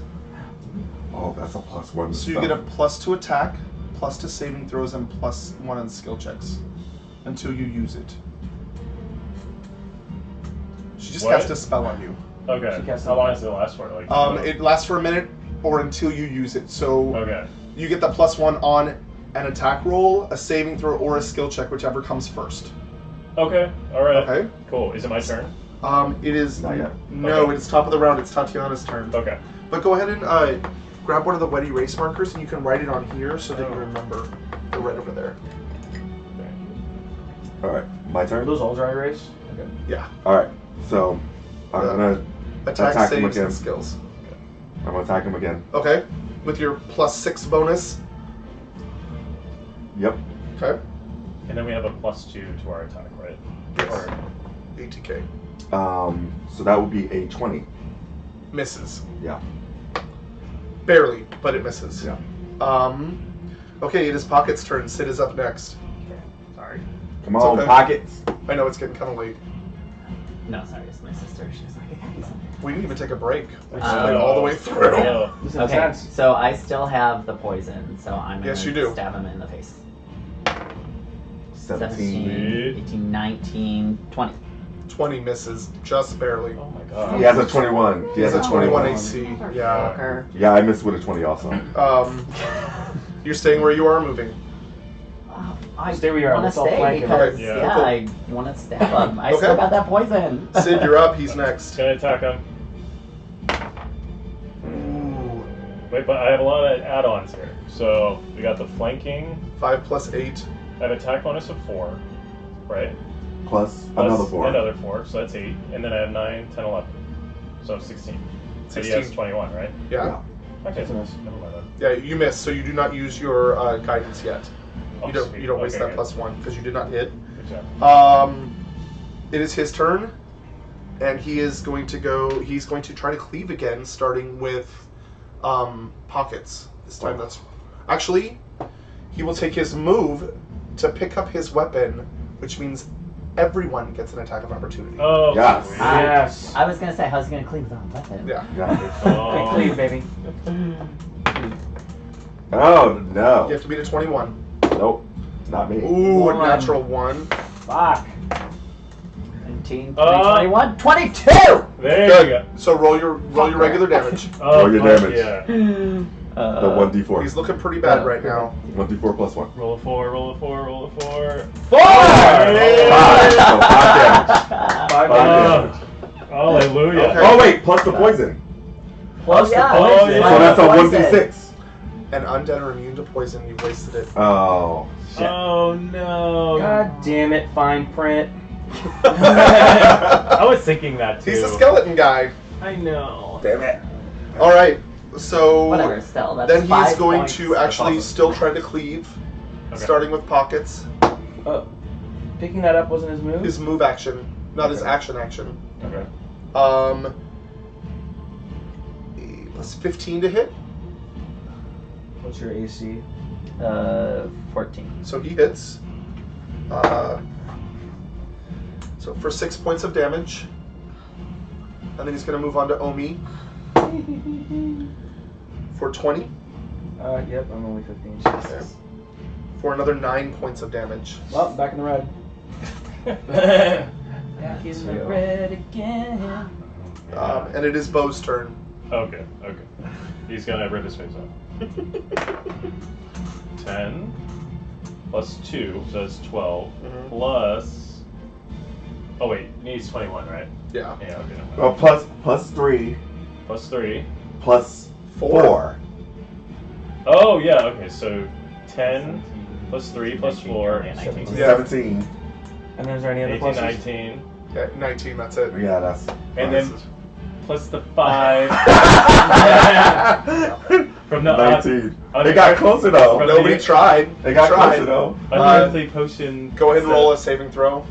Oh, that's a plus 1. So you get a plus to attack, plus to saving throws, and plus 1 on skill checks until you use it. She just What? cast a spell on you. Okay. She cast How it. long does it last for? Like. It lasts for a minute or until you use it. So Okay. you get the plus 1 on an attack roll, a saving throw, or a skill check, whichever comes first. Okay. All right. Okay. Cool. Is it my turn? It is Not yet. No, Okay. it's top of the round. It's Tatiana's turn. Okay. But go ahead and grab one of the wet erase markers and you can write it on here so that you remember. They're right over there. All right, my Are turn. those all dry erase? Okay. Yeah. All right, so I'm gonna Attack, attack him saves, again. and skills. I'm gonna attack him again. Okay. With your +6 bonus. Yep. Okay. And then we have a +2 to our attack, right? Yes. Or, 80k. So that would be a 20. Misses. Yeah. Barely, but it misses. Yeah. Okay, it is Pocket's turn. Sid is up next. Sorry. Come on, okay. pockets. I know it's getting kind of late. No, sorry, it's my sister. She's like, hey, something. We didn't even take a break. We just Oh. played all the way through. Oh. This is Okay, intense. so I still have the poison, so I'm Yes, gonna you do. stab him in the face. 17. 18, 19, 20. 20 misses, just barely. Oh my god. He has a 21. He has a 21 AC. Yeah. Fucker. Yeah, I missed with a 20 also. You're staying where you are, or moving. Oh, I Stay where you are, want to let's all stay flank him. because Okay. Yeah. Cool. I want to stab him. I Okay. still got that poison. Sid, you're up. He's next. Gonna attack him. Ooh. Wait, but I have a lot of add-ons here. So we got the flanking. 5 + 8. I have attack bonus of 4, right? Plus Plus another 4. Another 4, so that's 8. And then I have 9, 10, 11. So 16. So he has 16. 21, right? Yeah. Okay, That's nice. never mind then. Yeah, you missed, so you do not use your guidance yet. Oh, You don't. sweet. You don't waste Okay, that good. +1 because you did not hit. Good job. It is his turn, and he is going to go. He's going to try to cleave again, starting with Pockets. This time, that's actually he will take his move to pick up his weapon, which means everyone gets an attack of opportunity. Oh, Yes. sweet. Yes. I was gonna say, how's he gonna cleave without a weapon? Yeah. Yeah. Big Oh. cleave, baby. Oh, You no. have to beat a 21. Nope. Not me. Ooh, a One. natural 1. Fuck. 19, 20, Uh, 21, 22! There Good. you go. So roll your regular damage. Oh, Roll your fuck damage. Yeah. The 1d4. He's looking pretty bad right now. 1d4 plus 1. Roll a 4, roll a 4, roll a 4. 4! Hey! 5. So 5 damage. 5 Oh. damage. Hallelujah. Okay. Oh, wait. Plus the poison. Plus yeah. the Oh, poison. yeah. So that's a Poison. 1d6. And undead are immune to poison. You wasted it. Oh. Oh no. God damn it, fine print. I was thinking that too. He's a skeleton guy. I know. Damn it. All right. So Whatever, still, that's then he's 5 going points to of actually puzzle. still try to cleave, Okay. starting with Pockets. Picking that up wasn't his move? His move action, not his Okay. action. Okay. Plus 15 to hit, What's your AC? 14. so he hits. So for 6 points of damage, and then he's going to move on to Omi for 20 Yep, I'm only 15. Okay. for another 9 points of damage. Well, back in the red. Back in So- the red again. And it is Bo's turn. Okay. Okay. He's gonna rip his face off. 10 plus 2, so that's 12. Mhm. Plus. Oh wait, he needs 21, right? Yeah. Yeah. Okay. never mind. Well, plus 3. Plus 3. Plus 4. 4. Oh yeah. Okay. So 10 plus 3 plus 4. 19. Yeah. 17. And then is there any other 18, pluses? 19. Okay, 19, that's it. Yeah, that's. And then plus the 5 from the 19. un- It got closer though. From Nobody tried. It got Tried. closer though. unearthly potion. Go ahead and roll a saving throw.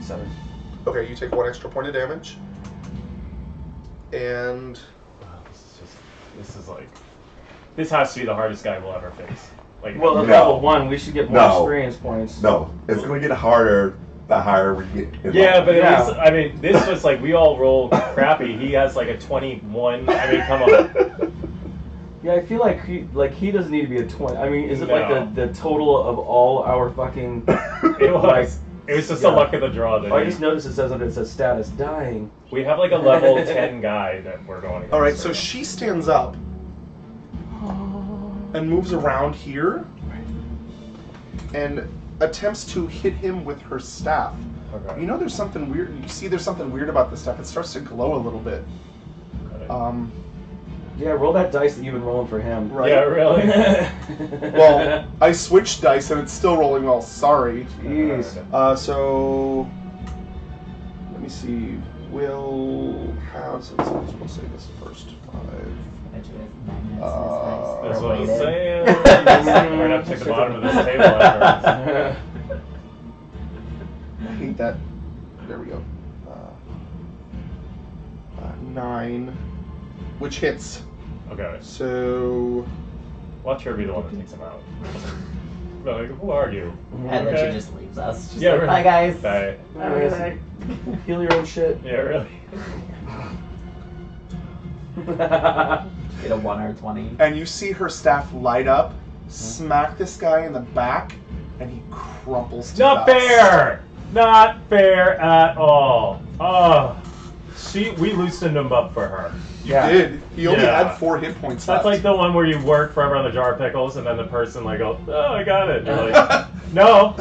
7. Okay, you take 1 extra point of damage. And Wow, this is like, this has to be the hardest guy we'll ever face. Like, Well, at No. level 1, we should get more No. experience points. No, it's gonna get harder the higher we get. in yeah, level. but Yeah. at least, I mean, this was like we all roll crappy. He has like a 21. I mean, come on. Yeah, I feel like he doesn't need to be a 20. I mean, is it No. like the total of all our fucking... It was. Like, It was just yeah. a luck of the draw that Oh, I he- just noticed it says under it says status dying. we have like a level 10 guy that we're going against. all right, so right she stands up and moves around here and attempts to hit him with her staff. now. Okay. You know, there's something weird. You see, there's something weird about the staff. It starts to glow a little bit. Okay. Yeah, roll that dice that you've been rolling for him. Right. Yeah, really. Well, I switched dice and it's still rolling well. Sorry. Jeez. So let me see. We'll have. So we'll say this first. 5. Bet you guys magnets That's is what I was nice. saying. We're gonna have to take the bottom of this table afterwards. I hate that. There we go. 9, which hits. Okay. So Watch her be the one that takes him out. Like, who are you? And then Okay. she just leaves us. Just Yeah, like, really. bye guys. Bye. Heal your own shit. Yeah, really. Get a 1 or 20. and you see her staff light up, smack this guy in the back, and he crumples to Not dust. fair. Not fair at all. Oh, we loosened him up for her. You Yeah. did. He only Yeah. had 4 hit points That's left. like the one where you work forever on the jar of pickles, and then the person like goes, "Oh, I got it." You're like, "No."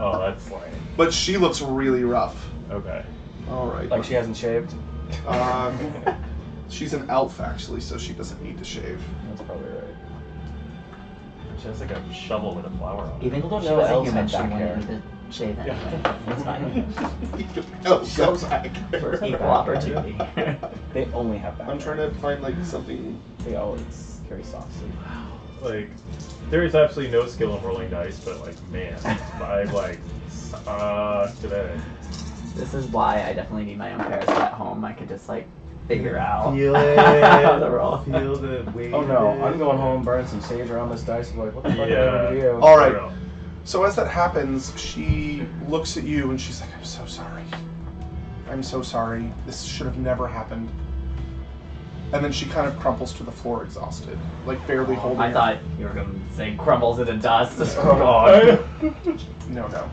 Oh, that's lame. But she looks really rough. Okay. All right. Like she hasn't shaved. She's an elf actually, so she doesn't need to shave. That's probably right. She has like a shovel with a flower on it. Even People if she don't know was a elves human, have she back wanted hair. me to shave anyway. It's fine. Oh, so back. For equal opportunity. They only have back. I'm trying to find like something. They always carry socks. Like, there is absolutely no skill in rolling dice, but like, man, I like today. This is why I definitely need my own parasite at home. I could just like figure out Feel how to it. roll. Feel the weight. Oh no, I'm going home, burning some sage around this dice. I'm like, what the fuck Yeah. am I gonna do? All right. For real. So as that happens, she looks at you and she's like, "I'm so sorry. I'm so sorry. This should have never happened." And then she kind of crumples to the floor, exhausted, like barely holding. I her- thought you were going to say crumbles into dust. Oh god. No, no.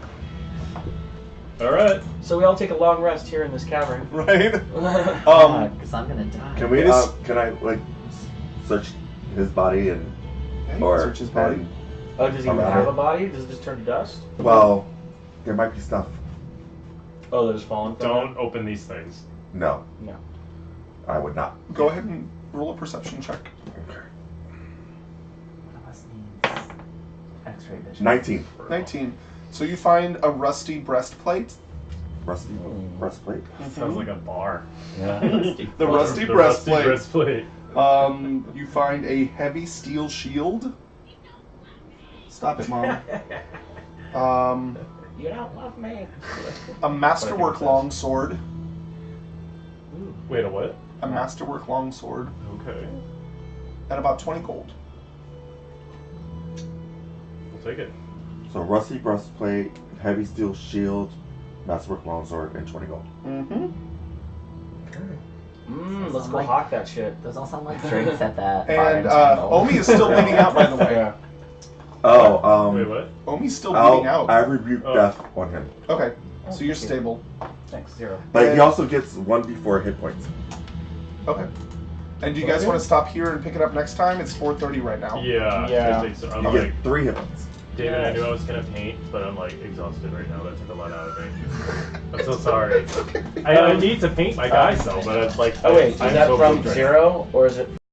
All right. So we all take a long rest here in this cavern. Right. Because I'm gonna die. Can we? It is- Can I like search his body and Yeah, or search his body. and- Oh, does he even Around have it. a body? Does it just turn to dust? well, there might be stuff. Oh, they're just falling. from Don't open these things. No, No. I would not. Go ahead and roll a perception check. Okay. One of us needs X-ray vision. 19. 19. So you find a rusty breastplate. Rusty breastplate. Sounds like a bar. Yeah. The rusty The breastplate. breastplate. You find a heavy steel shield. Stop it, Mom. You don't love me. A masterwork longsword. Wait, a what? A masterwork longsword. Okay. At about 20 gold. We'll take it. So rusty breastplate, heavy steel shield, masterwork longsword, and 20 gold. Mm-hmm. Let's go hawk that shit. Those all sound like drinks at that. And bar in Temple. Omi is still bleeding out, by the way. Yeah. Oh, Wait, what? Omi's still bleeding out. I rebuke Oh. death on him. Okay, so you're thank you. stable. Thanks, 0. But he also gets 1d4 hit points. Okay. And do you guys want to stop here and pick it up next time? It's 4:30 right now. Yeah. Yeah. I think so. I'm You like, get 3 hit points. David, I knew I was gonna paint, but I'm like exhausted right now. That took a lot out of me. I'm so sorry. I need to paint my guys though, but it's like. Oh wait, is I'm that so from moved right 0 or is it